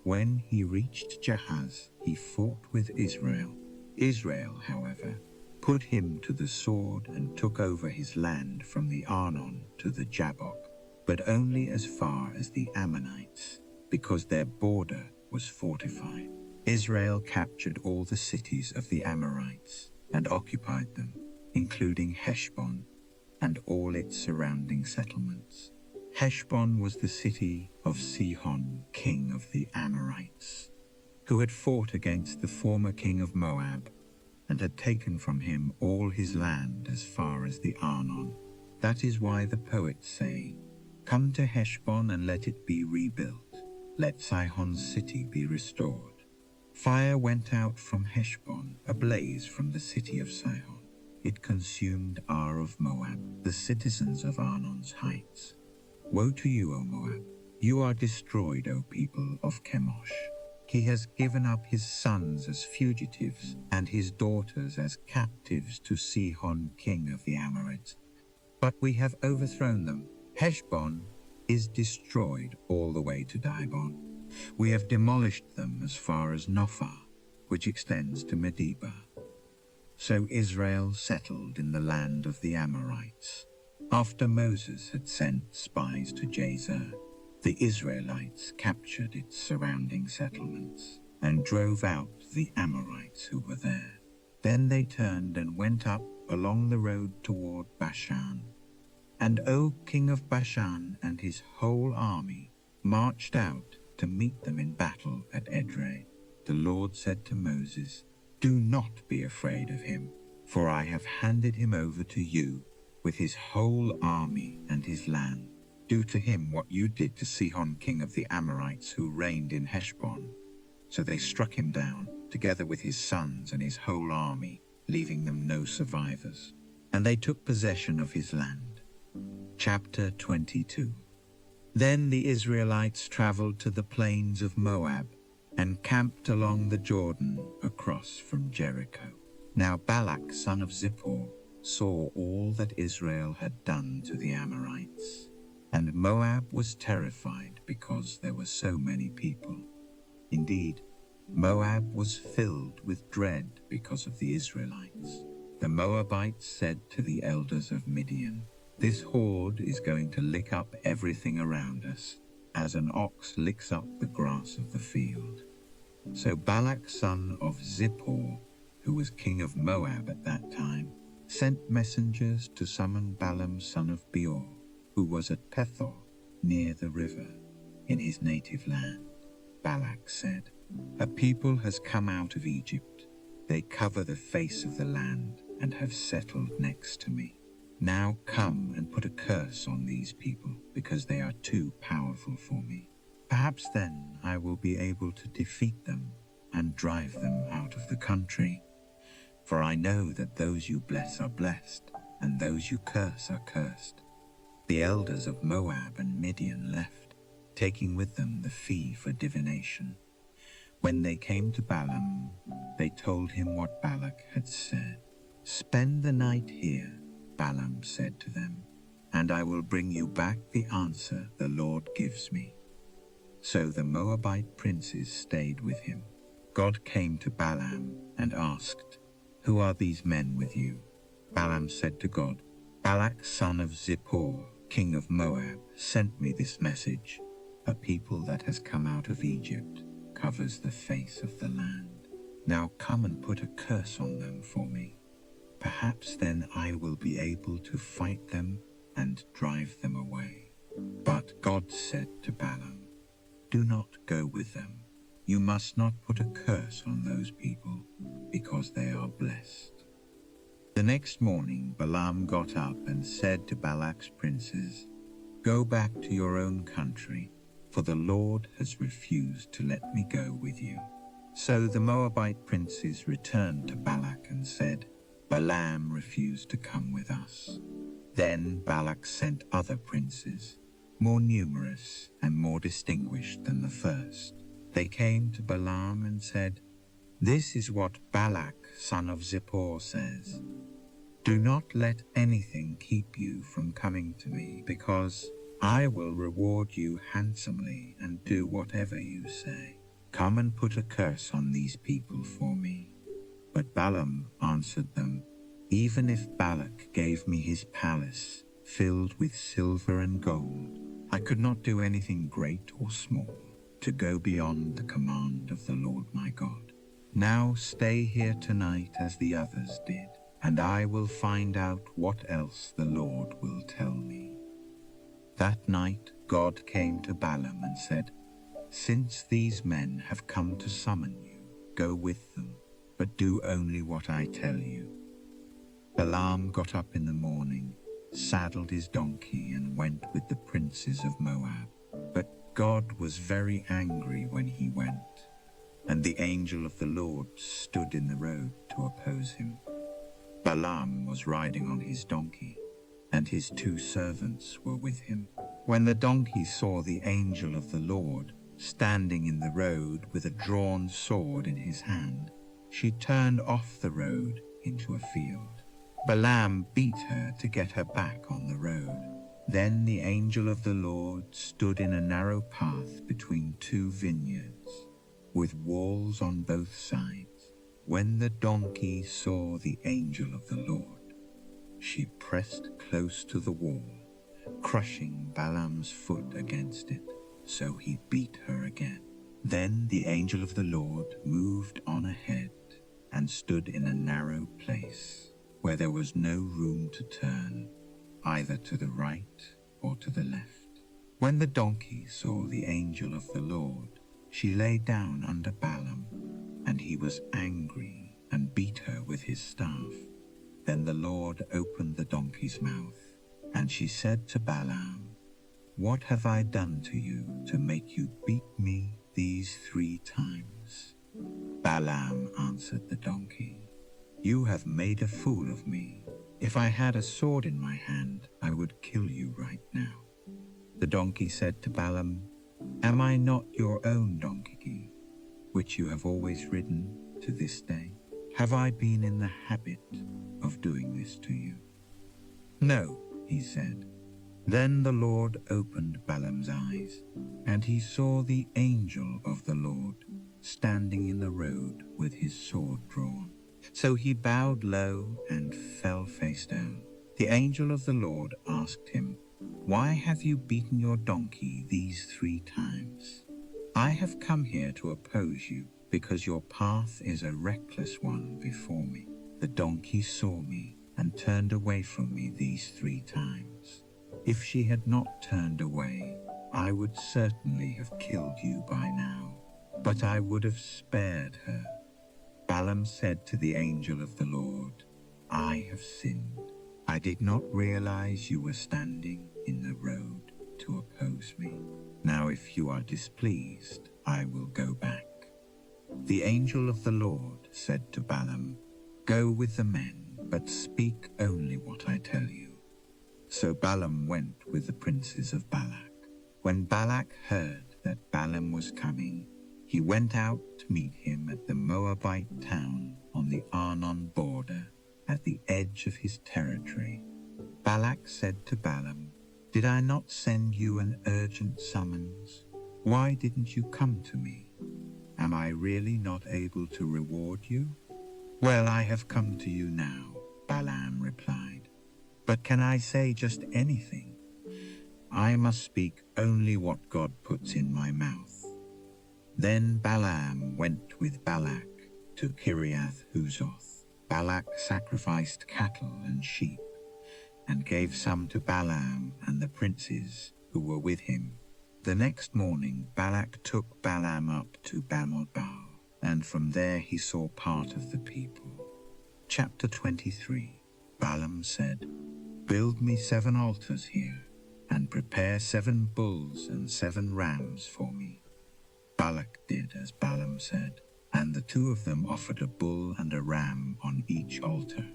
When he reached Jahaz, he fought with Israel. Israel, however, put him to the sword and took over his land from the Arnon to the Jabbok, but only as far as the Ammonites, because their border was fortified. Israel captured all the cities of the Amorites and occupied them, including Heshbon and all its surrounding settlements. Heshbon was the city of Sihon, king of the Amorites, who had fought against the former king of Moab and had taken from him all his land as far as the Arnon. That is why the poets say, "Come to Heshbon and let it be rebuilt. Let Sihon's city be restored." Fire went out from Heshbon, a blaze from the city of Sihon. It consumed Ar of Moab, the citizens of Arnon's heights. Woe to you, O Moab! You are destroyed, O people of Chemosh. He has given up his sons as fugitives and his daughters as captives to Sihon, king of the Amorites. But we have overthrown them. Heshbon is destroyed all the way to Dibon. We have demolished them as far as Nophah, which extends to Medeba. So Israel settled in the land of the Amorites. After Moses had sent spies to Jazer, the Israelites captured its surrounding settlements and drove out the Amorites who were there. Then they turned and went up along the road toward Bashan. And Og, king of Bashan, and his whole army marched out to meet them in battle at Edrei. The Lord said to Moses, "Do not be afraid of him, for I have handed him over to you with his whole army and his land. Do to him what you did to Sihon, king of the Amorites, who reigned in Heshbon." So they struck him down, together with his sons and his whole army, leaving them no survivors. And they took possession of his land. Chapter 22. Then the Israelites traveled to the plains of Moab and camped along the Jordan across from Jericho. Now Balak son of Zippor saw all that Israel had done to the Amorites, and Moab was terrified because there were so many people. Indeed, Moab was filled with dread because of the Israelites. The Moabites said to the elders of Midian, "This horde is going to lick up everything around us, as an ox licks up the grass of the field." So Balak son of Zippor, who was king of Moab at that time, sent messengers to summon Balaam son of Beor, who was at Pethor, near the river, in his native land. Balak said, "A people has come out of Egypt. They cover the face of the land and have settled next to me. Now come and put a curse on these people, because they are too powerful for me. Perhaps then I will be able to defeat them and drive them out of the country. For I know that those you bless are blessed, and those you curse are cursed." The elders of Moab and Midian left, taking with them the fee for divination. When they came to Balaam, they told him what Balak had said. "Spend the night here," Balaam said to them, "and I will bring you back the answer the Lord gives me." So the Moabite princes stayed with him. God came to Balaam and asked, "Who are these men with you?" Balaam said to God, "Balak son of Zippor, king of Moab, sent me this message. A people that has come out of Egypt covers the face of the land. Now come and put a curse on them for me. Perhaps then I will be able to fight them and drive them away." But God said to Balaam, "Do not go with them. You must not put a curse on those people, because they are blessed." The next morning Balaam got up and said to Balak's princes, "Go back to your own country, for the Lord has refused to let me go with you." So the Moabite princes returned to Balak and said, "Balaam refused to come with us." Then Balak sent other princes, more numerous and more distinguished than the first. They came to Balaam and said, "This is what Balak son of Zippor says. Do not let anything keep you from coming to me, because I will reward you handsomely and do whatever you say. Come and put a curse on these people for me." But Balaam answered them, "Even if Balak gave me his palace filled with silver and gold, I could not do anything great or small to go beyond the command of the Lord my God. Now stay here tonight as the others did, and I will find out what else the Lord will tell me." That night God came to Balaam and said, "Since these men have come to summon you, go with them, but do only what I tell you." Balaam got up in the morning, saddled his donkey, and went with the princes of Moab. But God was very angry when he went, and the angel of the Lord stood in the road to oppose him. Balaam was riding on his donkey, and his 2 servants were with him. When the donkey saw the angel of the Lord standing in the road with a drawn sword in his hand, she turned off the road into a field. Balaam beat her to get her back on the road. Then the angel of the Lord stood in a narrow path between 2 vineyards, with walls on both sides. When the donkey saw the angel of the Lord, she pressed close to the wall, crushing Balaam's foot against it, so he beat her again. Then the angel of the Lord moved on ahead and stood in a narrow place where there was no room to turn, either to the right or to the left. When the donkey saw the angel of the Lord, she lay down under Balaam, and he was angry and beat her with his staff. Then the Lord opened the donkey's mouth, and she said to Balaam, "What have I done to you to make you beat me these 3 times?" Balaam answered the donkey, "You have made a fool of me. If I had a sword in my hand, I would kill you right now." The donkey said to Balaam, "Am I not your own donkey, which you have always ridden to this day? Have I been in the habit of doing this to you? No, he said. Then the Lord opened Balaam's eyes, and he saw the angel of the Lord standing in the road with his sword drawn. So he bowed low and fell face down. The angel of the Lord asked him, "Why have you beaten your donkey these 3 times? I have come here to oppose you, because your path is a reckless one before me. The donkey saw me and turned away from me these 3 times. If she had not turned away, I would certainly have killed you by now, but I would have spared her." Balaam said to the angel of the Lord, "I have sinned. I did not realize you were standing in the road to oppose me. Now if you are displeased, I will go back." The angel of the Lord said to Balaam, "Go with the men, but speak only what I tell you." So Balaam went with the princes of Balak. When Balak heard that Balaam was coming, he went out to meet him at the Moabite town on the Arnon border, at the edge of his territory. Balak said to Balaam, "Did I not send you an urgent summons? Why didn't you come to me? Am I really not able to reward you?" "Well, I have come to you now," Balaam replied. "But can I say just anything? I must speak only what God puts in my mouth." Then Balaam went with Balak to Kiriath Huzoth. Balak sacrificed cattle and sheep, and gave some to Balaam and the princes who were with him. The next morning Balak took Balaam up to Bamotbaal, and from there he saw part of the people. Chapter 23. Balaam said, "Build me 7 altars here, and prepare 7 bulls and 7 rams for me." Balak did as Balaam said, and the 2 of them offered a bull and a ram on each altar.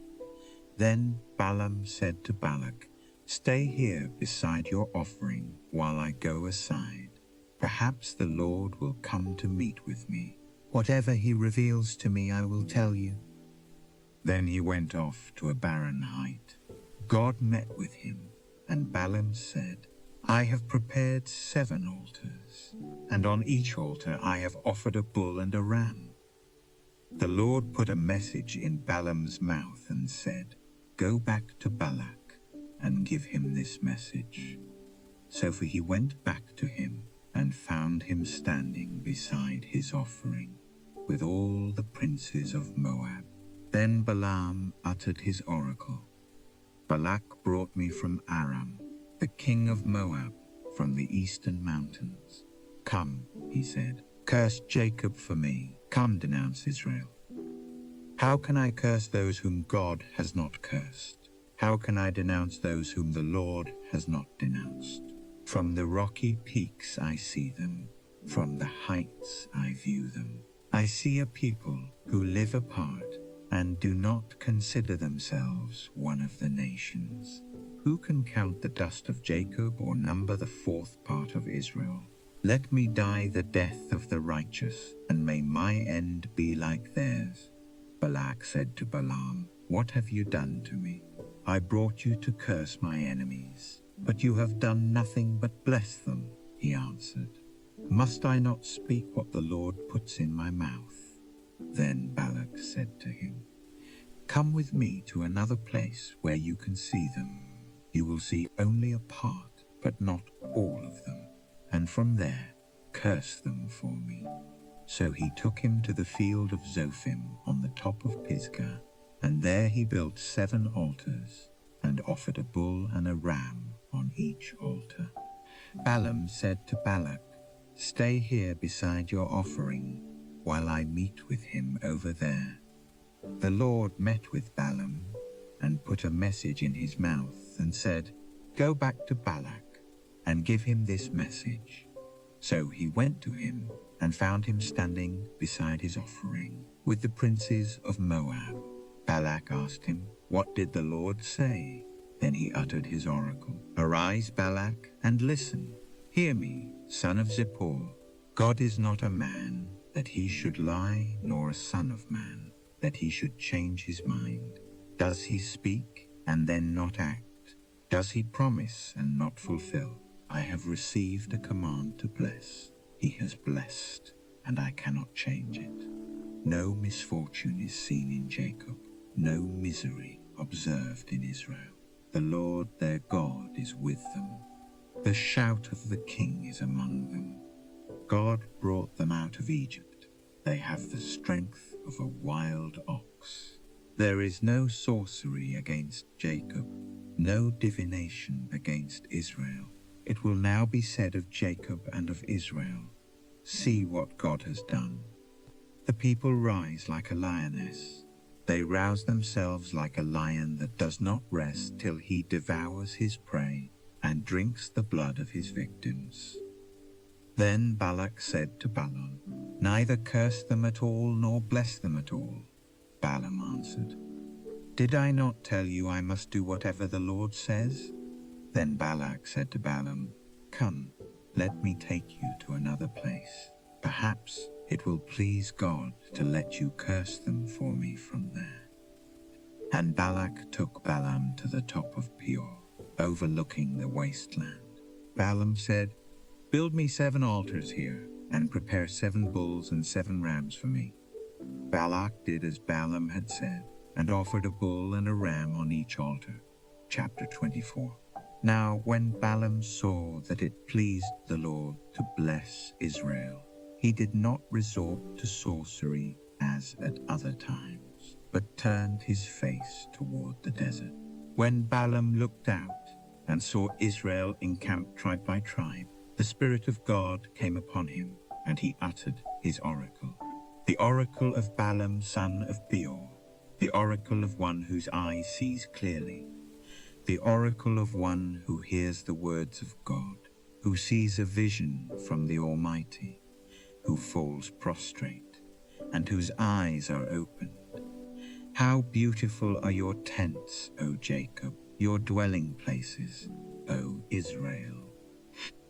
Then Balaam said to Balak, "Stay here beside your offering while I go aside. Perhaps the Lord will come to meet with me. Whatever he reveals to me, I will tell you." Then he went off to a barren height. God met with him, and Balaam said, "I have prepared 7 altars, and on each altar I have offered a bull and a ram." The Lord put a message in Balaam's mouth and said, "Go back to Balak and give him this message." So he went back to him and found him standing beside his offering with all the princes of Moab. Then Balaam uttered his oracle. "Balak brought me from Aram, the king of Moab, from the eastern mountains. Come," he said, "curse Jacob for me. Come, denounce Israel. How can I curse those whom God has not cursed? How can I denounce those whom the Lord has not denounced? From the rocky peaks I see them. From the heights I view them. I see a people who live apart and do not consider themselves one of the nations. Who can count the dust of Jacob or number the 4th part of Israel? Let me die the death of the righteous, and may my end be like theirs." Balak said to Balaam, "What have you done to me? I brought you to curse my enemies, but you have done nothing but bless them," he answered. "Must I not speak what the Lord puts in my mouth?" Then Balak said to him, "Come with me to another place where you can see them. You will see only a part, but not all of them, and from there curse them for me." So he took him to the field of Zophim on the top of Pisgah, and there he built 7 altars, and offered a bull and a ram on each altar. Balaam said to Balak, "Stay here beside your offering, while I meet with him over there." The Lord met with Balaam, and put a message in his mouth, and said, "Go back to Balak, and give him this message." So he went to him, and found him standing beside his offering, with the princes of Moab. Balak asked him, "What did the Lord say?" Then he uttered his oracle. "Arise, Balak, and listen. Hear me, son of Zippor. God is not a man, that he should lie, nor a son of man, that he should change his mind? Does he speak and then not act? Does he promise and not fulfill? I have received a command to bless. He has blessed, and I cannot change it. No misfortune is seen in Jacob, no misery observed in Israel. The Lord their God is with them. The shout of the king is among them. God brought them out of Egypt. They have the strength of a wild ox. There is no sorcery against Jacob, no divination against Israel. It will now be said of Jacob and of Israel, see what God has done. The people rise like a lioness. They rouse themselves like a lion that does not rest till he devours his prey and drinks the blood of his victims. Then Balak said to Balaam, neither curse them at all nor bless them at all. Balaam answered, did I not tell you I must do whatever the Lord says? Then Balak said to Balaam, come, let me take you to another place. Perhaps it will please God to let you curse them for me from there. And Balak took Balaam to the top of Peor, overlooking the wasteland. Balaam said, build me 7 altars here, and prepare 7 bulls and 7 rams for me. Balak did as Balaam had said, and offered a bull and a ram on each altar. Chapter 24. Now when Balaam saw that it pleased the Lord to bless Israel, he did not resort to sorcery as at other times, but turned his face toward the desert. When Balaam looked out and saw Israel encamped tribe by tribe, the Spirit of God came upon him, and he uttered his oracle. The oracle of Balaam son of Beor, the oracle of one whose eye sees clearly, the oracle of one who hears the words of God, who sees a vision from the Almighty, who falls prostrate, and whose eyes are opened. How beautiful are your tents, O Jacob, your dwelling places, O Israel.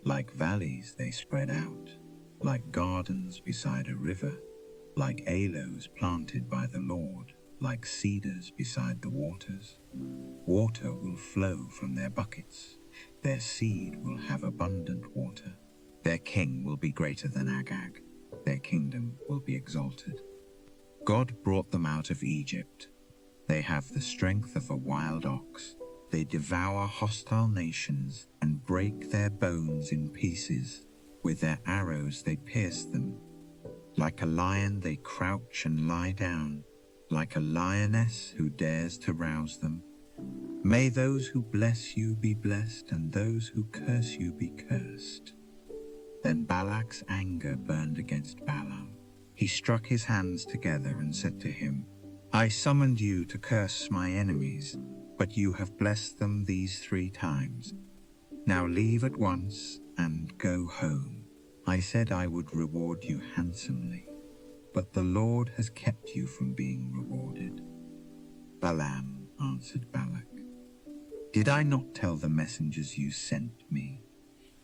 Like valleys they spread out, like gardens beside a river, like aloes planted by the Lord, like cedars beside the waters. Water will flow from their buckets, their seed will have abundant water. Their king will be greater than Agag, their kingdom will be exalted. God brought them out of Egypt. They have the strength of a wild ox. They devour hostile nations and break their bones in pieces. With their arrows they pierce them. Like a lion they crouch and lie down, like a lioness who dares to rouse them. May those who bless you be blessed, and those who curse you be cursed. Then Balak's anger burned against Balaam. He struck his hands together and said to him, I summoned you to curse my enemies, but you have blessed them these 3 times. Now leave at once and go home. I said I would reward you handsomely, but the Lord has kept you from being rewarded. Balaam answered Balak, did I not tell the messengers you sent me?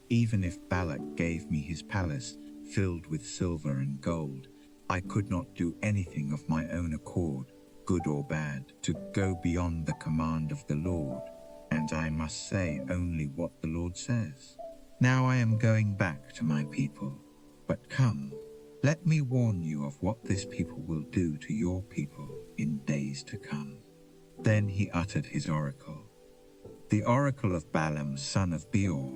Even if Balak gave me his palace filled with silver and gold, I could not do anything of my own accord, good or bad, to go beyond the command of the Lord, and I must say only what the Lord says. Now I am going back to my people, but come, let me warn you of what this people will do to your people in days to come. Then he uttered his oracle, the oracle of Balaam son of Beor,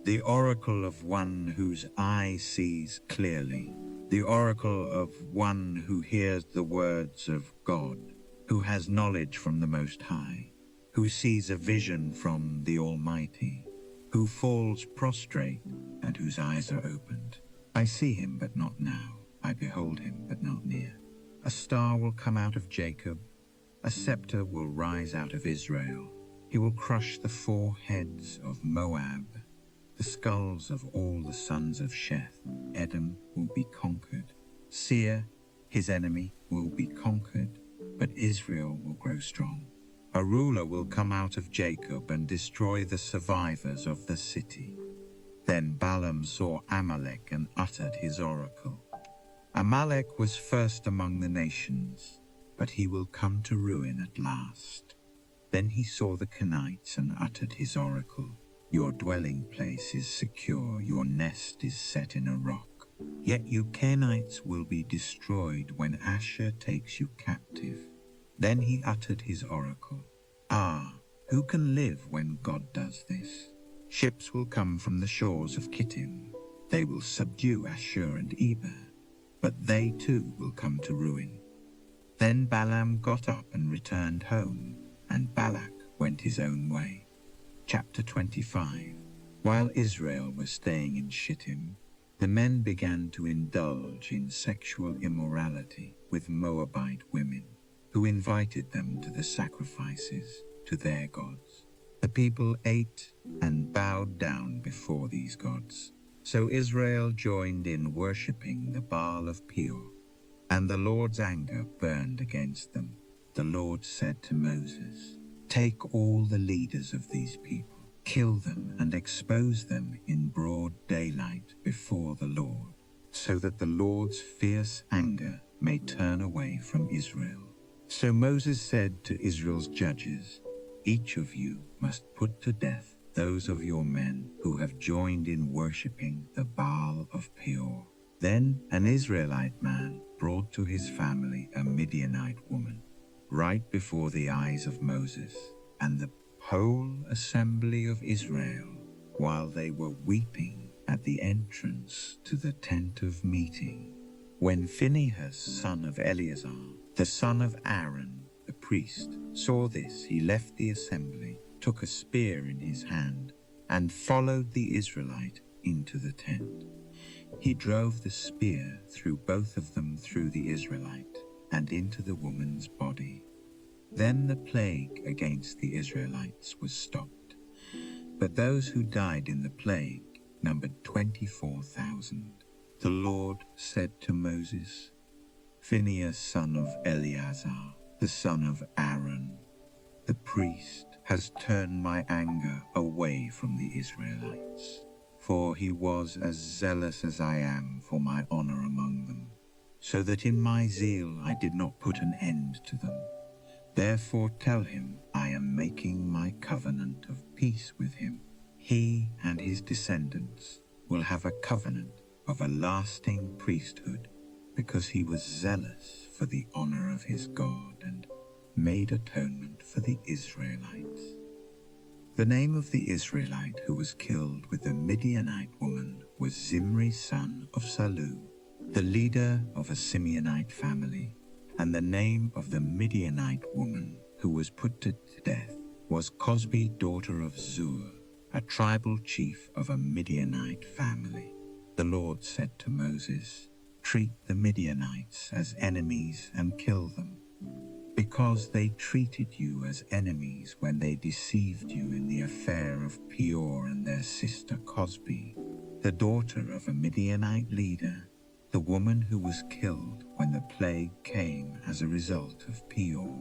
the oracle of one whose eye sees clearly, the oracle of one who hears the words of God, who has knowledge from the Most High, who sees a vision from the Almighty, who falls prostrate and whose eyes are opened. I see him, but not now. I behold him, but not near. A star will come out of Jacob. A scepter will rise out of Israel. He will crush the 4 heads of Moab, the skulls of all the sons of Sheth. Edom will be conquered. Seir, his enemy, will be conquered, but Israel will grow strong. A ruler will come out of Jacob and destroy the survivors of the city. Then Balaam saw Amalek and uttered his oracle. Amalek was first among the nations, but he will come to ruin at last. Then he saw the Kenites and uttered his oracle. Your dwelling place is secure, your nest is set in a rock. Yet you Kenites will be destroyed when Asher takes you captive. Then he uttered his oracle. Ah, who can live when God does this? Ships will come from the shores of Kittim. They will subdue Ashur and Eber, but they too will come to ruin. Then Balaam got up and returned home, and Balak went his own way. Chapter 25. While Israel was staying in Shittim, the men began to indulge in sexual immorality with Moabite women, who invited them to the sacrifices to their gods. The people ate and bowed down before these gods. So Israel joined in worshipping the Baal of Peor, and the Lord's anger burned against them. The Lord said to Moses, "Take all the leaders of these people, kill them and expose them in broad daylight before the Lord, so that the Lord's fierce anger may turn away from Israel." So Moses said to Israel's judges, "Each of you must put to death those of your men who have joined in worshipping the Baal of Peor." Then an Israelite man brought to his family a Midianite woman, right before the eyes of Moses and the whole assembly of Israel, while they were weeping at the entrance to the tent of meeting. When Phinehas, son of Eleazar, the son of Aaron, the priest, saw this, he left the assembly, took a spear in his hand, and followed the Israelite into the tent. He drove the spear through both of them through the Israelite and into the woman's body. Then the plague against the Israelites was stopped. But those who died in the plague numbered 24,000. The Lord said to Moses, "Phinehas, son of Eleazar, the son of Aaron, the priest, has turned my anger away from the Israelites, for he was as zealous as I am for my honor among them, so that in my zeal I did not put an end to them. Therefore tell him I am making my covenant of peace with him. He and his descendants will have a covenant of a lasting priesthood, because he was zealous for the honor of his God and made atonement for the Israelites." The name of the Israelite who was killed with the Midianite woman was Zimri, son of Salu, the leader of a Simeonite family, and the name of the Midianite woman who was put to death was Cosbi, daughter of Zur, a tribal chief of a Midianite family. The Lord said to Moses, "Treat the Midianites as enemies and kill them, because they treated you as enemies when they deceived you in the affair of Peor and their sister Cosbi, the daughter of a Midianite leader, the woman who was killed when the plague came as a result of Peor."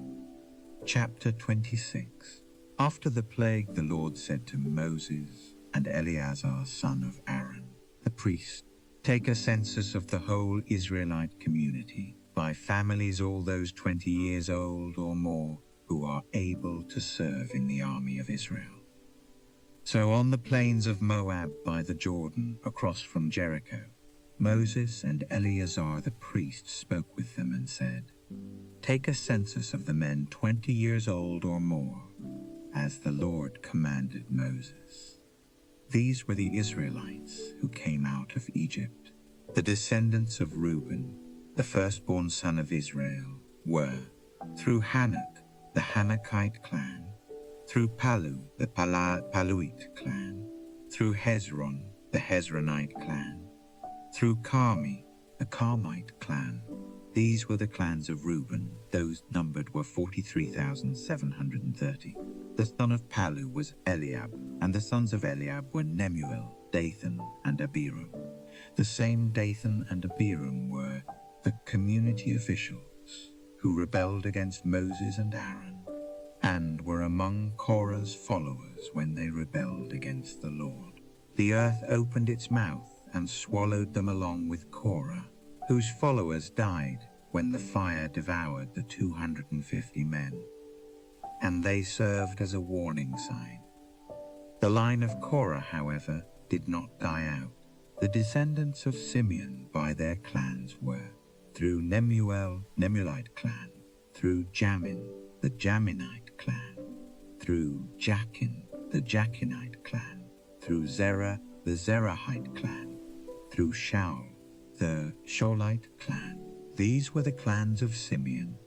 Chapter 26. After the plague, the Lord said to Moses and Eleazar, son of Aaron, the priest, "Take a census of the whole Israelite community, by families, all those 20 years old or more who are able to serve in the army of Israel." So on the plains of Moab by the Jordan, across from Jericho, Moses and Eleazar the priest spoke with them and said, "Take a census of the men 20 years old or more, as the Lord commanded Moses." These were the Israelites who came out of Egypt. The descendants of Reuben, the firstborn son of Israel, were, through Hanok, the Hanokite clan, through Palu, the Paluite clan, through Hezron, the Hezronite clan, through Carmi, the Carmite clan. These were the clans of Reuben. Those numbered were 43,730. The son of Palu was Eliab, and the sons of Eliab were Nemuel, Dathan, and Abiram. The same Dathan and Abiram were the community officials who rebelled against Moses and Aaron, and were among Korah's followers when they rebelled against the Lord. The earth opened its mouth and swallowed them along with Korah, whose followers died when the fire devoured the 250 men, and they served as a warning sign. The line of Korah, however, did not die out. The descendants of Simeon by their clans were, through Nemuel, Nemulite clan, through Jamin, the Jaminite clan, through Jachin, the Jachinite clan, through Zerah, the Zerahite clan, through Shaul, the Shaulite clan. These were the clans of Simeon.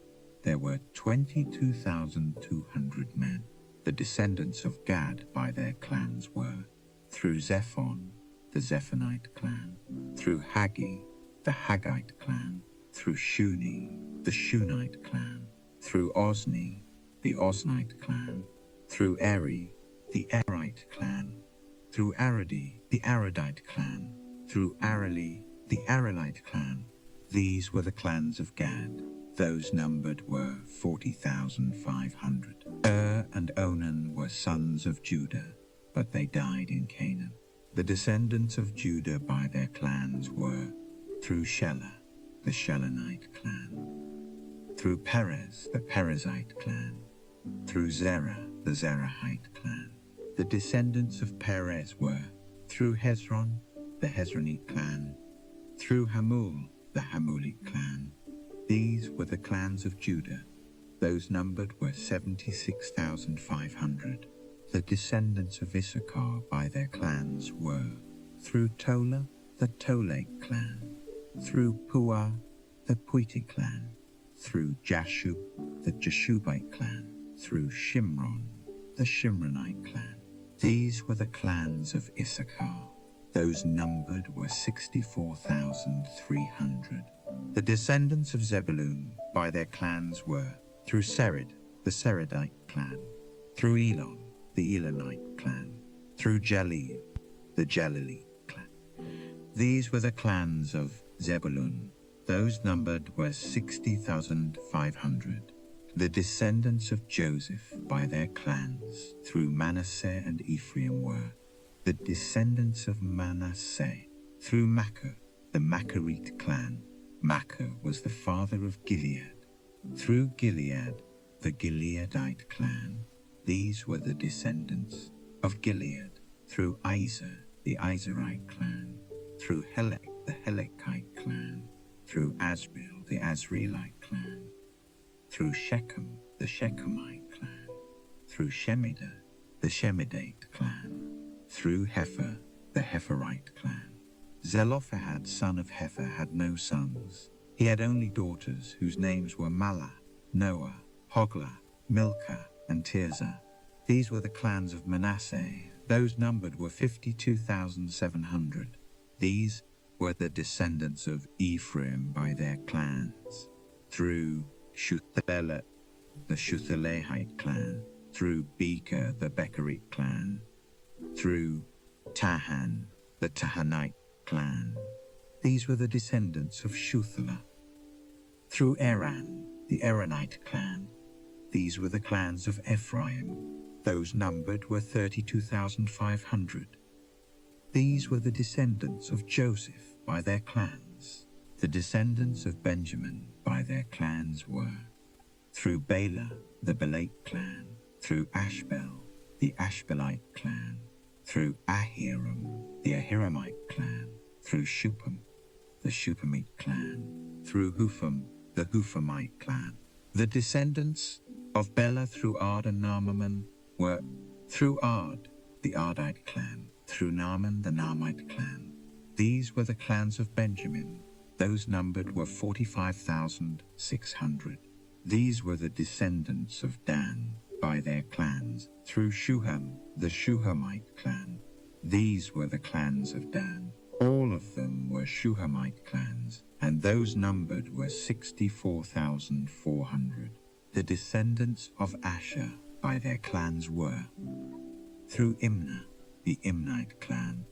There were 22,200 men. The descendants of Gad by their clans were, through Zephon, the Zephonite clan, through Haggi, the Haggite clan, through Shuni, the Shunite clan, through Ozni, the Oznite clan, through Eri, the Erite clan, through Aradi, the Aradite clan, through Areli, the Arelite clan. These were the clans of Gad. Those numbered were 40,500. And Onan were sons of Judah, but they died in Canaan. The descendants of Judah by their clans were, through Shelah, the Shelonite clan, through Perez, the Perezite clan, through Zerah, the Zerahite clan. The descendants of Perez were, through Hezron, the Hezronite clan, through Hamul, the Hamulite clan. These were the clans of Judah. Those numbered were 76,500. The descendants of Issachar by their clans were, through Tola, the Tolite clan, through Puah, the Puite clan, through Jashub, the Jashubite clan, through Shimron, the Shimronite clan. These were the clans of Issachar. Those numbered were 64,300. The descendants of Zebulun by their clans were, through Sered, the Seredite clan, through Elon, the Elonite clan, through Jalil, the Jalilite clan. These were the clans of Zebulun. Those numbered were 60,500. The descendants of Joseph by their clans, through Manasseh and Ephraim were, the descendants of Manasseh, through Machir, the Machirite clan. Machir was the father of Gilead. Through Gilead, the Gileadite clan. These were the descendants of Gilead. Through Izer, the Izerite clan. Through Helek, the Helekite clan. Through Asriel, the Asrielite clan. Through Shechem, the Shechemite clan. Through Shemida, the Shemidate clan. Through Hepher, the Hepherite clan. Zelophehad, son of Hepher, had no sons. He had only daughters whose names were Mahlah, Noah, Hoglah, Milcah, and Tirzah. These were the clans of Manasseh. Those numbered were 52,700. These were the descendants of Ephraim by their clans. Through Shuthelah, the Shuthelahite clan. Through Becher, the Becherite clan. Through Tahan, the Tahanite clan. These were the descendants of Shuthelah. Through Eran, the Eranite clan. These were the clans of Ephraim. Those numbered were 32,500. These were the descendants of Joseph by their clans. The descendants of Benjamin by their clans were, through Bela, the Belite clan, through Ashbel, the Ashbelite clan, through Ahiram, the Ahiramite clan, through Shupam, the Shupamite clan, through Hupham, the Huphamite clan. The descendants of Bela through Ard and Naaman were, through Ard, the Ardite clan, through Naaman, the Naamite clan. These were the clans of Benjamin. Those numbered were 45,600. These were the descendants of Dan by their clans, through Shuham, the Shuhamite clan. These were the clans of Dan. All of them were Shuhamite clans, and those numbered were 64,400. The descendants of Asher by their clans were, through Imnah, the Imnite clan,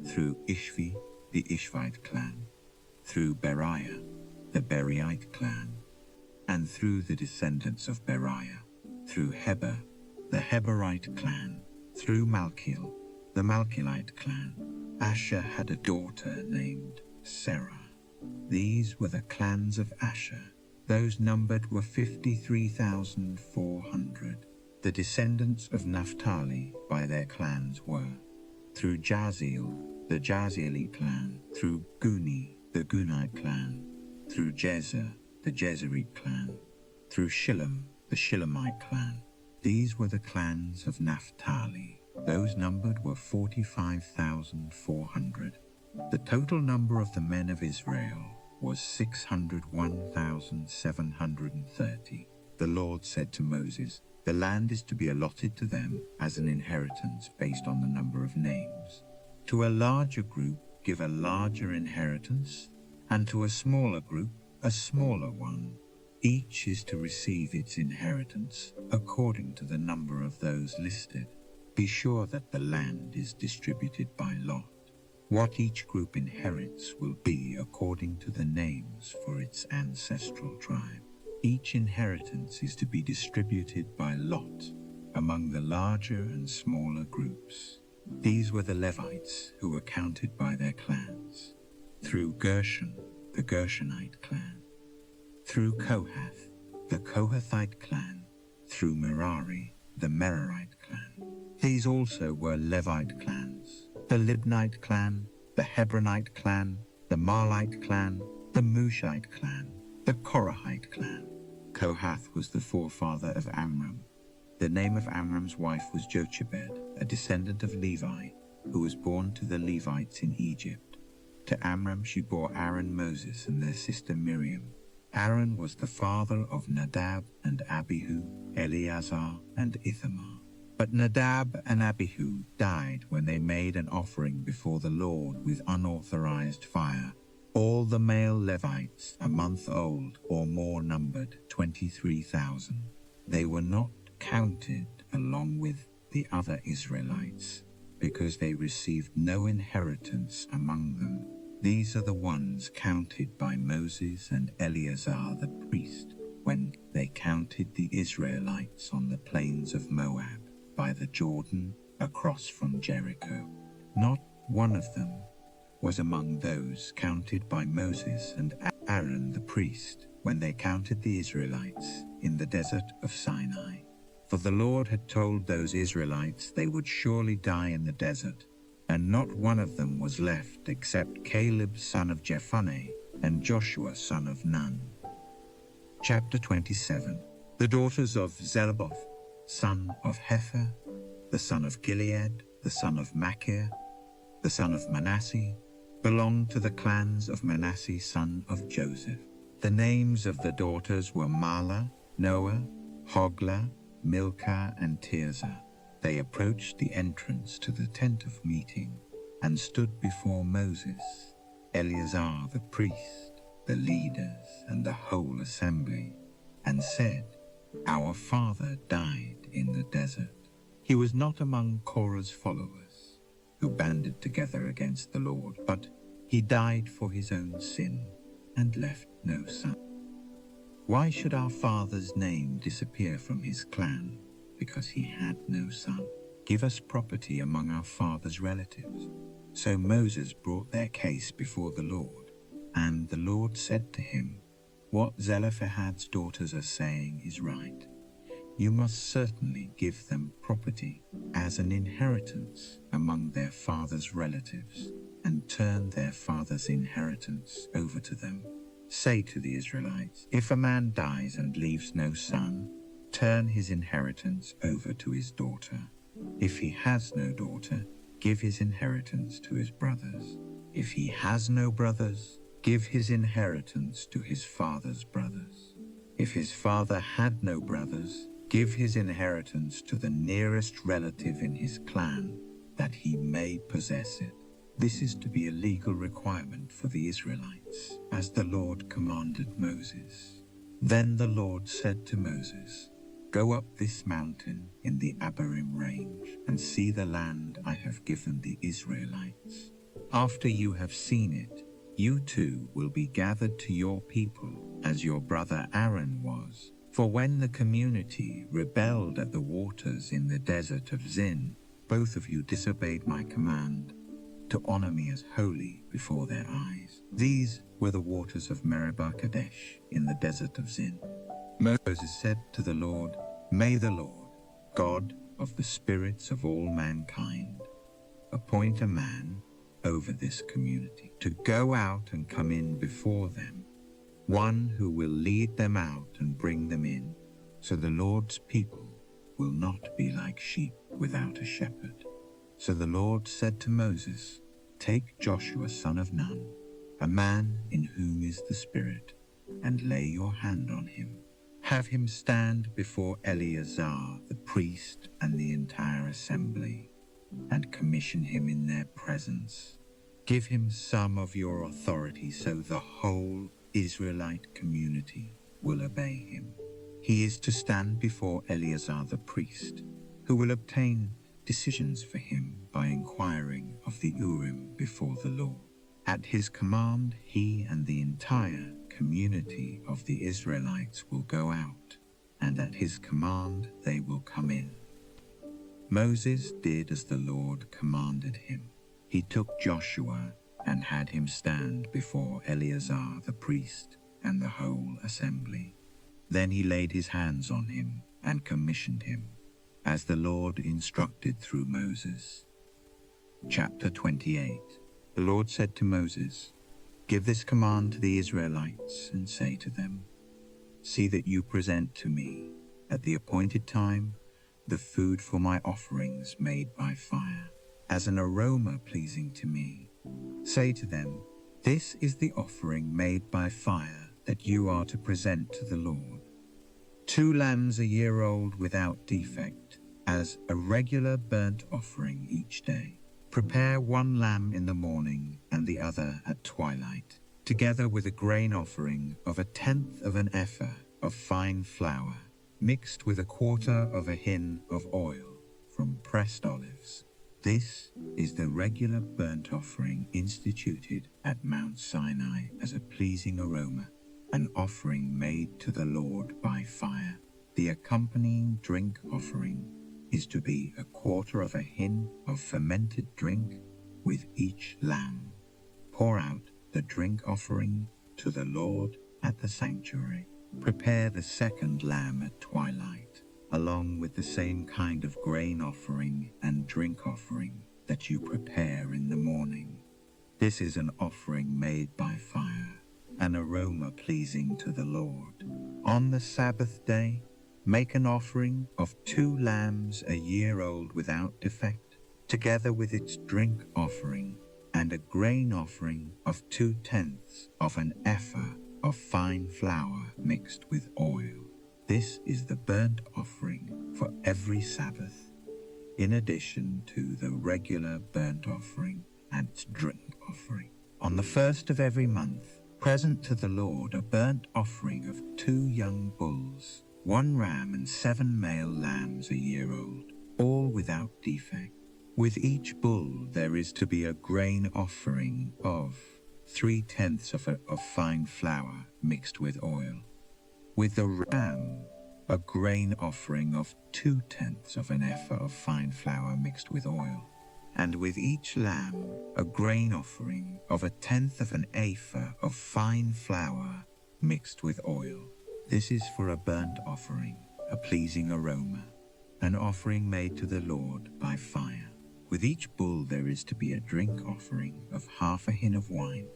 through Ishvi, the Ishvite clan, through Beriah, the Beriite clan, and through the descendants of Beriah, through Heber, the Heberite clan, through Malkiel, the Malkielite clan. Asher had a daughter named Serah. These were the clans of Asher. Those numbered were 53,400. The descendants of Naphtali by their clans were: through Jaziel, the Jazielite clan; through Guni, the Gunite clan; through Jezer, the Jezerite clan; through Shillem, the Shillemite clan. These were the clans of Naphtali. Those numbered were 45,400. The total number of the men of Israel was 601,730. The Lord said to Moses, "The land is to be allotted to them as an inheritance based on the number of names. To a larger group give a larger inheritance, and to a smaller group a smaller one. Each is to receive its inheritance according to the number of those listed. Be sure that the land is distributed by lot. What each group inherits will be according to the names for its ancestral tribe. Each inheritance is to be distributed by lot among the larger and smaller groups." These were the Levites who were counted by their clans: through Gershon, the Gershonite clan; through Kohath, the Kohathite clan; through Merari, the Merarite clan. These also were Levite clans: the Libnite clan, the Hebronite clan, the Marlite clan, the Mushite clan, the Korahite clan. Kohath was the forefather of Amram. The name of Amram's wife was Jochebed, a descendant of Levi, who was born to the Levites in Egypt. To Amram she bore Aaron, Moses, and their sister Miriam. Aaron was the father of Nadab and Abihu, Eleazar and Ithamar. But Nadab and Abihu died when they made an offering before the Lord with unauthorized fire. All the male Levites a month old or more numbered 23,000. They were not counted along with the other Israelites, because they received no inheritance among them. These are the ones counted by Moses and Eleazar the priest when they counted the Israelites on the plains of Moab, by the Jordan, across from Jericho. Not one of them was among those counted by Moses and Aaron the priest when they counted the Israelites in the desert of Sinai. For the Lord had told those Israelites they would surely die in the desert, and not one of them was left except Caleb son of Jephunneh and Joshua son of Nun. Chapter 27. The daughters of Zelophehad, son of Hepher, the son of Gilead, the son of Machir, the son of Manasseh, belonged to the clans of Manasseh son of Joseph. The names of the daughters were Mahlah, Noah, Hoglah, Milcah, and Tirzah. They approached the entrance to the tent of meeting and stood before Moses, Eleazar the priest, the leaders, and the whole assembly, and said, "Our father died in the desert. He was not among Korah's followers, who banded together against the Lord, but he died for his own sin and left no son. Why should our father's name disappear from his clan because he had no son? Give us property among our father's relatives." So Moses brought their case before the Lord, and the Lord said to him, "What Zelophehad's daughters are saying is right. You must certainly give them property as an inheritance among their father's relatives, and turn their father's inheritance over to them. Say to the Israelites, if a man dies and leaves no son, turn his inheritance over to his daughter. If he has no daughter, give his inheritance to his brothers. If he has no brothers, give his inheritance to his father's brothers. If his father had no brothers, give his inheritance to the nearest relative in his clan, that he may possess it. This is to be a legal requirement for the Israelites, as the Lord commanded Moses." Then the Lord said to Moses, "Go up this mountain in the Abarim range and see the land I have given the Israelites. After you have seen it, you too will be gathered to your people as your brother Aaron was. For when the community rebelled at the waters in the desert of Zin, both of you disobeyed my command to honor me as holy before their eyes. These were the waters of Meribah Kadesh in the desert of Zin. Moses said to the Lord, "May the Lord, God of the spirits of all mankind, appoint a man over this community to go out and come in before them, one who will lead them out and bring them in, so the Lord's people will not be like sheep without a shepherd." So the Lord said to Moses, "Take Joshua son of Nun, a man in whom is the Spirit, and lay your hand on him. Have him stand before Eleazar the priest and the entire assembly, and commission him in their presence. Give him some of your authority so the whole Israelite community will obey him. He is to stand before Eleazar the priest, who will obtain decisions for him by inquiring of the Urim before the Lord. At his command, he and the entire community of the Israelites will go out, and at his command they will come in." Moses did as the Lord commanded him. He took Joshua and had him stand before Eleazar the priest and the whole assembly. Then he laid his hands on him and commissioned him, as the Lord instructed through Moses. Chapter 28. The Lord said to Moses, "Give this command to the Israelites and say to them, see that you present to me, at the appointed time, the food for my offerings made by fire, as an aroma pleasing to me. Say to them, this is the offering made by fire that you are to present to the Lord. 2 lambs a year old without defect, as a regular burnt offering each day. Prepare 1 lamb in the morning and the other at twilight, together with a grain offering of 1/10 of an ephah of fine flour, mixed with 1/4 of a hin of oil from pressed olives. This is the regular burnt offering instituted at Mount Sinai as a pleasing aroma, an offering made to the Lord by fire. The accompanying drink offering is to be 1/4 of a hin of fermented drink with each lamb. Pour out the drink offering to the Lord at the sanctuary. Prepare the 2nd lamb at twilight, along with the same kind of grain offering and drink offering that you prepare in the morning. This is an offering made by fire, an aroma pleasing to the Lord. On the Sabbath day, make an offering of 2 lambs a year old without defect, together with its drink offering, and a grain offering of 2/10 of an ephah of fine flour mixed with oil. This is the burnt offering for every Sabbath, in addition to the regular burnt offering and its drink offering. On the 1st of every month, present to the Lord a burnt offering of 2 young bulls, 1 ram and 7 male lambs a year old, all without defect. With each bull there is to be a grain offering of 3/10 of fine flour mixed with oil. With the ram, a grain offering of 2/10 of an ephah of fine flour mixed with oil. And with each lamb, a grain offering of 1/10 of an ephah of fine flour mixed with oil. This is for a burnt offering, a pleasing aroma, an offering made to the Lord by fire. With each bull there is to be a drink offering of 1/2 a hin of wine,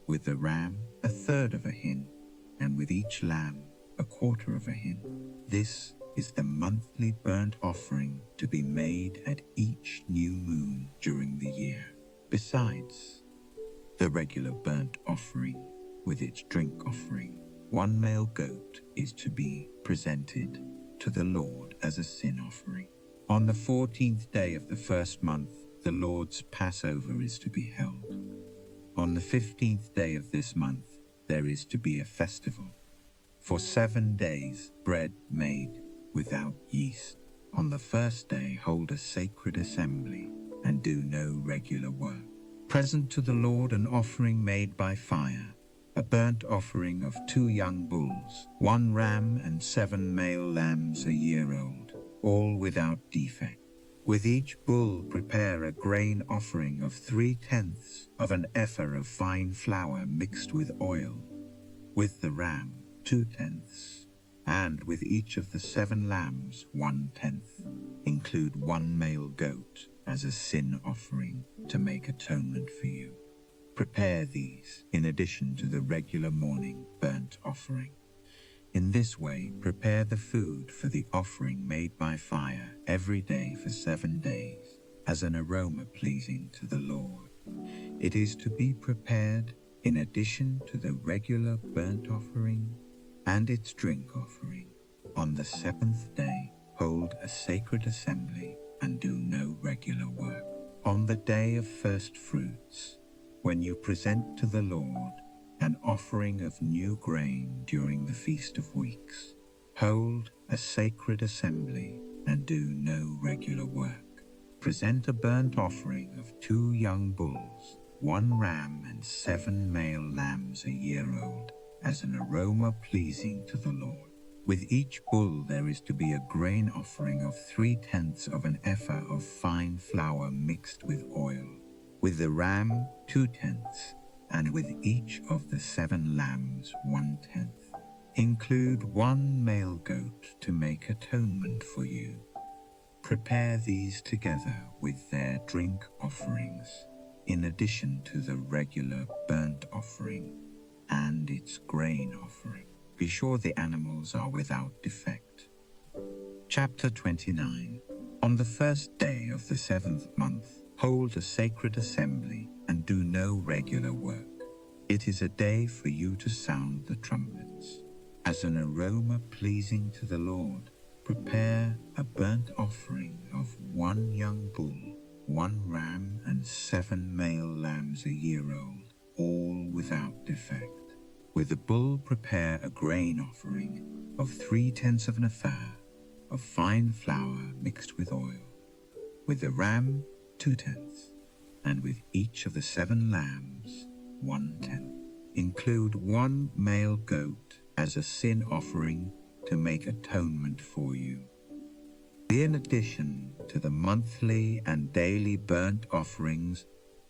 with the ram 1/3 of a hin, and with each lamb 1/4 of a hin. This is the monthly burnt offering to be made at each new moon during the year. Besides the regular burnt offering with its drink offering, 1 male goat is to be presented to the Lord as a sin offering. On the 14th day of the 1st month, the Lord's Passover is to be held. On the 15th day of this month, there is to be a festival. For 7 days, bread made without yeast. On the 1st day, hold a sacred assembly and do no regular work. Present to the Lord an offering made by fire, a burnt offering of 2 young bulls, 1 ram and 7 male lambs a year old, all without defect. With each bull prepare a grain offering of 3/10 of an ephah of fine flour mixed with oil. With the ram 2/10, and with each of the 7 lambs 1/10. Include 1 male goat as a sin offering to make atonement for you. Prepare these in addition to the regular morning burnt offering. In this way, prepare the food for the offering made by fire every day for 7 days, as an aroma pleasing to the Lord. It is to be prepared in addition to the regular burnt offering and its drink offering. On the 7th day, hold a sacred assembly and do no regular work. On the day of first fruits, when you present to the Lord an offering of new grain during the Feast of Weeks, hold a sacred assembly and do no regular work. Present a burnt offering of 2 young bulls, 1 ram and 7 male lambs a year old, as an aroma pleasing to the Lord. With each bull there is to be a grain offering of 3/10 of an ephah of fine flour mixed with oil. With the ram 2/10, and with each of the 7 lambs 1/10. Include 1 male goat to make atonement for you. Prepare these together with their drink offerings, in addition to the regular burnt offering and its grain offering. Be sure the animals are without defect. Chapter 29. On the first day of the 7th month, hold a sacred assembly and do no regular work. It is a day for you to sound the trumpets. As an aroma pleasing to the Lord, prepare a burnt offering of 1 young bull, 1 ram and 7 male lambs a year old, all without defect. With the bull prepare a grain offering of 3/10 of an ephah of fine flour mixed with oil. With the ram 2/10, and with each of the 7 lambs 1/10. Include 1 male goat as a sin offering to make atonement for you. In addition to the monthly and daily burnt offerings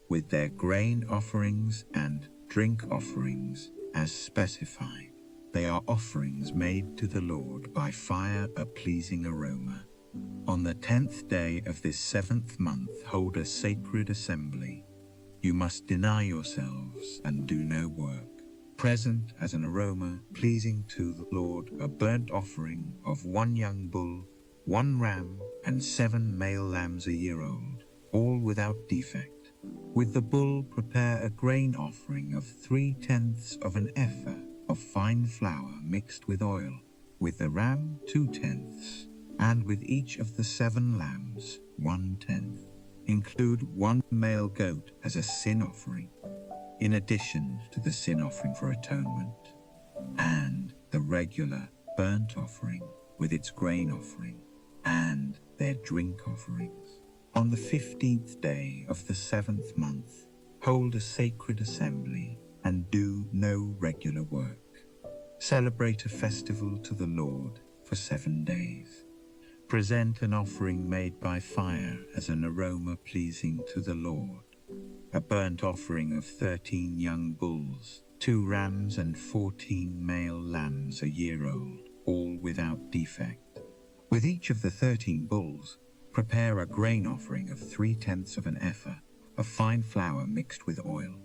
with their grain offerings and drink offerings as specified. They are offerings made to the Lord by fire, a pleasing aroma. On the 10th day of this 7th month, hold a sacred assembly. You must deny yourselves and do no work. Present as an aroma pleasing to the Lord a burnt offering of 1 young bull, 1 ram, and 7 male lambs a year old, all without defect. With the bull prepare a grain offering of 3/10 of an ephah of fine flour mixed with oil. With the ram 2/10, and with each of the 7 lambs 1/10. Include 1 male goat as a sin offering, in addition to the sin offering for atonement, and the regular burnt offering with its grain offering and their drink offerings. On the 15th day of the 7th month, hold a sacred assembly and do no regular work. Celebrate a festival to the Lord for 7 days. Present an offering made by fire as an aroma pleasing to the Lord. A burnt offering of 13 young bulls, 2 rams and 14 male lambs a year old, all without defect. With each of the 13 bulls, prepare a grain offering of 3/10 of an ephah of fine flour mixed with oil.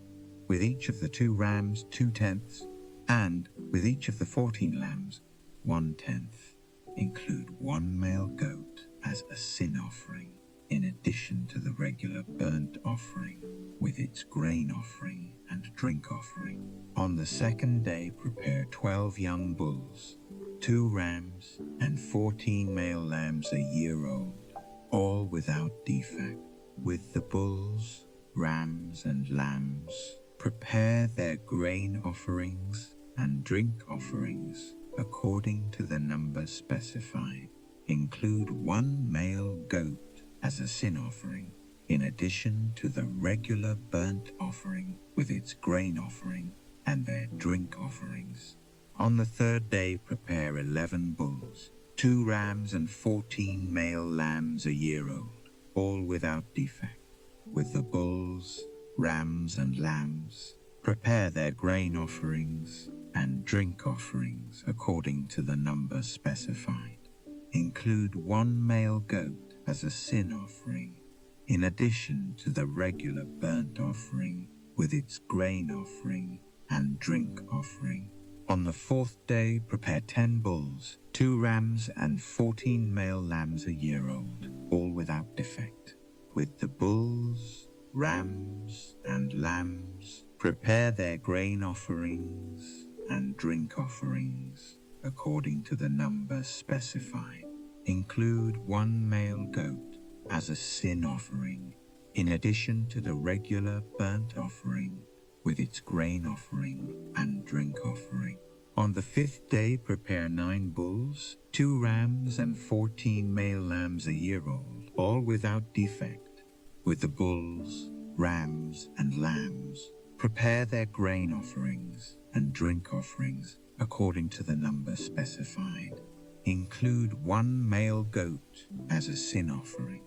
With each of the 2 rams 2/10, and with each of the 14 lambs 1/10. Include 1 male goat as a sin offering, in addition to the regular burnt offering with its grain offering and drink offering. On the 2nd day prepare 12 young bulls, 2 rams, and 14 male lambs a year old, all without defect. With the bulls, rams, and lambs, prepare their grain offerings and drink offerings according to the number specified. Include 1 male goat as a sin offering, in addition to the regular burnt offering with its grain offering and their drink offerings. On the 3rd day prepare 11 bulls, 2 rams and 14 male lambs a year old, all without defect. With the bulls, rams, and lambs, prepare their grain offerings and drink offerings according to the number specified. Include one male goat as a sin offering, in addition to the regular burnt offering with its grain offering and drink offering. On the fourth day, prepare 10 bulls, 2 rams, and 14 male lambs a year old, all without defect. With the bulls, rams, and lambs, prepare their grain offerings and drink offerings according to the number specified. Include one male goat as a sin offering, in addition to the regular burnt offering with its grain offering and drink offering. On the fifth day, prepare 9 bulls, 2 rams, and 14 male lambs a year old, all without defect. With the bulls, rams, and lambs, prepare their grain offerings and drink offerings according to the number specified. Include one male goat as a sin offering,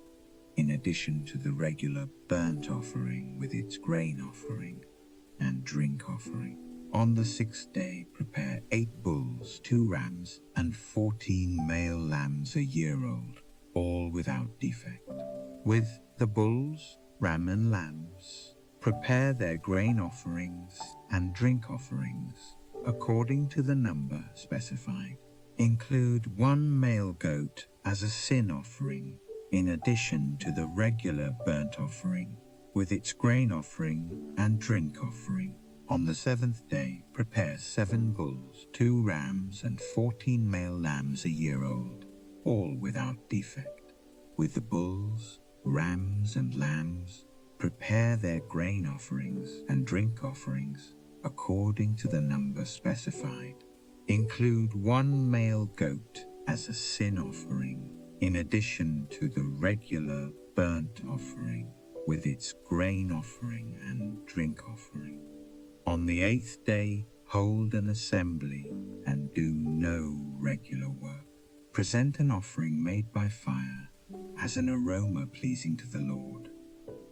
in addition to the regular burnt offering with its grain offering and drink offering. On the sixth day, prepare 8 bulls, 2 rams, and 14 male lambs a year old, all without defect. With the bulls, ram, and lambs, prepare their grain offerings and drink offerings according to the number specified. Include one male goat as a sin offering, in addition to the regular burnt offering with its grain offering and drink offering. On the seventh day, prepare 7 bulls, 2 rams, and 14 male lambs a year old, all without defect. With the bulls, rams, and lambs, prepare their grain offerings and drink offerings according to the number specified. Include one male goat as a sin offering, in addition to the regular burnt offering with its grain offering and drink offering. On the 8th day, hold an assembly and do no regular work. Present an offering made by fire as an aroma pleasing to the Lord,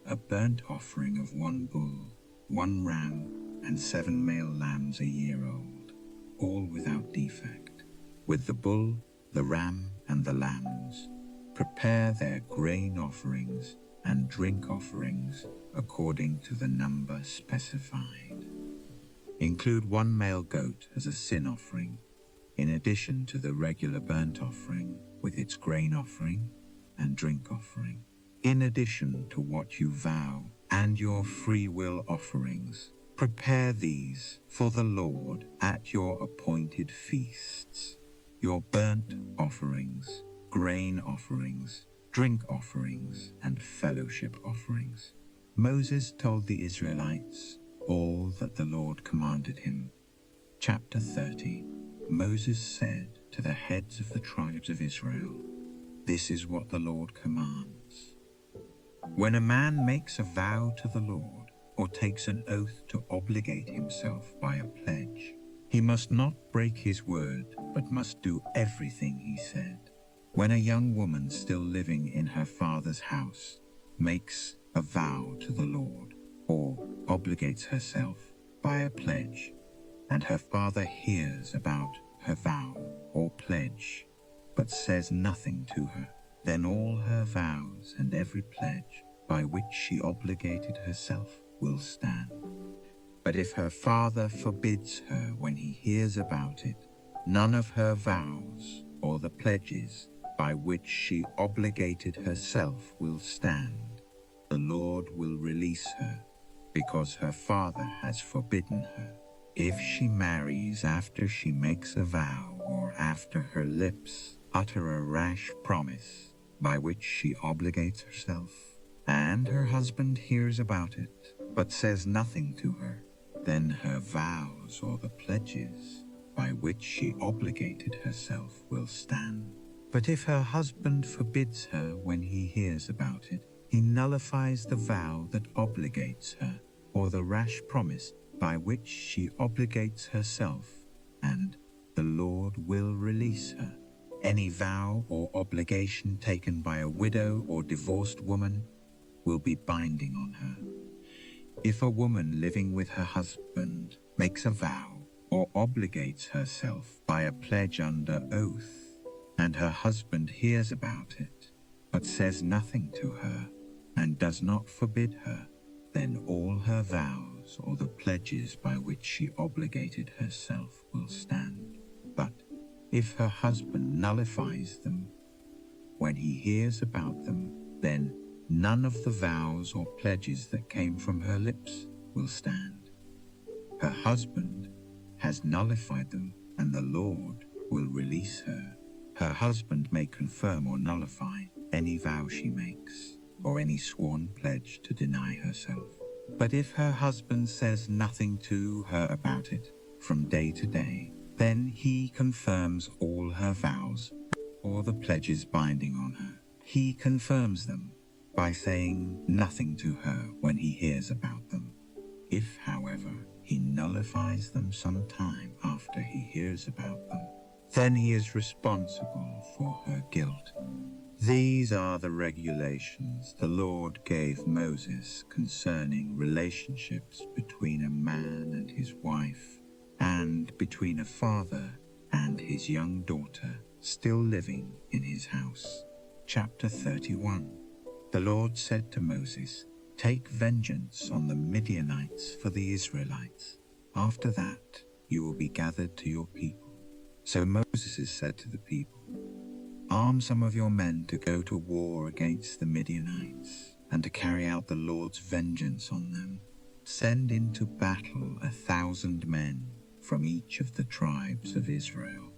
a burnt offering of 1 bull, 1 ram, and 7 male lambs a year old, all without defect. With the bull, the ram, and the lambs, prepare their grain offerings and drink offerings according to the number specified. Include 1 male goat as a sin offering, in addition to the regular burnt offering with its grain offering and drink offering. In addition to what you vow and your free will offerings, prepare these for the Lord at your appointed feasts: your burnt offerings, grain offerings, drink offerings, and fellowship offerings. Moses told the Israelites all that the Lord commanded him. Chapter 30. Moses said to the heads of the tribes of Israel, "This is what the Lord commands. When a man makes a vow to the Lord or takes an oath to obligate himself by a pledge, he must not break his word, but must do everything he said. When a young woman still living in her father's house makes a vow to the Lord or obligates herself by a pledge, and her father hears about her vow or pledge, but says nothing to her, then all her vows and every pledge by which she obligated herself will stand. But if her father forbids her when he hears about it, none of her vows or the pledges by which she obligated herself will stand. The Lord will release her, because her father has forbidden her. If she marries after she makes a vow, or after her lips utter a rash promise by which she obligates herself, and her husband hears about it, but says nothing to her, then her vows or the pledges by which she obligated herself will stand. But if her husband forbids her when he hears about it, he nullifies the vow that obligates her, or the rash promise by which she obligates herself, and the Lord will release her, Any vow or obligation taken by a widow or divorced woman will be binding on her. If a woman living with her husband makes a vow or obligates herself by a pledge under oath, and her husband hears about it, but says nothing to her, and does not forbid her, then all her vows or the pledges by which she obligated herself will stand. But if her husband nullifies them when he hears about them, then none of the vows or pledges that came from her lips will stand. Her husband has nullified them, and the Lord will release her. Her husband may confirm or nullify any vow she makes, or any sworn pledge to deny herself. But if her husband says nothing to her about it from day to day, then he confirms all her vows or the pledges binding on her. He confirms them by saying nothing to her when he hears about them. If, however, he nullifies them some time after he hears about them, then he is responsible for her guilt. These are the regulations the Lord gave Moses concerning relationships between a man and his wife, and between a father and his young daughter still living in his house. Chapter 31. The Lord said to Moses, "Take vengeance on the Midianites for the Israelites. After that, you will be gathered to your people." So Moses said to the people, "Arm some of your men to go to war against the Midianites, and to carry out the Lord's vengeance on them. Send into battle 1,000 men from each of the tribes of Israel."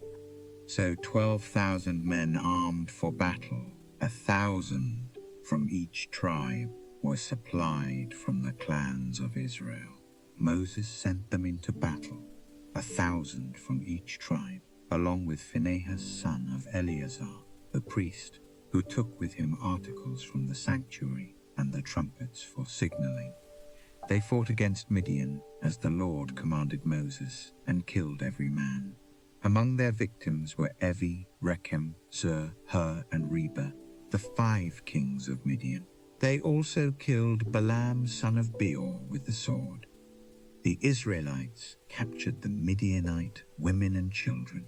So 12,000 men armed for battle, 1,000 from each tribe, were supplied from the clans of Israel. Moses sent them into battle, 1,000 from each tribe, along with Phinehas son of Eleazar, the priest, who took with him articles from the sanctuary and the trumpets for signaling. They fought against Midian as the Lord commanded Moses, and killed every man. Among their victims were Evi, Rechem, Zur, Hur, and Reba, the 5 kings of Midian. They also killed Balaam son of Beor with the sword. The Israelites captured the Midianite women and children,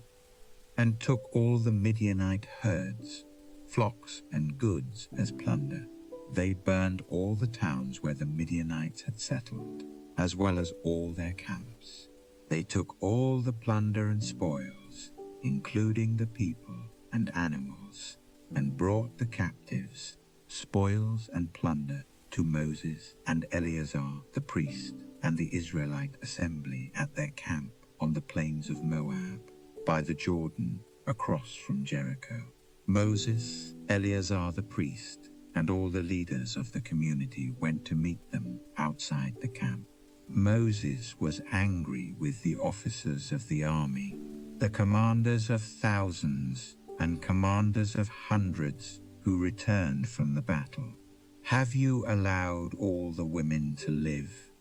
and took all the Midianite herds, flocks, and goods as plunder. They burned all the towns where the Midianites had settled, as well as all their camps. They took all the plunder and spoils, including the people and animals, and brought the captives, spoils and plunder, to Moses and Eleazar the priest and the Israelite assembly at their camp on the plains of Moab, by the Jordan, across from Jericho. Moses, Eleazar the priest, and all the leaders of the community went to meet them outside the camp. Moses was angry with the officers of the army, the commanders of thousands and commanders of hundreds who returned from the battle. "Have you allowed all the women to live?"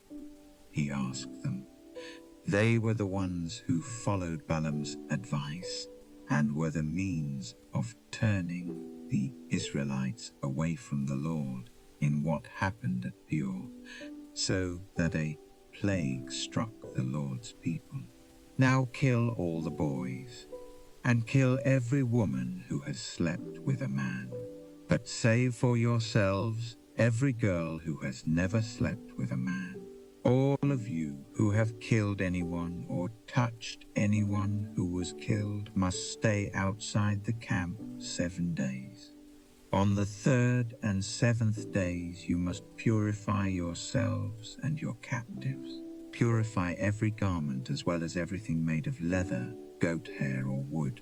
he asked them. They were the ones who followed Balaam's advice and were the means of turning the Israelites away from the Lord in what happened at Peor, so that a plague struck the Lord's people. "Now kill all the boys, and kill every woman who has slept with a man. But save for yourselves every girl who has never slept with a man. All of you who have killed anyone or touched anyone who was killed must stay outside the camp 7 days. On the 3rd and 7th days you must purify yourselves and your captives. Purify every garment as well as everything made of leather, goat hair, or wood."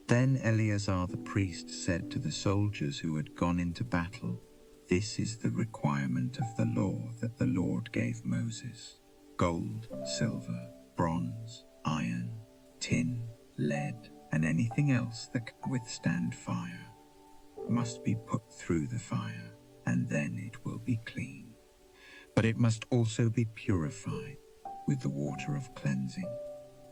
Then Eleazar the priest said to the soldiers who had gone into battle, "This is the requirement of the law that the Lord gave Moses. Gold, silver, bronze, iron, tin, lead, and anything else that can withstand fire must be put through the fire, and then it will be clean. But it must also be purified with the water of cleansing,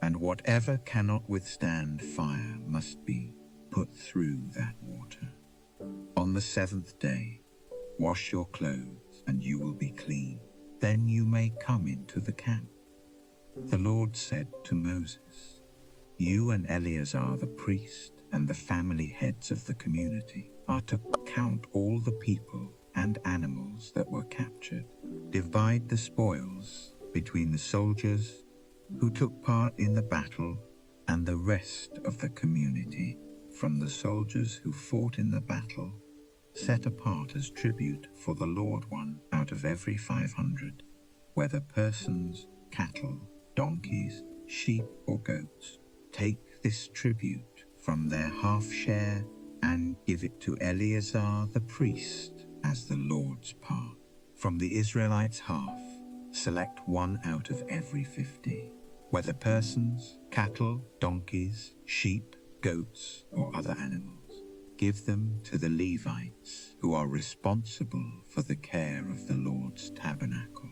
and whatever cannot withstand fire must be put through that water. On the seventh day, wash your clothes, and you will be clean. Then you may come into the camp. The Lord said to Moses, "You and Eleazar the priest and the family heads of the community are to count all the people and animals that were captured. Divide the spoils between the soldiers who took part in the battle and the rest of the community. From the soldiers who fought in the battle, set apart as tribute for the Lord one out of every 500, whether persons, cattle, donkeys, sheep, or goats. Take this tribute from their half share and give it to Eleazar the priest as the Lord's part. From the Israelites' half, select one out of every 50, whether persons, cattle, donkeys, sheep, goats, or other animals. Give them to the Levites, who are responsible for the care of the Lord's tabernacle."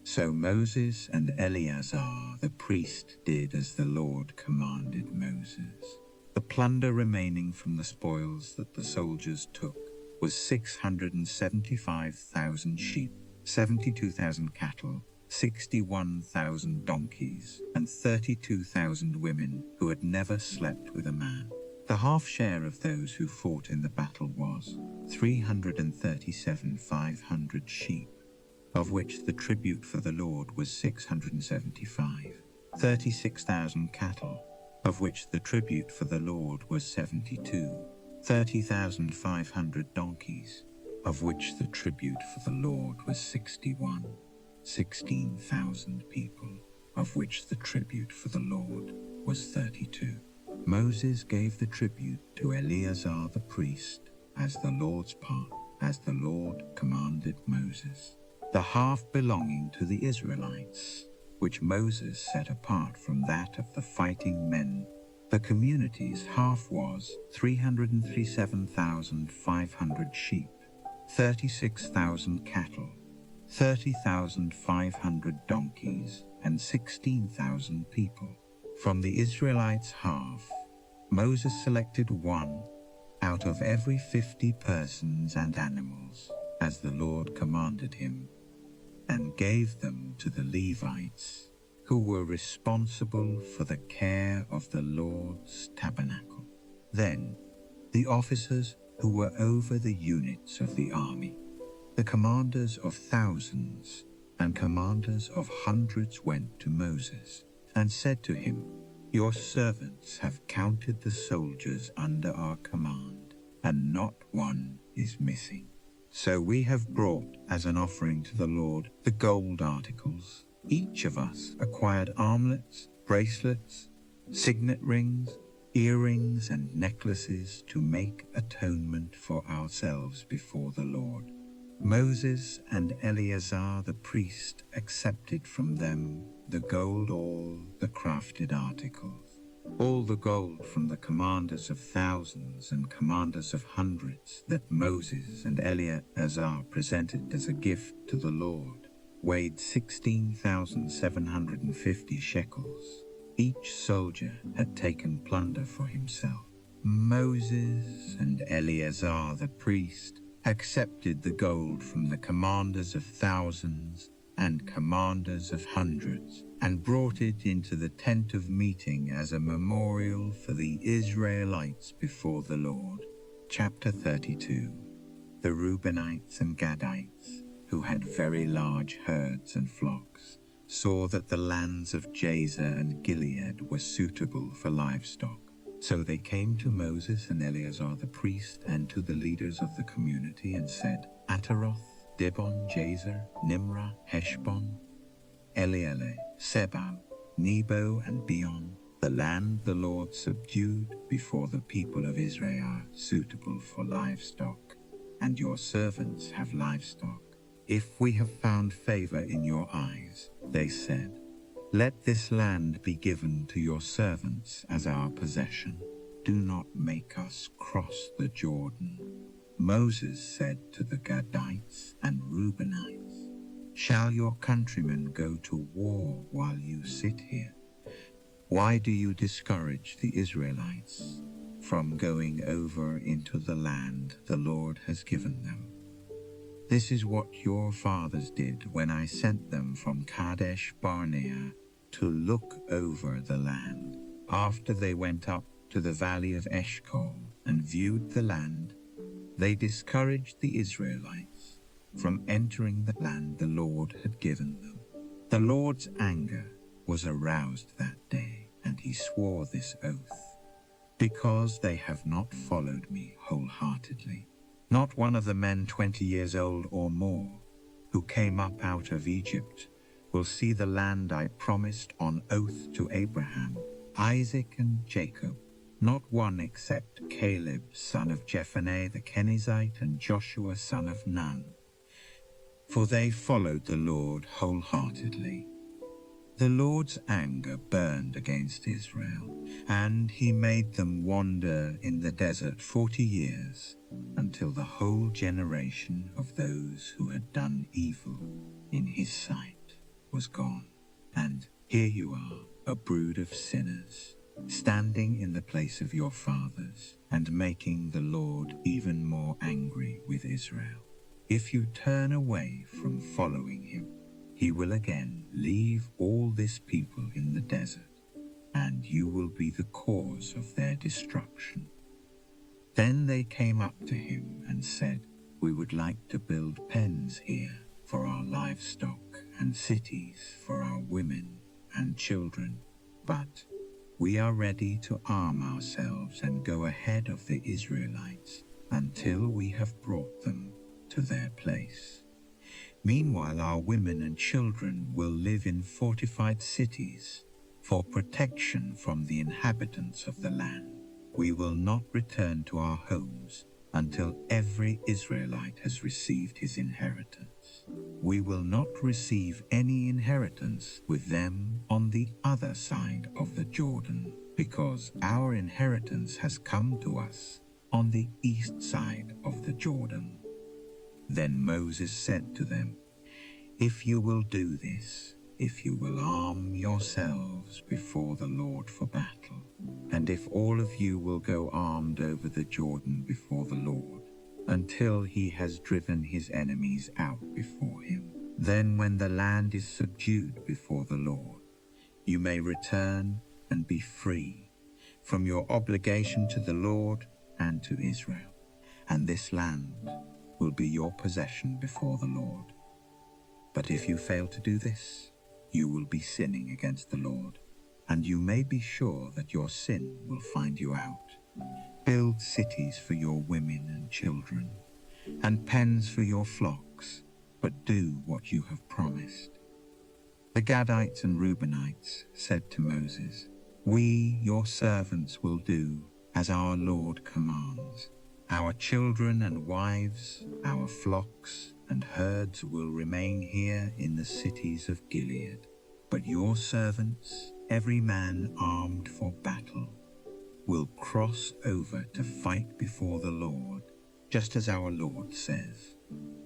So Moses and Eleazar the priest did as the Lord commanded Moses. The plunder remaining from the spoils that the soldiers took was 675,000 sheep, 72,000 cattle, 61,000 donkeys, and 32,000 women who had never slept with a man. The half share of those who fought in the battle was 337,500 sheep, of which the tribute for the Lord was 675, 36,000 cattle, of which the tribute for the Lord was 72, 30,500 donkeys, of which the tribute for the Lord was 61, 16,000 people, of which the tribute for the Lord was 32. Moses gave the tribute to Eleazar the priest as the Lord's part, as the Lord commanded Moses. The half belonging to the Israelites, which Moses set apart from that of the fighting men. The community's half was 337,500 sheep, 36,000 cattle, 30,500 donkeys, and 16,000 people. From the Israelites' half, Moses selected one out of every 50 persons and animals, as the Lord commanded him, and gave them to the Levites, who were responsible for the care of the Lord's tabernacle. Then the officers who were over the units of the army, the commanders of thousands and commanders of hundreds, went to Moses and said to him, "Your servants have counted the soldiers under our command, and not one is missing. So we have brought as an offering to the Lord the gold articles. Each of us acquired armlets, bracelets, signet rings, earrings, and necklaces to make atonement for ourselves before the Lord." Moses and Eleazar the priest accepted from them the gold, all the crafted articles, all the gold from the commanders of thousands and commanders of hundreds that Moses and Eleazar presented as a gift to the Lord, weighed 16,750 shekels. Each soldier had taken plunder for himself. Moses and Eleazar the priest accepted the gold from the commanders of thousands and commanders of hundreds, and brought it into the tent of meeting as a memorial for the Israelites before the Lord. Chapter 32. The Reubenites and Gadites, who had very large herds and flocks, saw that the lands of Jazer and Gilead were suitable for livestock. So they came to Moses and Eleazar the priest and to the leaders of the community and said, "Ataroth, Dibon, Jazer, Nimrah, Heshbon, Elealeh, Sebal, Nebo, and Beon, the land the Lord subdued before the people of Israel, are suitable for livestock, and your servants have livestock. If we have found favor in your eyes," they said, "let this land be given to your servants as our possession. Do not make us cross the Jordan." Moses said to the Gadites and Reubenites, "Shall your countrymen go to war while you sit here? Why do you discourage the Israelites? from going over into the land the Lord has given them. This is what your fathers did when I sent them from Kadesh Barnea to look over the land. After they went up to the valley of Eshcol and viewed the land, they discouraged the Israelites from entering the land the Lord had given them. The Lord's anger was aroused that day, and he swore this oath: because they have not followed me wholeheartedly. Not one of the men 20 years old or more who came up out of Egypt will see the land I promised on oath to Abraham, Isaac, and Jacob. Not one except Caleb, son of Jephunneh the Kenizzite, and Joshua, son of Nun, for they followed the Lord wholeheartedly. The Lord's anger burned against Israel, and he made them wander in the desert 40 years, until the whole generation of those who had done evil in his sight was gone. And here you are, a brood of sinners, standing in the place of your fathers, and making the Lord even more angry with Israel. If you turn away from following him, he will again leave all this people in the desert, and you will be the cause of their destruction. Then they came up to him and said, we would like to build pens here for our livestock and cities for our women and children, but we are ready to arm ourselves and go ahead of the Israelites until we have brought them to their place. Meanwhile, our women and children will live in fortified cities for protection from the inhabitants of the land. We will not return to our homes until every Israelite has received his inheritance. We will not receive any inheritance with them on the other side of the Jordan, because our inheritance has come to us on the east side of the Jordan. Then Moses said to them, if you will do this, if you will arm yourselves before the Lord for battle, and if all of you will go armed over the Jordan before the Lord, until he has driven his enemies out before him, then when the land is subdued before the Lord, you may return and be free from your obligation to the Lord and to Israel, and this land will be your possession before the Lord. But if you fail to do this, you will be sinning against the Lord, and you may be sure that your sin will find you out. Build cities for your women and children, and pens for your flocks, but do what you have promised. The Gadites and Reubenites said to Moses, we, your servants, will do as our Lord commands. Our children and wives, our flocks and herds will remain here in the cities of Gilead. But your servants, every man armed for battle, will cross over to fight before the Lord, just as our Lord says.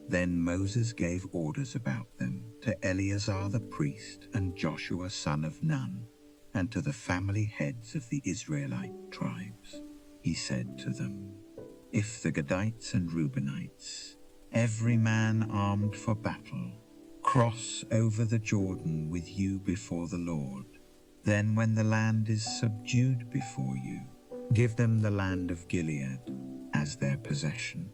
Then Moses gave orders about them to Eleazar the priest and Joshua son of Nun, and to the family heads of the Israelite tribes. He said to them, if the Gadites and Reubenites, every man armed for battle, cross over the Jordan with you before the Lord, then when the land is subdued before you, give them the land of Gilead as their possession.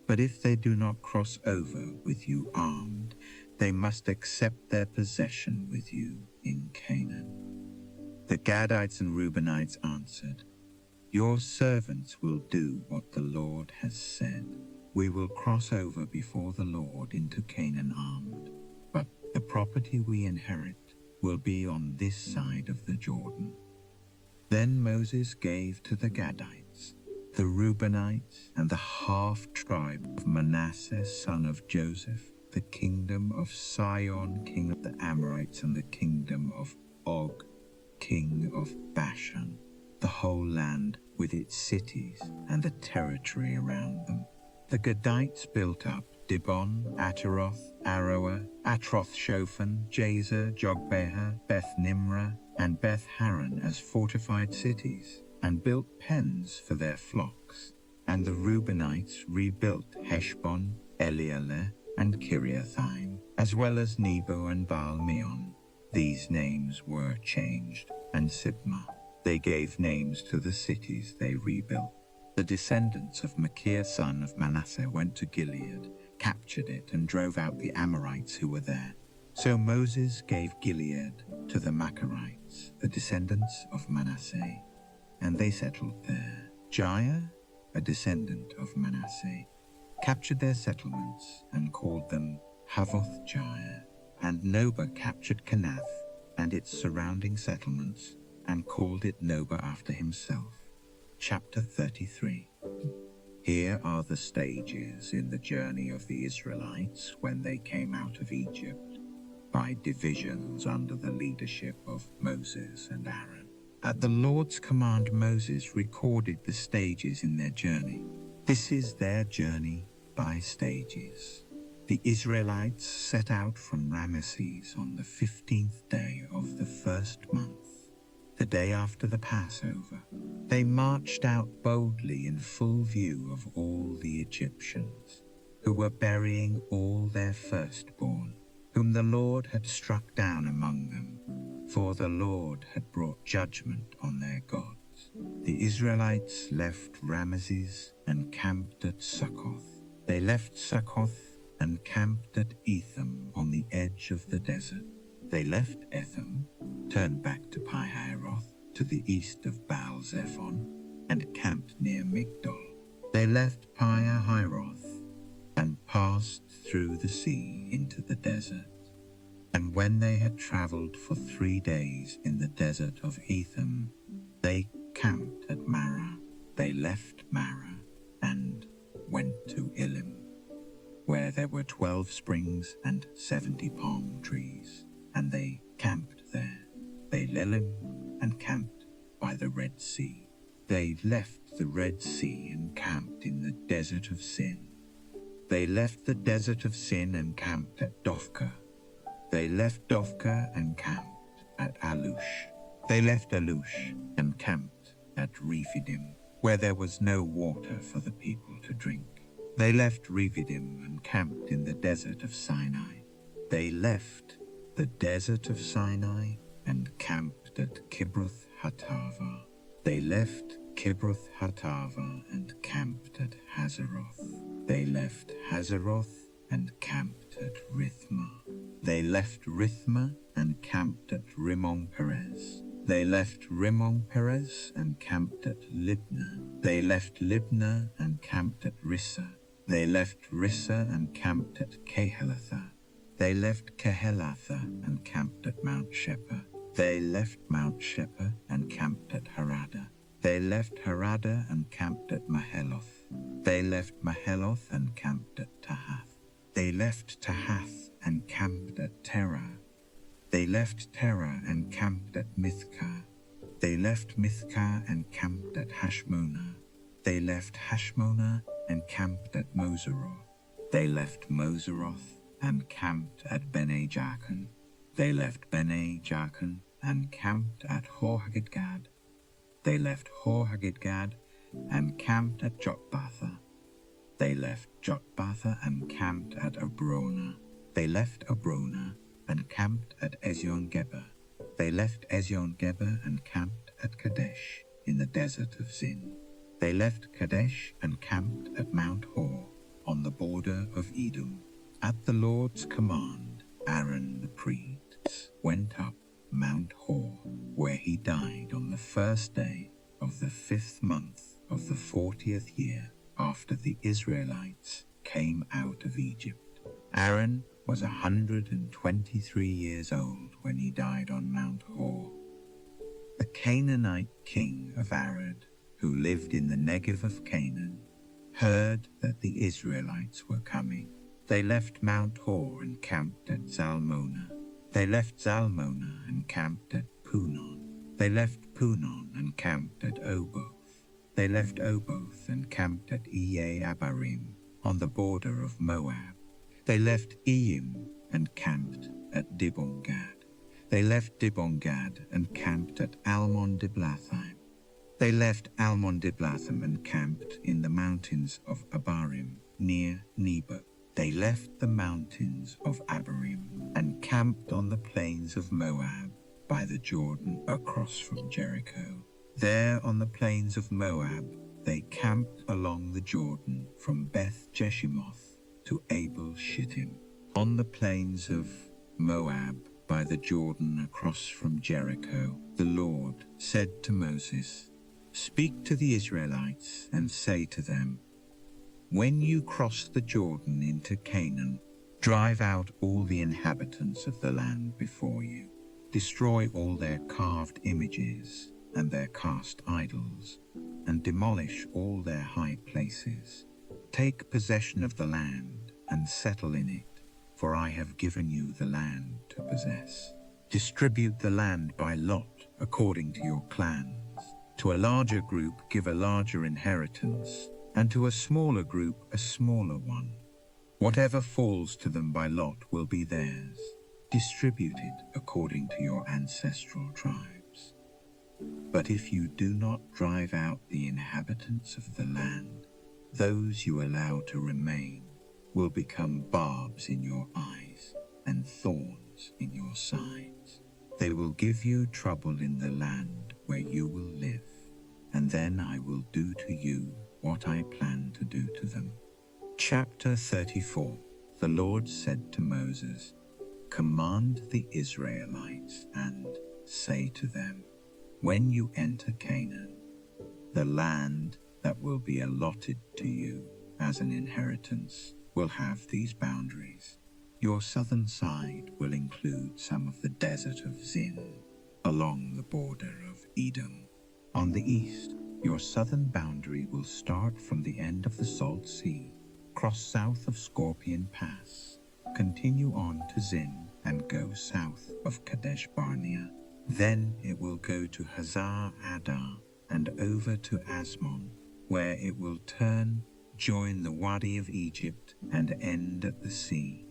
But if they do not cross over with you armed, they must accept their possession with you in Canaan. The Gadites and Reubenites answered, your servants will do what the Lord has said. We will cross over before the Lord into Canaan armed, but the property we inherit will be on this side of the Jordan. Then Moses gave to the Gadites, the Reubenites, and the half-tribe of Manasseh son of Joseph, the kingdom of Sihon king of the Amorites, and the kingdom of Og king of Bashan, the whole land with its cities and the territory around them. The Gadites built up Dibon, Ataroth, Aroer, Atroth-Shophan, Jazer, Jogbeha, Beth Nimrah, and Beth Haran as fortified cities. and built pens for their flocks. And the Reubenites rebuilt Heshbon, Elealeh, and Kiriathaim, as well as Nebo and Baal-meon. These names were changed, and Sibmah. They gave names to the cities they rebuilt. The descendants of Machir son of Manasseh went to Gilead, captured it, and drove out the Amorites who were there. So Moses gave Gilead to the Machirites, the descendants of Manasseh, and they settled there. Jair, a descendant of Manasseh, captured their settlements and called them Havoth Jair. And Noba captured Kenath and its surrounding settlements and called it Noba after himself. Chapter 33. Here are the stages in the journey of the Israelites when they came out of Egypt, by divisions under the leadership of Moses and Aaron. At the Lord's command, Moses recorded the stages in their journey. This is their journey by stages. The Israelites set out from Ramesses on the 15th day of the first month, the day after the Passover. They marched out boldly in full view of all the Egyptians, who were burying all their firstborn, whom the Lord had struck down among them, for the Lord had brought judgment on their gods. The Israelites left Ramesses and camped at Succoth. They left Succoth and camped at Etham on the edge of the desert. They left Etham, turned back to Pi-hahiroth to the east of Baal-zephon, and camped near Migdol. They left Pi-hahiroth and passed through the sea into the desert. And when they had traveled for 3 days in the desert of Etham, they camped at Marah. They left Marah and went to Elim, where there were 12 springs and 70 palm trees, and they camped there. They Elim and camped by the Red Sea. They left the Red Sea and camped in the desert of Sin. They left the desert of Sin and camped at Dophkah. They left Dophkah and camped at Alush. They left Alush and camped at Rephidim, where there was no water for the people to drink. They left Rephidim and camped in the desert of Sinai. They left the desert of Sinai and camped at Kibroth Hattava. They left Kibroth Hattava and camped at Hazeroth. They left Hazeroth and camped at Rithmah. They left Rithmah and camped at Rimmon Perez. They left Rimmon Perez and camped at Libnah. They left Libnah and camped at Rissa. They left Rissa and camped at Kehelatha. They left Kehelatha and camped at Mount Shepher. They left Mount Shepher and camped at Harada. They left Harada and camped at Maheloth. They left Maheloth and camped at Tahath. They left Tahath and camped at Terah. They left Terah and camped at Mithkah. They left Mithkah and camped at Hashmonah. They left Hashmonah and camped at Moseroth. They left Moseroth and camped at Bene Jaakan. They left Bene Jaakan and camped at Hor-Haggidgad. They left Hor-Haggidgad and camped at Jotbatha. They left Jotbatha and camped at Abrona. They left Abrona and camped at Ezion-Geber. They left Ezion-Geber and camped at Kadesh in the desert of Zin. They left Kadesh and camped at Mount Hor on the border of Edom. At the Lord's command, Aaron the priest went up Mount Hor, where he died on the first day of the 5th month of the 40th year after the Israelites came out of Egypt. Aaron was 123 years old when he died on Mount Hor. The Canaanite king of Arad, who lived in the Negev of Canaan, heard that the Israelites were coming. They left Mount Hor and camped at Zalmonah. They left Zalmonah and camped at Punon. They left Punon and camped at Oboth. They left Oboth and camped at Iye-Abarim on the border of Moab. They left Iyim and camped at Dibon-Gad. They left Dibon-Gad and camped at Almon-Diblathaim. They left Almon-Diblatham and camped in the mountains of Abarim near Nebo. They left the mountains of Abarim and camped on the plains of Moab by the Jordan across from Jericho. There on the plains of Moab, they camped along the Jordan from Beth Jeshimoth to Abel Shittim. On the plains of Moab by the Jordan across from Jericho, the Lord said to Moses, "Speak to the Israelites and say to them, when you cross the Jordan into Canaan, drive out all the inhabitants of the land before you. Destroy all their carved images and their cast idols, and demolish all their high places. Take possession of the land and settle in it, for I have given you the land to possess. Distribute the land by lot according to your clans. To a larger group give a larger inheritance, and to a smaller group a smaller one. Whatever falls to them by lot will be theirs. Distribute it according to your ancestral tribes. But if you do not drive out the inhabitants of the land, those you allow to remain will become barbs in your eyes and thorns in your sides. They will give you trouble in the land where you will live, and then I will do to you what I plan to do to them." Chapter 34. The Lord said to Moses, "Command the Israelites and say to them, when you enter Canaan, the land that will be allotted to you as an inheritance will have these boundaries. Your southern side will include some of the desert of Zin, along the border of Edom. On the east, your southern boundary will start from the end of the Salt Sea, cross south of Scorpion Pass, continue on to Zin, and go south of Kadesh Barnea. Then it will go to Hazar Adar and over to Asmon, where it will turn, join the Wadi of Egypt, and end at the sea.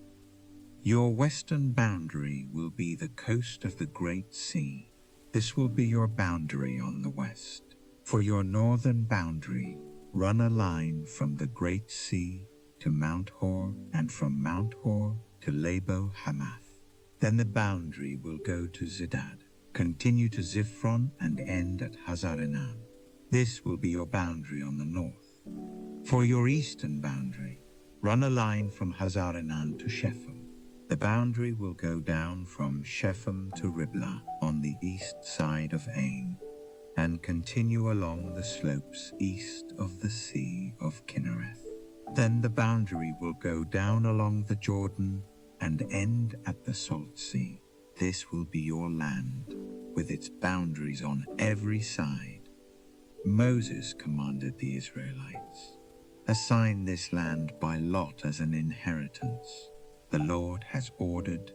Your western boundary will be the coast of the Great Sea. This will be your boundary on the west. For your northern boundary, run a line from the Great Sea to Mount Hor, and from Mount Hor to Labo Hamath. Then the boundary will go to Zidad, continue to Ziphron, and end at Hazarenan. This will be your boundary on the north. For your eastern boundary, run a line from Hazarenan to Shephem. The boundary will go down from Shephem to Riblah on the east side of Ain, and continue along the slopes east of the Sea of Kinnereth. Then the boundary will go down along the Jordan and end at the Salt Sea. This will be your land, with its boundaries on every side. Moses commanded the Israelites, "Assign this land by lot as an inheritance. The Lord has ordered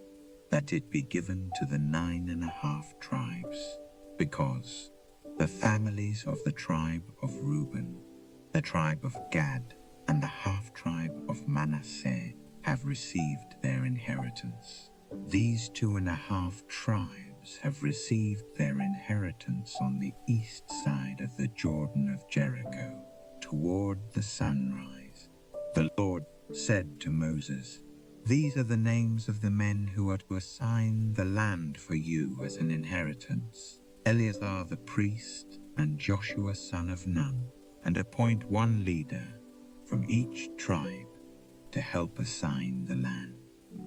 that it be given to the 9.5 tribes, because the families of the tribe of Reuben, the tribe of Gad, and the half-tribe of Manasseh have received their inheritance. These 2.5 tribes have received their inheritance on the east side of the Jordan of Jericho, toward the sunrise." The Lord said to Moses, "These are the names of the men who are to assign the land for you as an inheritance: Eleazar the priest and Joshua son of Nun, and appoint one leader from each tribe to help assign the land.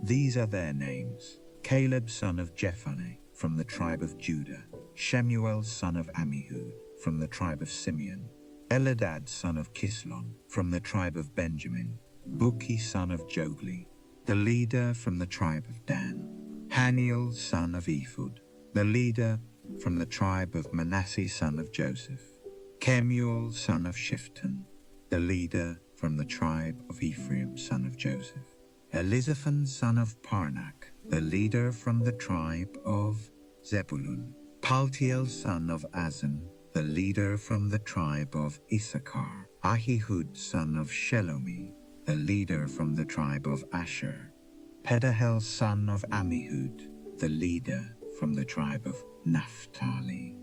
These are their names: Caleb son of Jephunneh from the tribe of Judah, Shemuel son of Ammihud from the tribe of Simeon, Eladad son of Kislon from the tribe of Benjamin, Buki son of Jogli, the leader from the tribe of Dan, Haniel son of Ephod, the leader from the tribe of Manasseh son of Joseph, Kemuel son of Shiftan, the leader from the tribe of Ephraim son of Joseph, Elizaphan son of Parnak, the leader from the tribe of Zebulun, Paltiel son of Azan, the leader from the tribe of Issachar, Ahihud son of Shelomi, the leader from the tribe of Asher, Pedahel son of Ammihud, the leader from the tribe of Naphtali,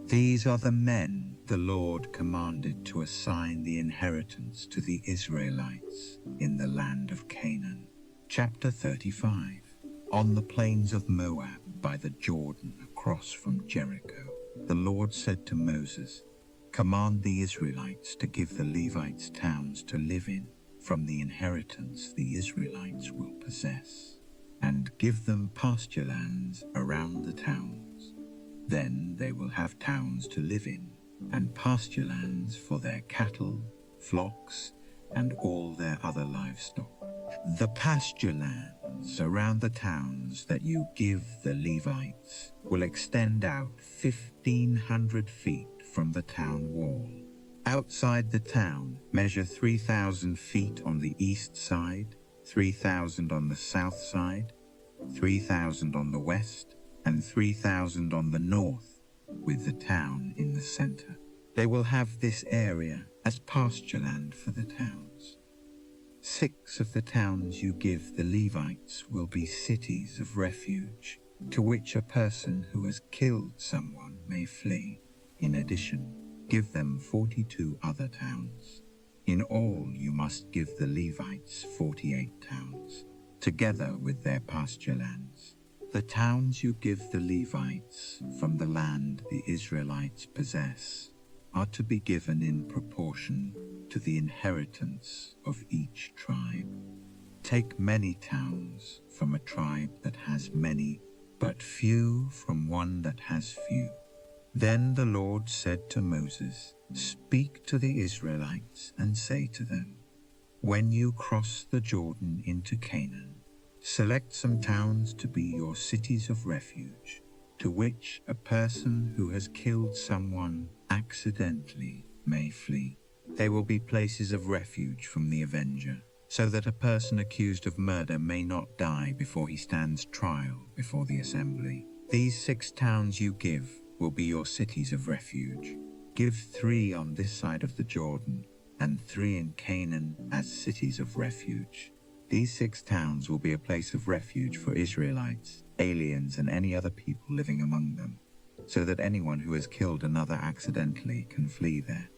These are the men the Lord commanded to assign the inheritance to the Israelites in the land of Canaan. Chapter 35. On the plains of Moab by the Jordan across from Jericho, the Lord said to Moses, "Command the Israelites to give the Levites towns to live in from the inheritance the Israelites will possess, and give them pasture lands around the towns. Then they will have towns to live in, and pasture lands for their cattle, flocks, and all their other livestock. The pasture lands around the towns that you give the Levites will extend out 1,500 feet from the town wall. Outside the town, measure 3,000 feet on the east side, 3,000 on the south side, 3,000 on the west, and 3,000 on the north, with the town in the center. They will have this area as pasture land for the towns. 6 of the towns you give the Levites will be cities of refuge, to which a person who has killed someone may flee. In addition, give them 42 other towns. In all, you must give the Levites 48 towns, together with their pasture lands. The towns you give the Levites from the land the Israelites possess are to be given in proportion to the inheritance of each tribe. Take many towns from a tribe that has many, but few from one that has few." Then the Lord said to Moses, "Speak to the Israelites and say to them, when you cross the Jordan into Canaan, select some towns to be your cities of refuge, to which a person who has killed someone accidentally may flee. They will be places of refuge from the avenger, so that a person accused of murder may not die before he stands trial before the assembly. These 6 towns you give will be your cities of refuge. Give 3 on this side of the Jordan, and 3 in Canaan as cities of refuge. These 6 towns will be a place of refuge for Israelites, aliens, and any other people living among them, so that anyone who has killed another accidentally can flee there.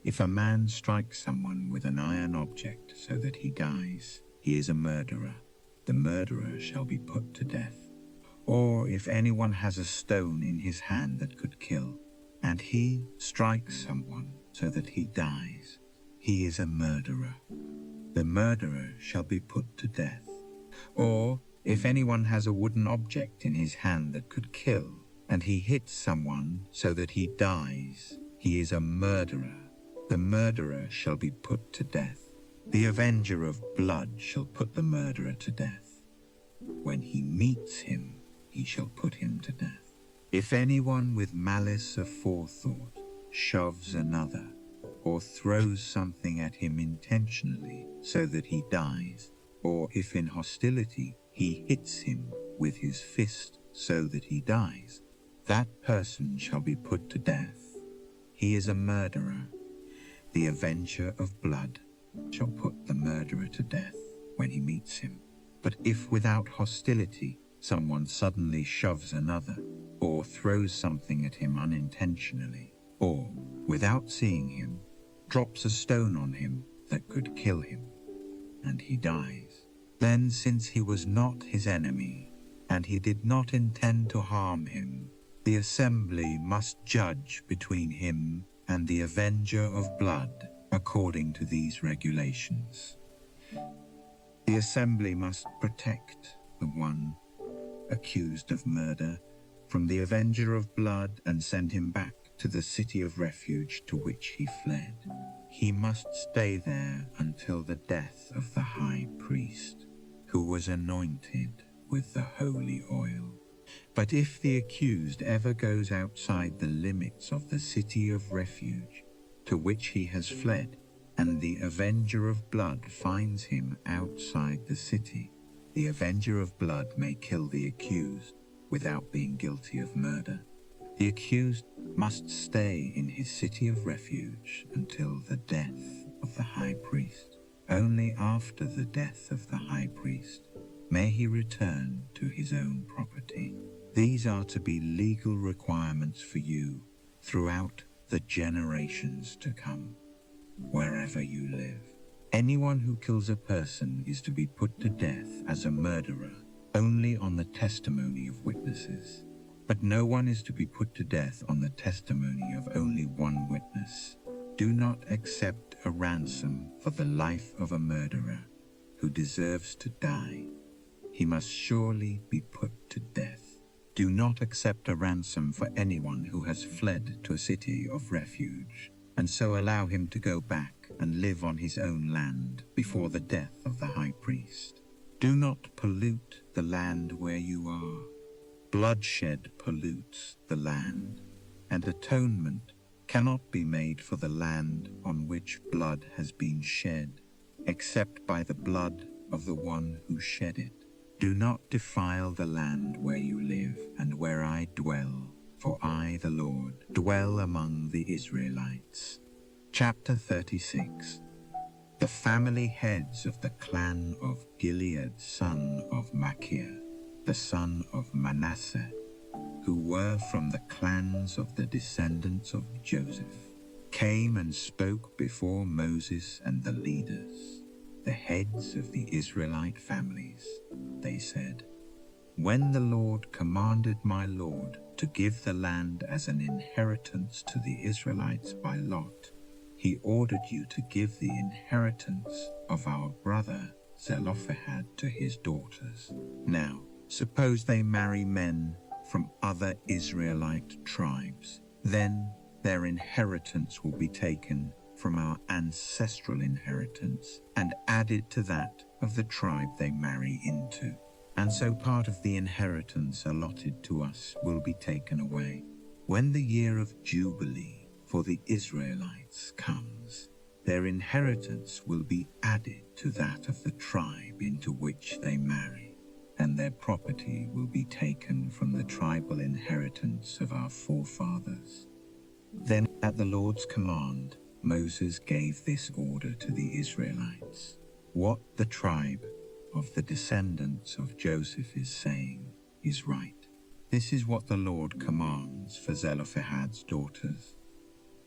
If a man strikes someone with an iron object so that he dies, he is a murderer. The murderer shall be put to death. Or if anyone has a stone in his hand that could kill, and he strikes someone so that he dies, he is a murderer. The murderer shall be put to death. Or if anyone has a wooden object in his hand that could kill, and he hits someone so that he dies, he is a murderer. The murderer shall be put to death. The avenger of blood shall put the murderer to death. When he meets him, he shall put him to death. If anyone with malice aforethought shoves another, or throws something at him intentionally so that he dies, or if in hostility he hits him with his fist so that he dies, that person shall be put to death. He is a murderer. The avenger of blood shall put the murderer to death when he meets him. But if without hostility someone suddenly shoves another, or throws something at him unintentionally, or, without seeing him, drops a stone on him that could kill him, and he dies, then since he was not his enemy, and he did not intend to harm him, the assembly must judge between him and the avenger of blood according to these regulations. The assembly must protect the one accused of murder from the avenger of blood and send him back to the city of refuge to which he fled. He must stay there until the death of the high priest, who was anointed with the holy oil. But if the accused ever goes outside the limits of the city of refuge to which he has fled, and the avenger of blood finds him outside the city, the avenger of blood may kill the accused without being guilty of murder. The accused must stay in his city of refuge until the death of the high priest. Only after the death of the high priest may he return to his own property. These are to be legal requirements for you throughout the generations to come, wherever you live. Anyone who kills a person is to be put to death as a murderer, only on the testimony of witnesses. But no one is to be put to death on the testimony of only one witness. Do not accept a ransom for the life of a murderer who deserves to die. He must surely be put to death. Do not accept a ransom for anyone who has fled to a city of refuge, and so allow him to go back and live on his own land before the death of the high priest. Do not pollute the land where you are. Bloodshed pollutes the land, and atonement cannot be made for the land on which blood has been shed, except by the blood of the one who shed it. Do not defile the land where you live and where I dwell, for I, the Lord, dwell among the Israelites. Chapter 36. The family heads of the clan of Gilead, son of Machir, the son of Manasseh, who were from the clans of the descendants of Joseph, came and spoke before Moses and the leaders, the heads of the Israelite families. They said, "When the Lord commanded my Lord to give the land as an inheritance to the Israelites by lot, he ordered you to give the inheritance of our brother Zelophehad to his daughters. Now, suppose they marry men from other Israelite tribes, then their inheritance will be taken from our ancestral inheritance and added to that of the tribe they marry into. And so part of the inheritance allotted to us will be taken away. When the year of Jubilee for the Israelites comes, their inheritance will be added to that of the tribe into which they marry, and their property will be taken from the tribal inheritance of our forefathers." Then, at the Lord's command, Moses gave this order to the Israelites: "What the tribe of the descendants of Joseph is saying is right. This is what the Lord commands for Zelophehad's daughters.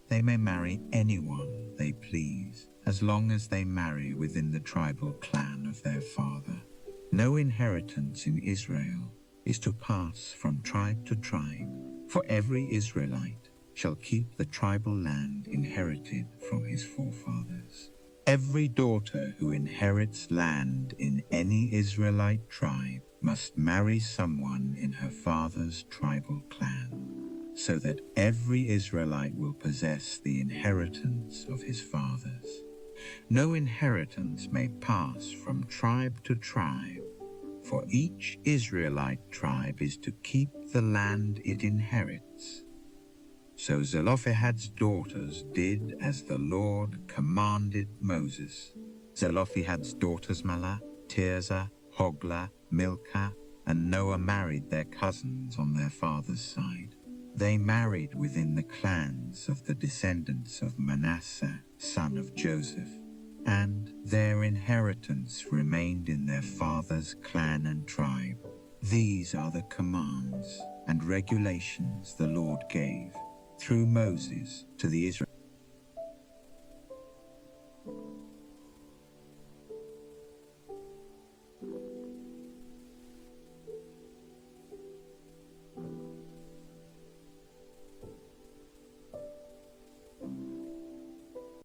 They may marry anyone they please, as long as they marry within the tribal clan of their father. No inheritance in Israel is to pass from tribe to tribe, for every Israelite shall keep the tribal land inherited from his forefathers. Every daughter who inherits land in any Israelite tribe must marry someone in her father's tribal clan, so that every Israelite will possess the inheritance of his fathers. No inheritance may pass from tribe to tribe, for each Israelite tribe is to keep the land it inherits." So Zelophehad's daughters did as the Lord commanded Moses. Zelophehad's daughters Mahlah, Tirzah, Hoglah, Milcah, and Noah married their cousins on their father's side. They married within the clans of the descendants of Manasseh, son of Joseph, and their inheritance remained in their father's clan and tribe. These are the commands and regulations the Lord gave through Moses to the Israelites.